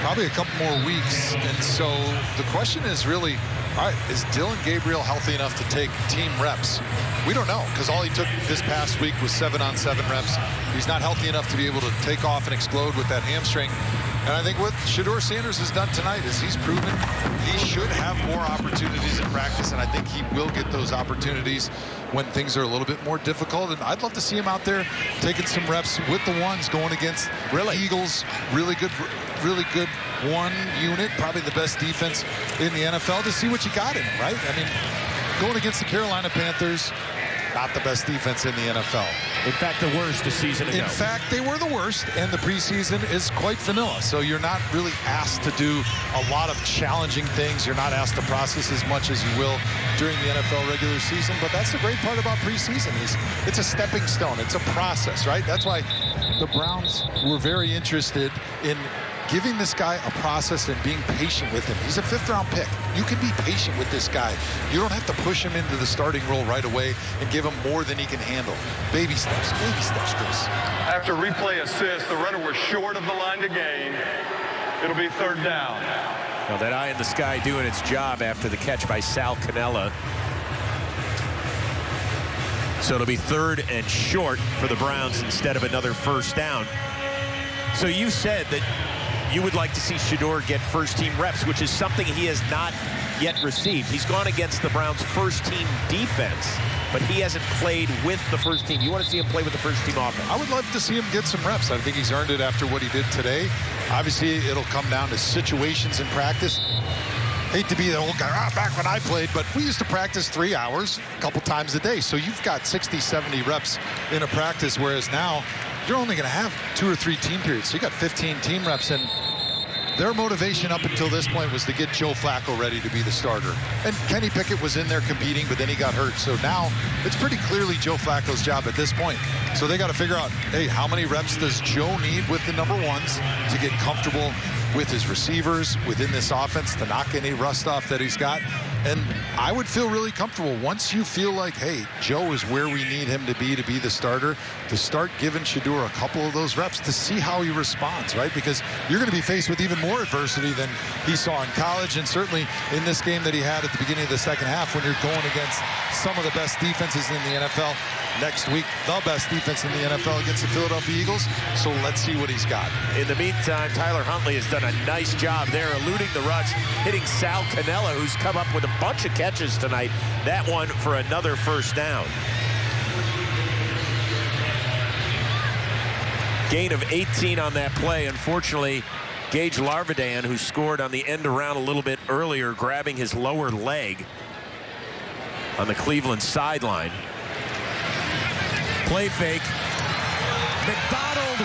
probably a couple more weeks. And so the question is really, all right, is Dylan Gabriel healthy enough to take team reps? We don't know, because all he took this past week was 7-on-7 reps. He's not healthy enough to be able to take off and explode with that hamstring. And I think what Shedeur Sanders has done tonight is he's proven he should have more opportunities in practice, and I think he will get those opportunities when things are a little bit more difficult. And I'd love to see him out there taking some reps with the ones, going against Eagles, really good one unit, probably the best defense in the NFL, to see what you got in him, right? I mean, going against the Carolina Panthers, not the best defense in the NFL. In fact, the worst a season ago. In fact, they were the worst, and the preseason is quite vanilla. So you're not really asked to do a lot of challenging things. You're not asked to process as much as you will during the NFL regular season. But that's the great part about preseason, is it's a stepping stone. It's a process, right? That's why the Browns were very interested in giving this guy a process and being patient with him. He's a 5th-round pick. You can be patient with this guy. You don't have to push him into the starting role right away and give him more than he can handle. Baby steps, Chris. After replay assist, the runner was short of the line to gain. It'll be 3rd down. Well, that eye in the sky doing its job after the catch by Sal Cannella. So it'll be 3rd and short for the Browns instead of another first down. So you said that you would like to see Shedeur get first-team reps, which is something he has not yet received. He's gone against the Browns' first-team defense, but he hasn't played with the first team. You want to see him play with the first-team offense? I would love to see him get some reps. I think he's earned it after what he did today. Obviously, it'll come down to situations in practice. Hate to be the old guy, back when I played, but we used to practice 3 hours a couple times a day. So you've got 60, 70 reps in a practice, whereas now you're only going to have 2 or 3 team periods. So you got 15 team reps, and their motivation up until this point was to get Joe Flacco ready to be the starter. And Kenny Pickett was in there competing, but then he got hurt. So now it's pretty clearly Joe Flacco's job at this point. So they got to figure out, hey, how many reps does Joe need with the number ones to get comfortable with his receivers within this offense to knock any rust off that he's got? And I would feel really comfortable once you feel like, hey, Joe is where we need him to be the starter, to start giving Shedeur a couple of those reps to see how he responds, right? Because you're going to be faced with even more adversity than he saw in college, and certainly in this game that he had at the beginning of the second half when you're going against some of the best defenses in the NFL. Next week, the best defense in the NFL against the Philadelphia Eagles. So let's see what he's got. In the meantime, Tyler Huntley has done a nice job there, eluding the rush, hitting Sal Cannella, who's come up with a bunch of catches tonight. That one for another first down. Gain of 18 on that play. Unfortunately, Gage Larvidan, who scored on the end around a little bit earlier, grabbing his lower leg on the Cleveland sideline. Play fake. McDonald.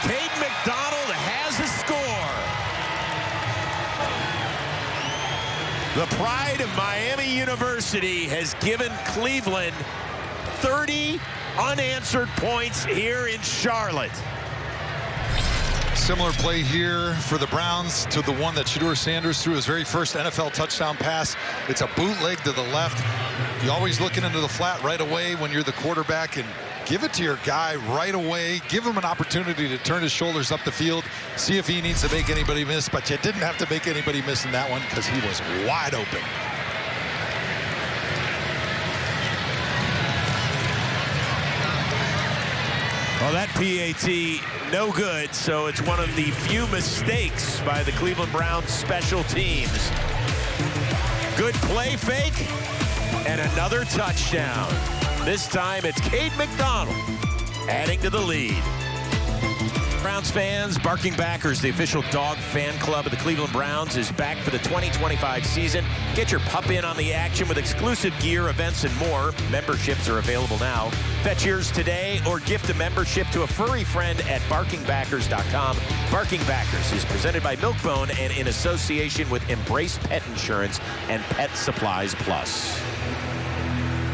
Caden McDonald has a score. The pride of Miami University has given Cleveland 30 unanswered points here in Charlotte. Similar play here for the Browns to the one that Shedeur Sanders threw his very first NFL touchdown pass. It's a bootleg to the left. You're always looking into the flat right away when you're the quarterback, and give it to your guy right away. Give him an opportunity to turn his shoulders up the field, see if he needs to make anybody miss, but you didn't have to make anybody miss in that one because he was wide open. Well, that PAT, no good, so it's one of the few mistakes by the Cleveland Browns special teams. Good play fake, and another touchdown. This time it's Caden McDonald adding to the lead. Browns fans, Barking Backers, the official dog fan club of the Cleveland Browns, is back for the 2025 season. Get your pup in on the action with exclusive gear, events, and more. Memberships are available now. Fetch yours today or gift a membership to a furry friend at barkingbackers.com. Barking Backers is presented by Milkbone and in association with Embrace Pet Insurance and Pet Supplies Plus.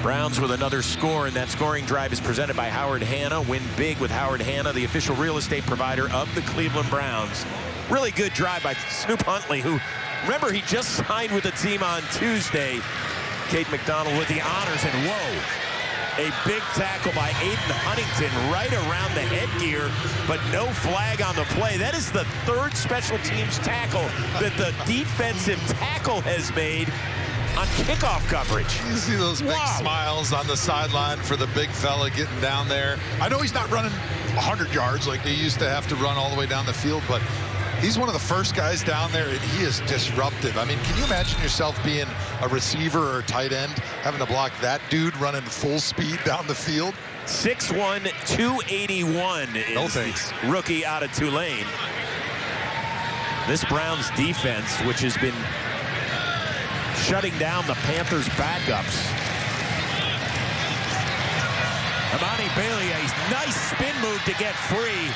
Browns with another score, and that scoring drive is presented by Howard Hanna. Win big with Howard Hanna, the official real estate provider of the Cleveland Browns. Really good drive by Snoop Huntley, who, remember, he just signed with the team on Tuesday. Caden McDonald with the honors, and whoa, a big tackle by Aiden Huntington right around the headgear, but no flag on the play. That is the third special teams tackle that the defensive tackle has made on kickoff coverage. You see those big smiles on the sideline for the big fella getting down there. I know he's not running 100 yards like they used to have to run all the way down the field, but he's one of the first guys down there, and he is disruptive. I mean, can you imagine yourself being a receiver or a tight end, having to block that dude running full speed down the field? 6'1", 281 is the rookie out of Tulane. This Browns defense, which has been shutting down the Panthers' backups. Amani Bailey, a nice spin move to get free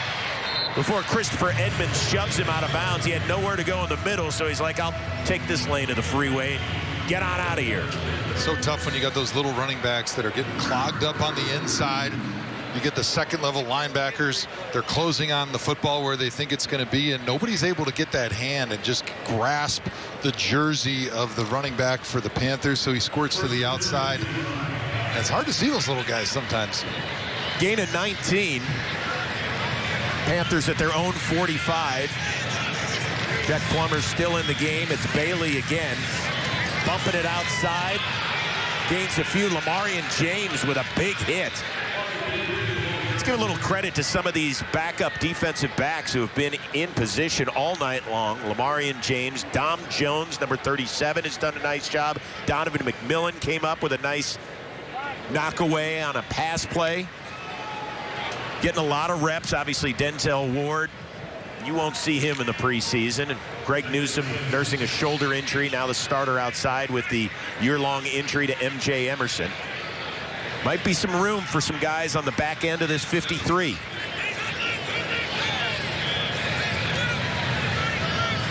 before Christopher Edmonds shoves him out of bounds. He had nowhere to go in the middle, so he's like, I'll take this lane of the freeway. Get on out of here. It's so tough when you got those little running backs that are getting clogged up on the inside. You get the second-level linebackers. They're closing on the football where they think it's going to be, and nobody's able to get that hand and just grasp the jersey of the running back for the Panthers, so he squirts to the outside. And it's hard to see those little guys sometimes. Gain of 19. Panthers at their own 45. Jack Plummer's still in the game. It's Bailey again. Bumping it outside. Gains a few. Lamarian James with a big hit. Let's give a little credit to some of these backup defensive backs who have been in position all night long. Lamarian James, Dom Jones, number 37, has done a nice job. Donovan McMillan came up with a nice knockaway on a pass play. Getting a lot of reps. Obviously, Denzel Ward, you won't see him in the preseason. And Greg Newsome nursing a shoulder injury, now the starter outside with the year-long injury to M.J. Emerson. Might be some room for some guys on the back end of this 53.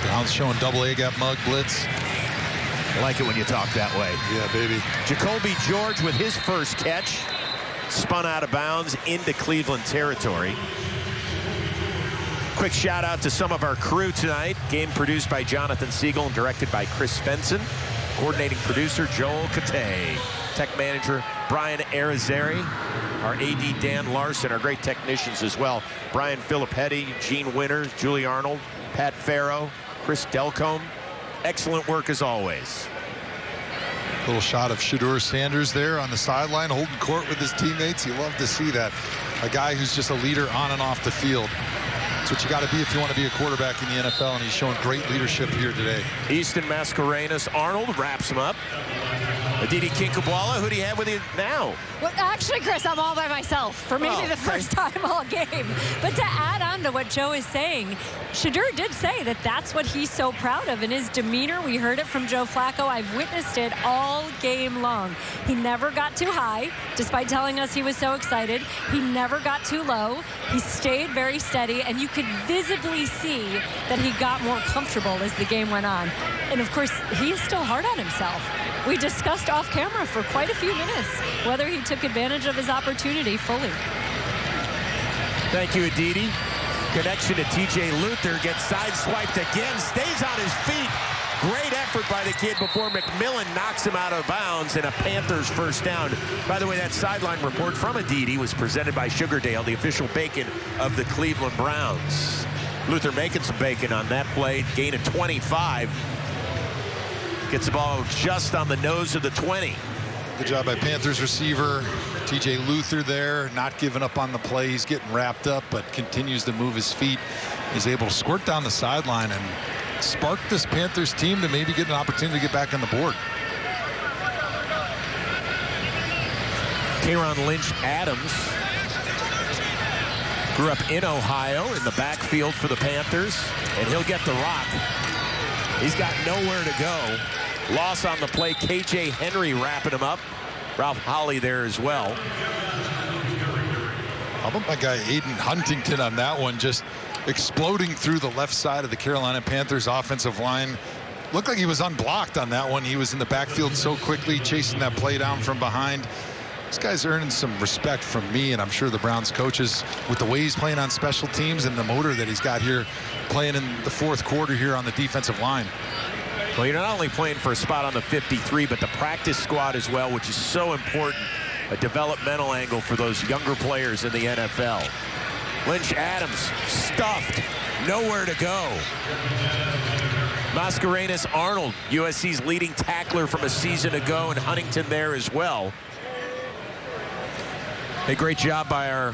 Browns showing double A gap mug blitz. I like it when you talk that way. Yeah, baby. Jacoby George with his first catch. Spun out of bounds into Cleveland territory. Quick shout out to some of our crew tonight. Game produced by Jonathan Siegel and directed by Chris Svensson. Coordinating producer Joel Kate. Tech manager Brian Arizari. Our AD Dan Larson. Our great technicians as well. Brian Filippetti, Gene Winters, Julie Arnold, Pat Farrow, Chris Delcombe. Excellent work as always. Little shot of Shedeur Sanders there on the sideline holding court with his teammates. You love to see that. A guy who's just a leader on and off the field. That's what you got to be if you want to be a quarterback in the NFL, and he's showing great leadership here today. Easton Mascarenas Arnold wraps him up. Aditi Kinkabwala, who do you have with you now? Well, actually, Chris, I'm all by myself for maybe the first time all game. But to add on to what Joe is saying, Shedeur did say that that's what he's so proud of in his demeanor. We heard it from Joe Flacco. I've witnessed it all game long. He never got too high, despite telling us he was so excited. He never got too low. He stayed very steady, and you could visibly see that he got more comfortable as the game went on. And, of course, he is still hard on himself. We discussed off camera for quite a few minutes whether he took advantage of his opportunity fully. Thank you, Aditi. Connection to TJ Luther, gets sideswiped again, stays on his feet. Great effort by the kid before McMillan knocks him out of bounds, and a Panthers first down. By the way, that sideline report from Aditi was presented by Sugardale, the official bacon of the Cleveland Browns. Luther making some bacon on that play, gain of 25. Gets the ball just on the nose of the 20. Good job by Panthers receiver TJ Luther there, not giving up on the play. He's getting wrapped up, but continues to move his feet. He's able to squirt down the sideline and spark this Panthers team to maybe get an opportunity to get back on the board. K'Ron Lynch Adams grew up in Ohio in the backfield for the Panthers, and he'll get the rock. He's got nowhere to go. Loss on the play. KJ Henry wrapping him up. Ralph Holley there as well. How about my guy Aiden Huntington on that one, just exploding through the left side of the Carolina Panthers offensive line. Looked like he was unblocked on that one. He was in the backfield so quickly, chasing that play down from behind. This guy's earning some respect from me, and I'm sure the Browns coaches, with the way he's playing on special teams and the motor that he's got here playing in the fourth quarter here on the defensive line. Well, you're not only playing for a spot on the 53, but the practice squad as well, which is so important. A developmental angle for those younger players in the NFL. Lynch Adams stuffed, nowhere to go. Mascarenas Arnold, USC's leading tackler from a season ago, and Huntington there as well. A great job by our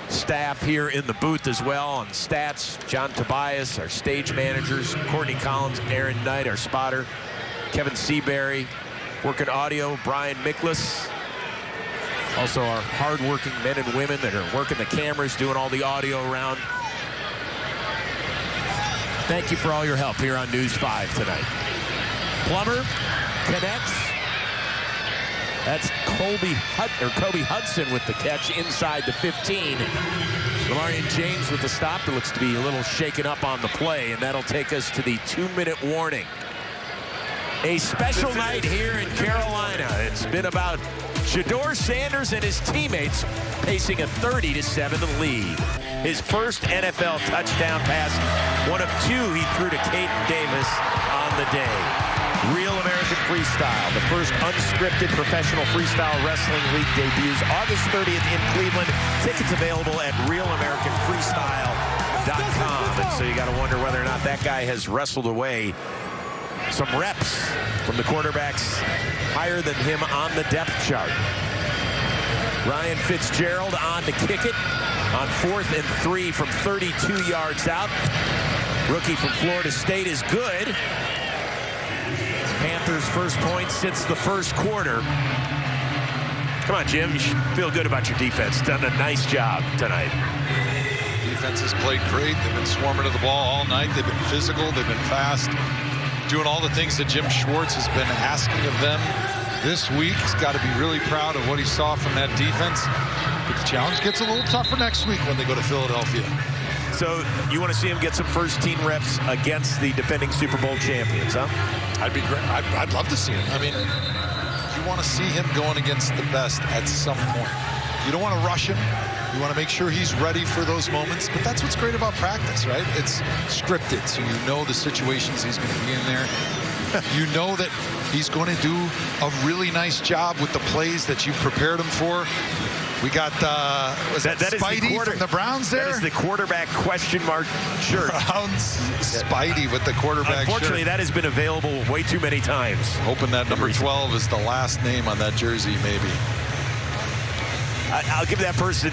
staff here in the booth as well on stats. John Tobias, our stage managers, Courtney Collins, Aaron Knight, our spotter, Kevin Seabury, working audio, Brian Miklas. Also our hard-working men and women that are working the cameras, doing all the audio around. Thank you for all your help here on News 5 tonight. Plummer connects. That's Kobe Hudson with the catch inside the 15. Lamarian James with the stop. It looks to be a little shaken up on the play, and that'll take us to the 2-minute warning. A special night here in Carolina. It's been about Shedeur Sanders and his teammates pacing a 30-7 lead. His first NFL touchdown pass, one of two he threw to Caden Davis on the day. Real American Freestyle, the first unscripted professional freestyle wrestling league debuts August 30th in Cleveland. Tickets available at realamericanfreestyle.com. And so you got to wonder whether or not that guy has wrestled away some reps from the quarterbacks higher than him on the depth chart. Ryan Fitzgerald on to kick it on 4th and 3 from 32 yards out. Rookie from Florida State is good. Panthers' first point since the first quarter. Come on, Jim. You should feel good about your defense. Done a nice job tonight. Defense has played great. They've been swarming to the ball all night. They've been physical. They've been fast. Doing all the things that Jim Schwartz has been asking of them this week. He's got to be really proud of what he saw from that defense. But the challenge gets a little tougher next week when they go to Philadelphia. So you want to see him get some first-team reps against the defending Super Bowl champions, huh? I'd be great. I'd love to see him. I mean, you want to see him going against the best at some point. You don't want to rush him. You want to make sure he's ready for those moments. But that's what's great about practice, right? It's scripted, so you know the situations he's going to be in there. You know that he's going to do a really nice job with the plays that you prepared him for. We got was that Spidey from the Browns there? That is the quarterback question mark shirt. Browns Spidey with the quarterback Unfortunately, shirt. that has been available way too many times. Hoping that number 12 is the last name on that jersey, maybe. I'll give that person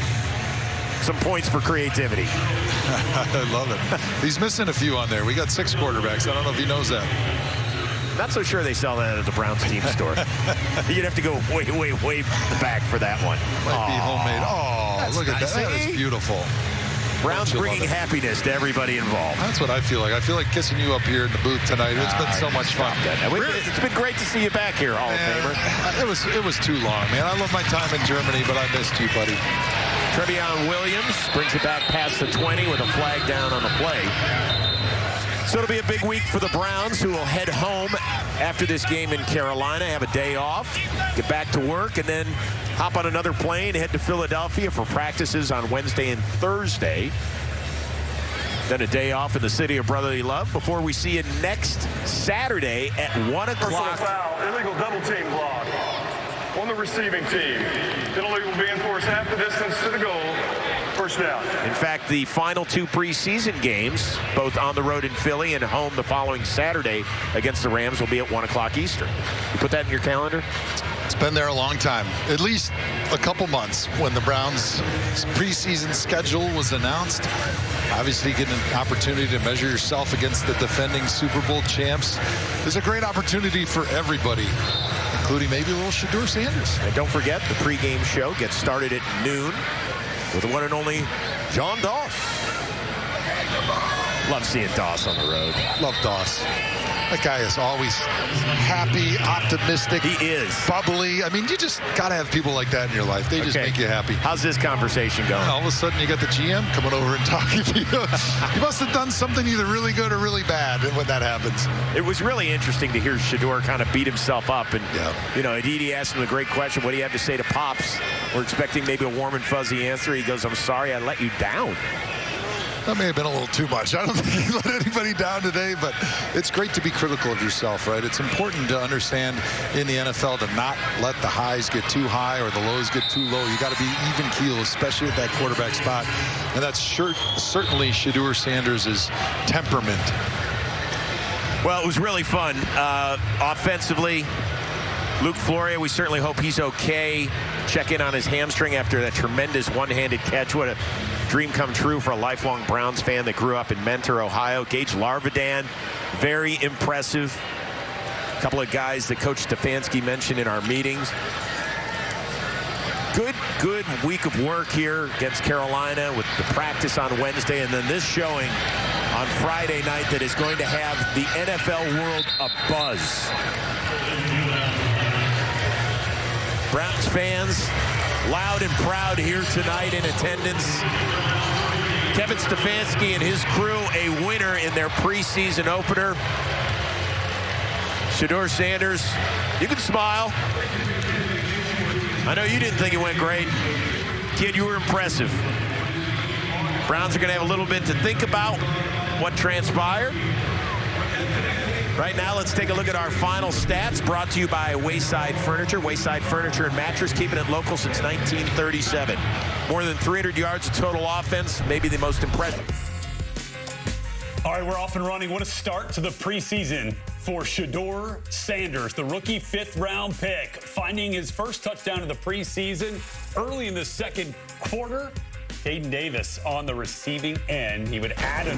some points for creativity. I love it. He's missing a few on there. We got 6 quarterbacks. I don't know if he knows that. Not so sure they sell that at the Browns team store. You'd have to go way, way, way back for that one. Might be homemade. Oh, look at that. That is beautiful. Browns bringing happiness to everybody involved. That's what I feel like. I feel like kissing you up here in the booth tonight. It's been so much fun. It's been great to see you back here, Hall of Famer. It was too long, man. I love my time in Germany, but I missed you, buddy. Trevion Williams brings it back past the 20 with a flag down on the play. So it'll be a big week for the Browns, who will head home after this game in Carolina, have a day off, get back to work, and then hop on another plane, head to Philadelphia for practices on Wednesday and Thursday. Then a day off in the city of brotherly love before we see you next Saturday at 1 o'clock. Foul, illegal double team block on the receiving team. Penalty will be enforced half the distance to the goal. First down. In fact, the final 2 preseason games, both on the road in Philly and home the following Saturday against the Rams, will be at 1 o'clock Eastern. You put that in your calendar? It's been there a long time, at least a couple months. When the Browns' preseason schedule was announced, obviously getting an opportunity to measure yourself against the defending Super Bowl champs is a great opportunity for everybody, including maybe a little Shedeur Sanders. And don't forget, the pregame show gets started at noon with the one and only John Doss. Love seeing Doss on the road. Love Doss. That guy is always happy, optimistic. He is. Bubbly. I mean, you just got to have people like that in your life. They just make you happy. How's this conversation going? And all of a sudden, you got the GM coming over and talking to you. You must have done something either really good or really bad when that happens. It was really interesting to hear Shedeur kind of beat himself up. And, you know, Aditi asked him a great question. What do you have to say to Pops? We're expecting maybe a warm and fuzzy answer. He goes, I'm sorry I let you down. That may have been a little too much. I don't think he let anybody down today, but it's great to be critical of yourself, right? It's important to understand in the NFL to not let the highs get too high or the lows get too low. You got to be even keel, especially at that quarterback spot. And that's certainly Shedeur Sanders' temperament. Well, it was really fun. Offensively, Luke Floria, we certainly hope he's okay. Check in on his hamstring after that tremendous one-handed catch. What a dream come true for a lifelong Browns fan that grew up in Mentor, Ohio. Gage Larvadan, very impressive. A couple of guys that Coach Stefanski mentioned in our meetings. Good week of work here against Carolina with the practice on Wednesday and then this showing on Friday night that is going to have the NFL world abuzz. Browns fans loud and proud here tonight in attendance. Kevin Stefanski and his crew a winner in their preseason opener. Shedeur Sanders, you can smile. I know you didn't think it went great. Kid, you were impressive. Browns are going to have a little bit to think about what transpired. Right now, let's take a look at our final stats brought to you by Wayside Furniture. Wayside Furniture and Mattress, keeping it local since 1937. More than 300 yards of total offense, maybe the most impressive. All right, we're off and running. What a start to the preseason for Shedeur Sanders, the rookie 5th-round pick, finding his first touchdown of the preseason Early in the second quarter, Caden Davis on the receiving end. He would add an